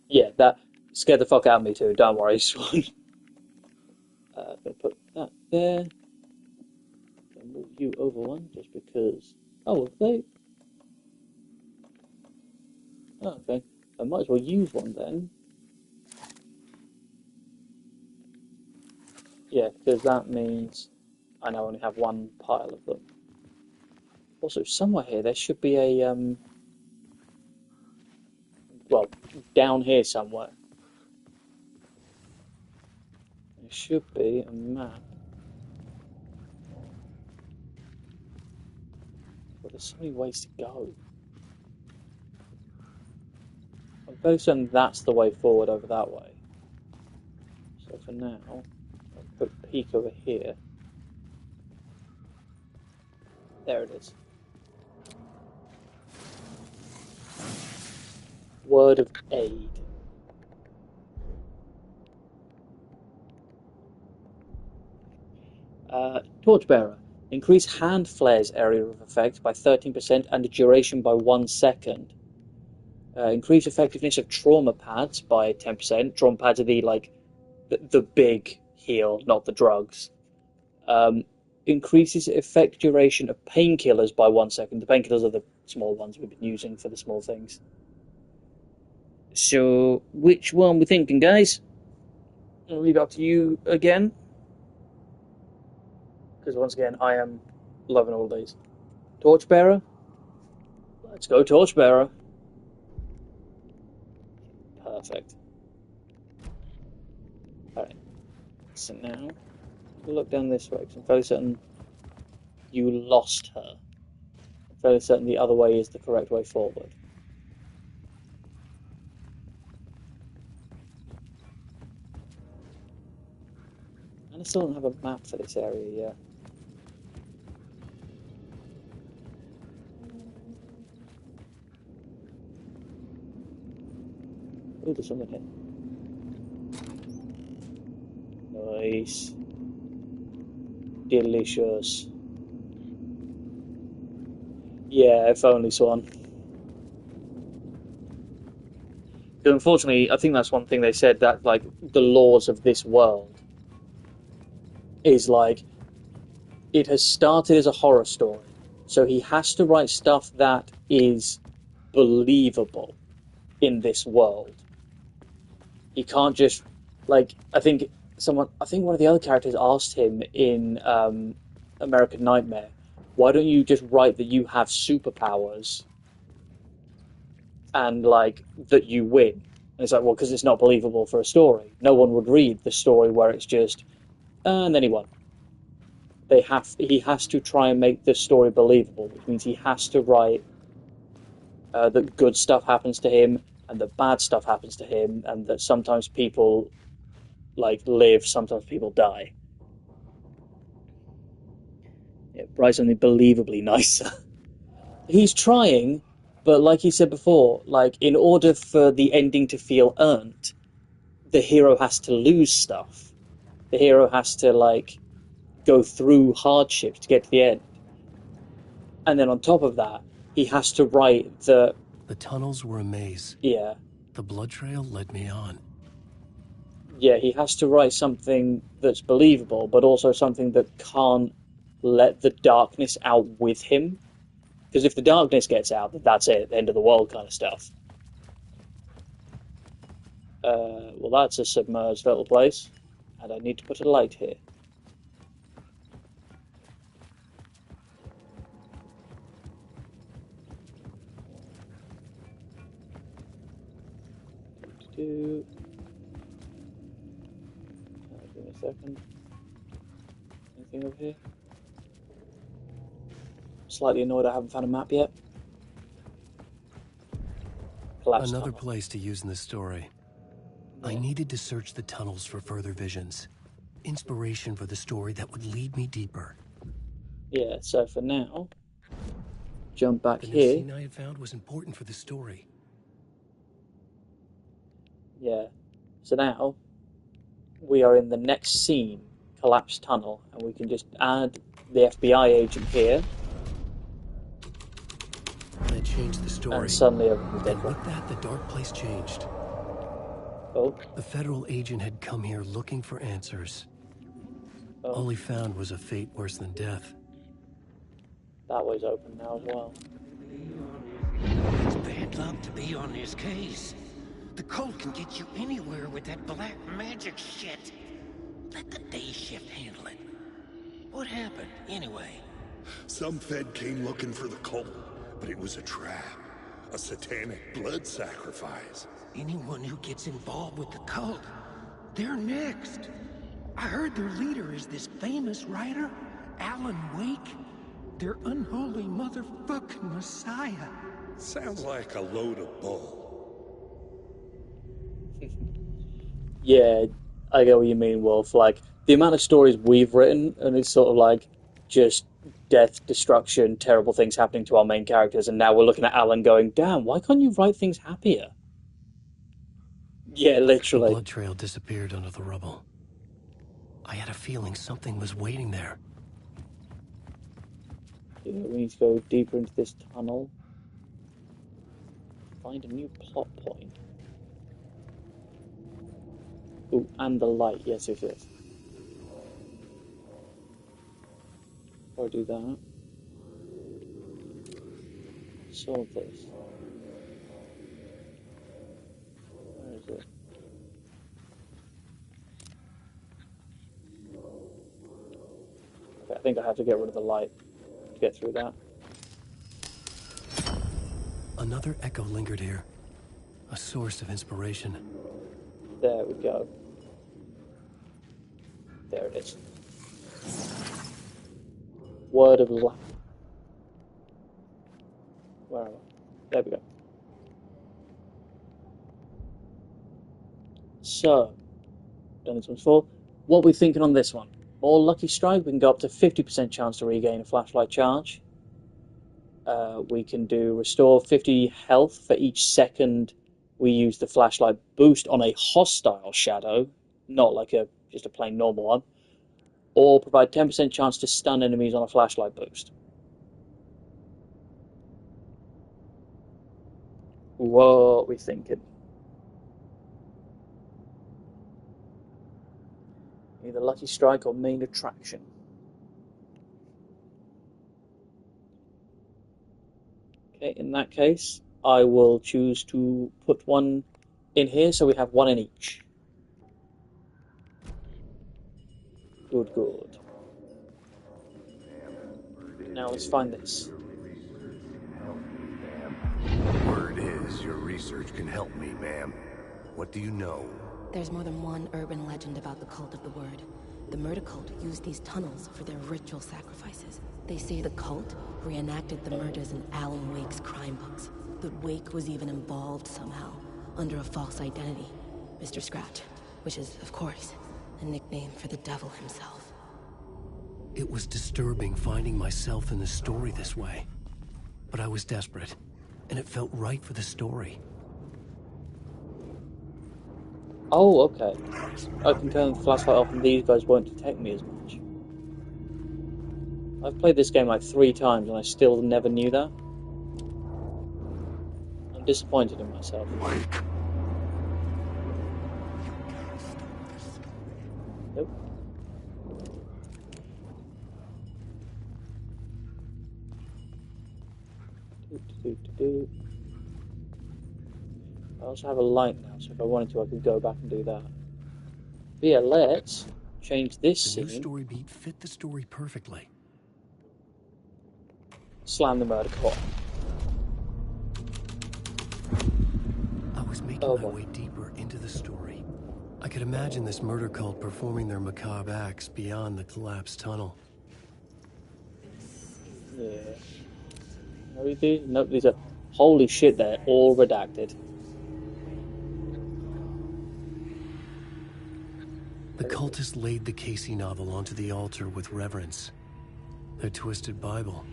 Yeah, that scared the fuck out of me too. Don't worry, Swan. I'm gonna put that there. And move you over one, just because. Oh, they. Oh, okay. I might as well use one then. Yeah, because that means I now only have one pile of them. Also, somewhere here there should be a well, down here somewhere. There should be a map. But there's so many ways to go. I'm very certain that's the way forward over that way. So for now, I'll put peek over here. There it is. Word of aid. Torchbearer. Increase hand flares area of effect by 13% and the duration by 1 second. Increase effectiveness of trauma pads by 10%. Trauma pads are the big heal, not the drugs. increases effect duration of painkillers by 1 second. The painkillers are the small ones we've been using for the small things. So, which one we thinking, guys? I'll leave it up to you again. Because once again, I am loving all these. Torchbearer? Let's go Torchbearer. Perfect. Alright. So now, we'll look down this way, because I'm fairly certain you lost her. I'm fairly certain the other way is the correct way forward. And I still don't have a map for this area yet. Oh, there's something here. Nice. Delicious. Yeah, if only, Swan. Because unfortunately, I think that's one thing they said, that, like, the laws of this world is, like, it has started as a horror story. So he has to write stuff that is believable in this world. He can't just, like, I think one of the other characters asked him in American Nightmare, why don't you just write that you have superpowers and, like, that you win? And it's like, well, because it's not believable for a story. No one would read the story where it's just, and then he won. He has to try and make the story believable, which means he has to write that good stuff happens to him and that bad stuff happens to him, and that sometimes people, like, live, sometimes people die. Yeah, write something believably nicer. He's trying, but like he said before, like, in order for the ending to feel earned, the hero has to lose stuff. The hero has to, like, go through hardships to get to the end. And then on top of that, he has to write the... The tunnels were a maze. Yeah. The blood trail led me on. Yeah, he has to write something that's believable, but also something that can't let the darkness out with him. Because if the darkness gets out, then that's it, end of the world kind of stuff. Well, that's a submerged little place, and I need to put a light here. Give me a second. Anything over here? Slightly annoyed I haven't found a map yet. Collapsed Another tunnel. place to use in this story. Yeah. I needed to search the tunnels for further visions. Inspiration for the story that would lead me deeper. Yeah, so for now, jump back The new here. scene I had found was important for the story. Yeah. So now, we are in the next scene, collapsed tunnel, and we can just add the FBI agent here. I changed the story. And suddenly everything's And different. with that, the dark place changed. Oh. The federal agent had come here looking for answers. Oh. All he found was a fate worse than death. That way's open now as well. It's bad luck to be on this case. The cult can get you anywhere with that black magic shit. Let the day shift handle it. What happened, anyway? Some Fed came looking for the cult, but it was a trap. A satanic blood sacrifice. Anyone who gets involved with the cult, they're next. I heard their leader is this famous writer, Alan Wake. Their unholy motherfucking messiah. Sounds like a load of bull. Yeah, I get what you mean, Wolf. Like, the amount of stories we've written, and it's sort of like just death, destruction, terrible things happening to our main characters, and now we're looking at Alan going, damn, why can't you write things happier? Yeah, literally. The blood trail disappeared under the rubble. I had a feeling something was waiting there. Yeah, we need to go deeper into this tunnel. Find a new plot point. Ooh, and the light. Yes, yes, yes. Before I do that, solve this. Where is it? Okay, I think I have to get rid of the light to get through that. Another echo lingered here. A source of inspiration. There we go. There it is. Word of life. Where am I? There we go. So, done this one before. What are we thinking on this one? More Lucky Strike, we can go up to 50% chance to regain a flashlight charge. We can do restore 50 health for each second we use the flashlight boost on a hostile shadow, not like just a plain normal one. Or provide 10% chance to stun enemies on a flashlight boost. What are we thinking? Either Lucky Strike or Main Attraction. Okay, in that case, I will choose to put one in here so we have one in each. Good, good. Now let's find this. Word is your research can help me, ma'am. What do you know? There's more than one urban legend about the Cult of the Word. The murder cult used these tunnels for their ritual sacrifices. They say the cult reenacted the murders in Alan Wake's crime books. That Wake was even involved somehow, under a false identity. Mr. Scratch, which is, of course, a nickname for the devil himself. It was disturbing finding myself in the story this way. But I was desperate, and it felt right for the story. Oh, okay. I can turn the flashlight off and these guys won't detect me as much. I've played this game like 3 times and I still never knew that. I'm disappointed in myself. Nope. I also have a light now, so if I wanted to I could go back and do that. But yeah, let's change this The scene. new story beat fit the story perfectly. Slam the murder cop. I was making my way deeper into the story. I could imagine this murder cult performing their macabre acts beyond the collapsed tunnel. Yeah. Nope, these are... Holy shit, they're all redacted. The cultists laid the Casey novel onto the altar with reverence. Their twisted Bible.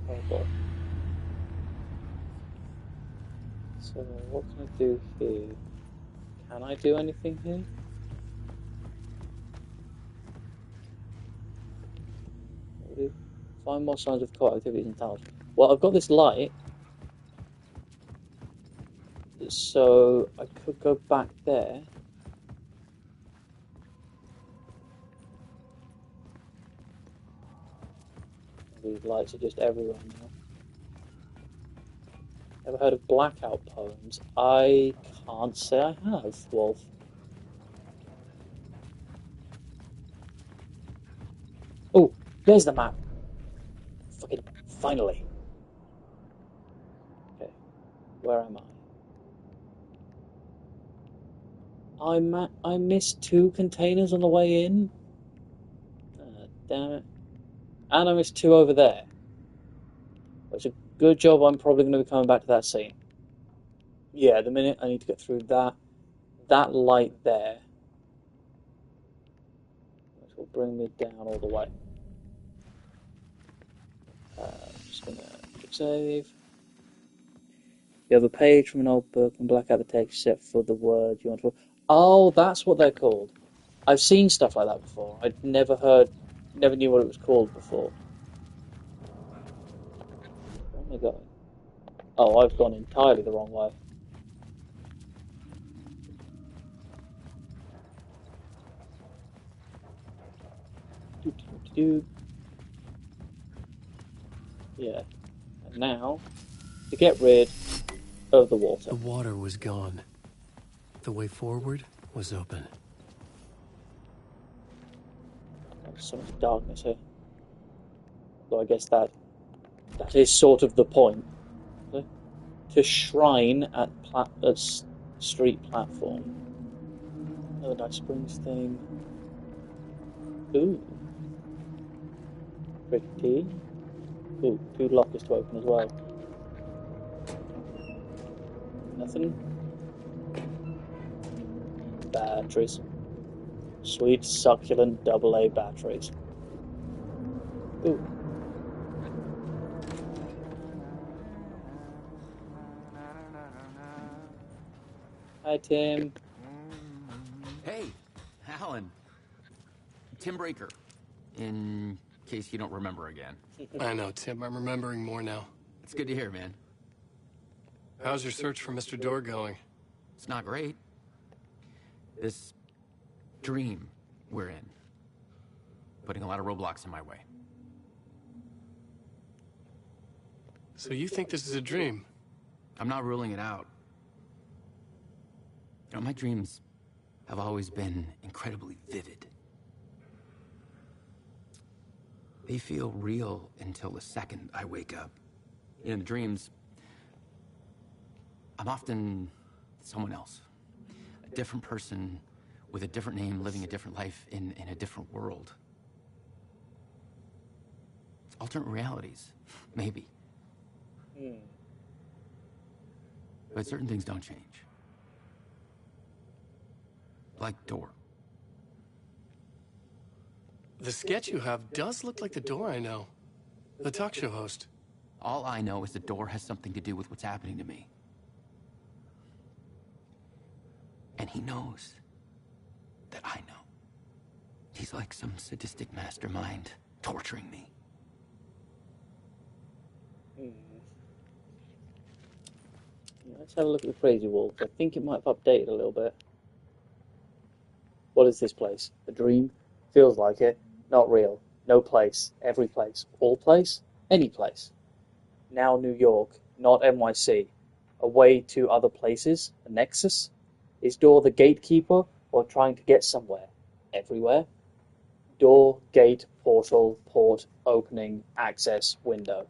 Oh boy. So, what can I do here? Can I do anything here? Find more signs of cult activities in tunnels. Well, I've got this light. So, I could go back there. These lights are just everywhere now. Ever heard of blackout poems? I can't say I have, Wolf. Oh, there's the map. Fucking finally. Okay, where am I? I missed 2 containers on the way in. Damn it. And I missed 2 over there. It's a good job I'm probably going to be coming back to that scene. Yeah, the minute I need to get through that light there, which will bring me down all the way. Just going to save. You have a page from an old book and black out the text except for the word you want to... Oh, that's what they're called. I've seen stuff like that before. I'd never knew what it was called before. Where am I going? Oh, I've gone entirely the wrong way. Yeah. And now, to get rid of the water. The water was gone. The way forward was open. There's so much darkness here. Though I guess that is sort of the point. To shrine at street platform. Another nice Springs thing. Ooh. Pretty. Ooh, 2 lockers to open as well. Nothing. Batteries. Sweet, succulent AA batteries. Ooh. Hi, Tim. Hey, Alan. Tim Breaker. In case you don't remember again. I know, Tim. I'm remembering more now. It's good to hear, man. How's your search for Mr. Door going? It's not great. This dream we're in, putting a lot of roadblocks in my way. So you think this is a dream? I'm not ruling it out. You know, my dreams have always been incredibly vivid. They feel real until the second I wake up. In dreams, I'm often someone else. A different person with a different name, living a different life in a different world. Alternate realities, maybe. But certain things don't change. Like Door. The sketch you have does look like the Door I know. The talk show host. All I know is the Door has something to do with what's happening to me. And he knows that I know. He's like some sadistic mastermind torturing me. Let's have a look at the Crazy Wolf. I think it might have updated a little bit. What is this place? A dream? Feels like it. Not real. No place. Every place. All place? Any place. Now New York, not NYC. A way to other places? A nexus? Is Door the gatekeeper or trying to get somewhere? Everywhere? Door, gate, portal, port, opening, access, window.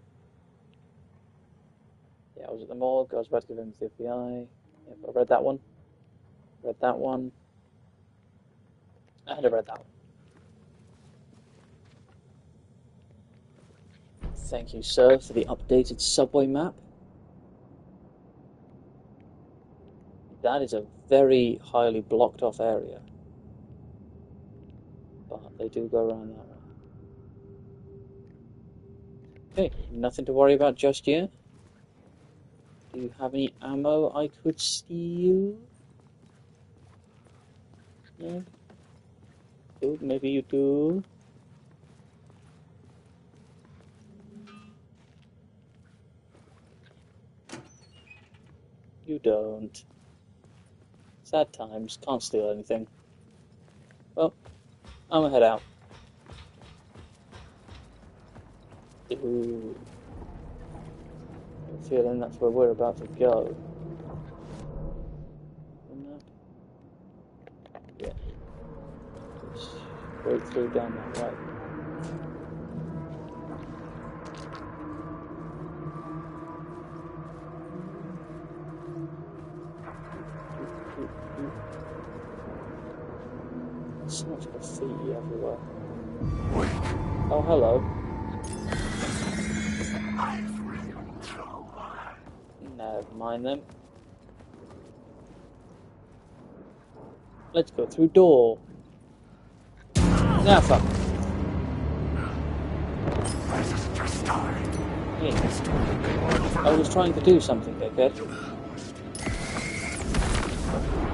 Yeah, I was at the morgue. I was about to give him to the FBI. Yep, I read that one. Read that one. And I read that one. Thank you, sir, for the updated subway map. That is a very highly blocked off area. But they do go around that way. Okay, nothing to worry about just yet. Do you have any ammo I could steal? No? Oh, maybe you do. You don't. Sad times. Can't steal anything. Well, I'm gonna head out. Ooh. I have a feeling that's where we're about to go. Yeah. Straight through down that way. So much graffiti everywhere. Oh, hello. Never mind them. Let's go through door. Now, fuck. Yeah. I was trying to do something, dickhead.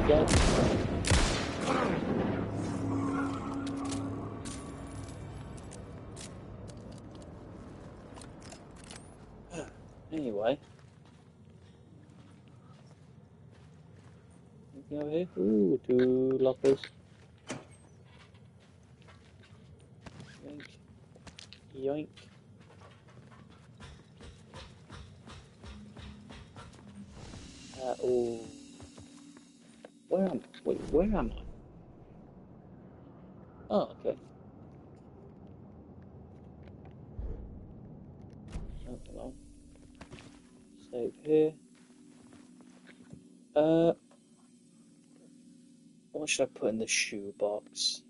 Yeah. Anyway. Anything over here? Ooh, 2 lockers. Yoink. Oh. Where am I? Wait, where am I? Oh, okay. Oh, hello. Save here. What should I put in the shoebox?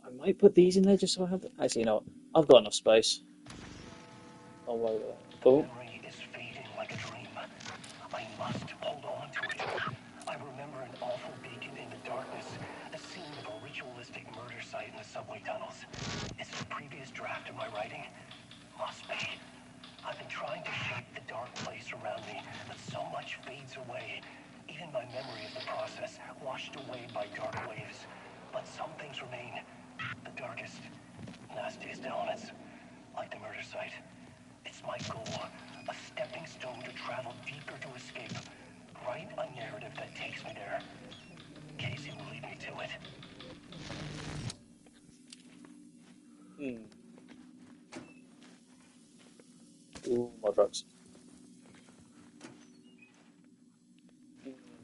I might put these in there just so I have them. Actually, you know what? I've got enough space. I'll worry about that. Boom. Memory is fading like a dream. I must hold on to it. I remember an awful beacon in the darkness, the scene of a ritualistic murder site in the subway tunnels. Is it a previous draft of my writing? Must be. I've been trying to shape the dark place around me, but so much fades away. Even my memory of the process, washed away by dark waves. But some things remain. The darkest, nastiest elements, like the murder site. It's my goal, a stepping stone to travel deeper to escape. Write a narrative that takes me there. Casey will lead me to it. Ooh, more drugs.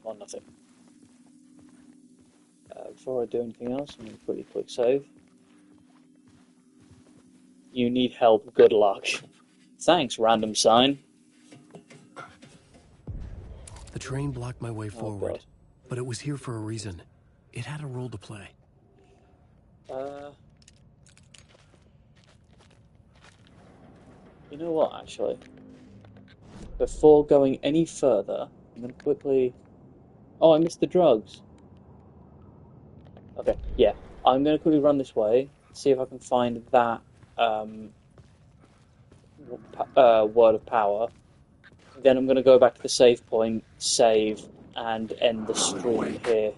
Or nothing. Before I do anything else, I'm going to quickly click save. You need help, good luck. Thanks, random sign. The train blocked my way forward, God. but it was here for a reason. It had a role to play. You know what, actually? Before going any further, I'm going to quickly... Oh, I missed the drugs. Okay, yeah. I'm going to quickly run this way, see if I can find that word of power. Then I'm going to go back to the save point, save, and end the stream here.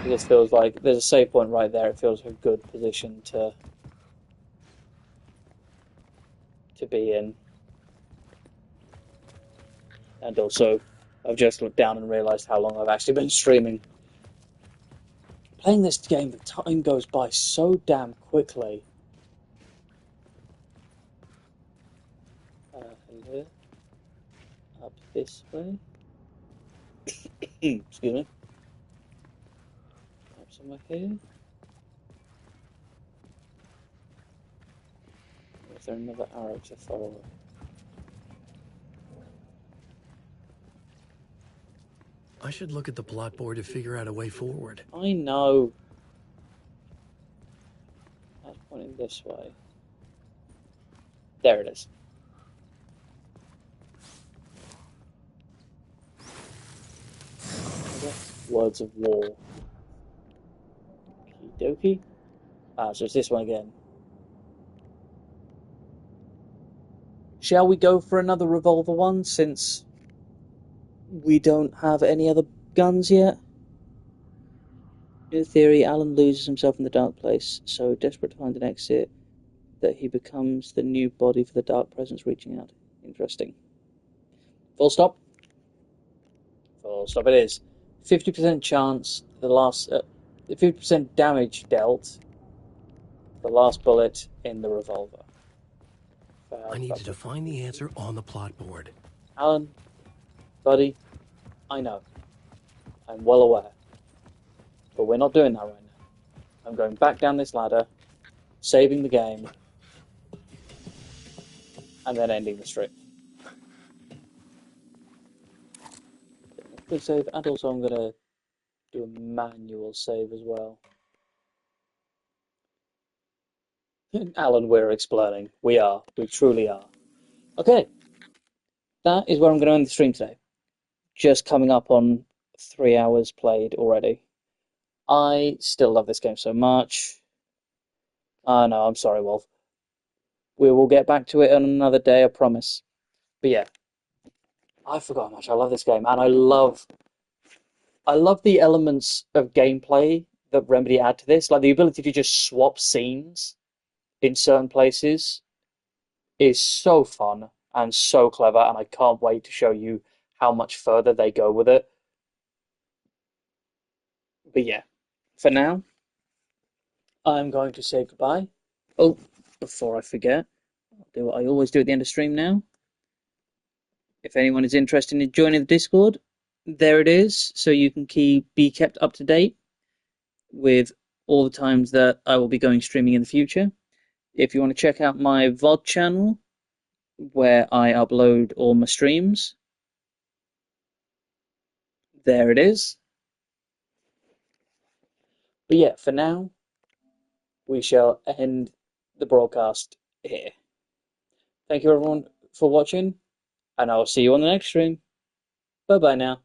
This feels like there's a save point right there. It feels like a good position to be in. And also, I've just looked down and realised how long I've actually been streaming. Playing this game, the time goes by so damn quickly. Hello. Up this way. Excuse me. Up somewhere here. Is there another arrow to follow? I should look at the plot board to figure out a way forward. I know. That's pointing this way. There it is. Words of war. Okie dokie. So it's this one again. Shall we go for another revolver one, since we don't have any other guns yet? In theory, Alan loses himself in the dark place, so desperate to find an exit, that he becomes the new body for the dark presence reaching out. Interesting. Full stop. Full stop it is. 50% chance, the last... 50% damage dealt, the last bullet in the revolver. I needed to find the answer on the plot board. Alan, buddy, I know. I'm well aware. But we're not doing that right now. I'm going back down this ladder, saving the game, and then ending the stream. Quick save, and also I'm going to do a manual save as well. Alan, we're exploding. We are. We truly are. Okay. That is where I'm going to end the stream today. Just coming up on 3 hours played already. I still love this game so much. No, I'm sorry, Wolf. We will get back to it on another day, I promise. But yeah, I forgot how much I love this game, and I love the elements of gameplay that Remedy add to this, like the ability to just swap scenes in certain places is so fun and so clever, and I can't wait to show you how much further they go with it. But yeah, for now, I'm going to say goodbye. Oh, before I forget, I'll do what I always do at the end of stream now. If anyone is interested in joining the Discord, there it is, so you can be kept up to date with all the times that I will be going streaming in the future. If you want to check out my VOD channel, where I upload all my streams, there it is. But yeah, for now, we shall end the broadcast here. Thank you everyone for watching, and I will see you on the next stream. Bye bye now.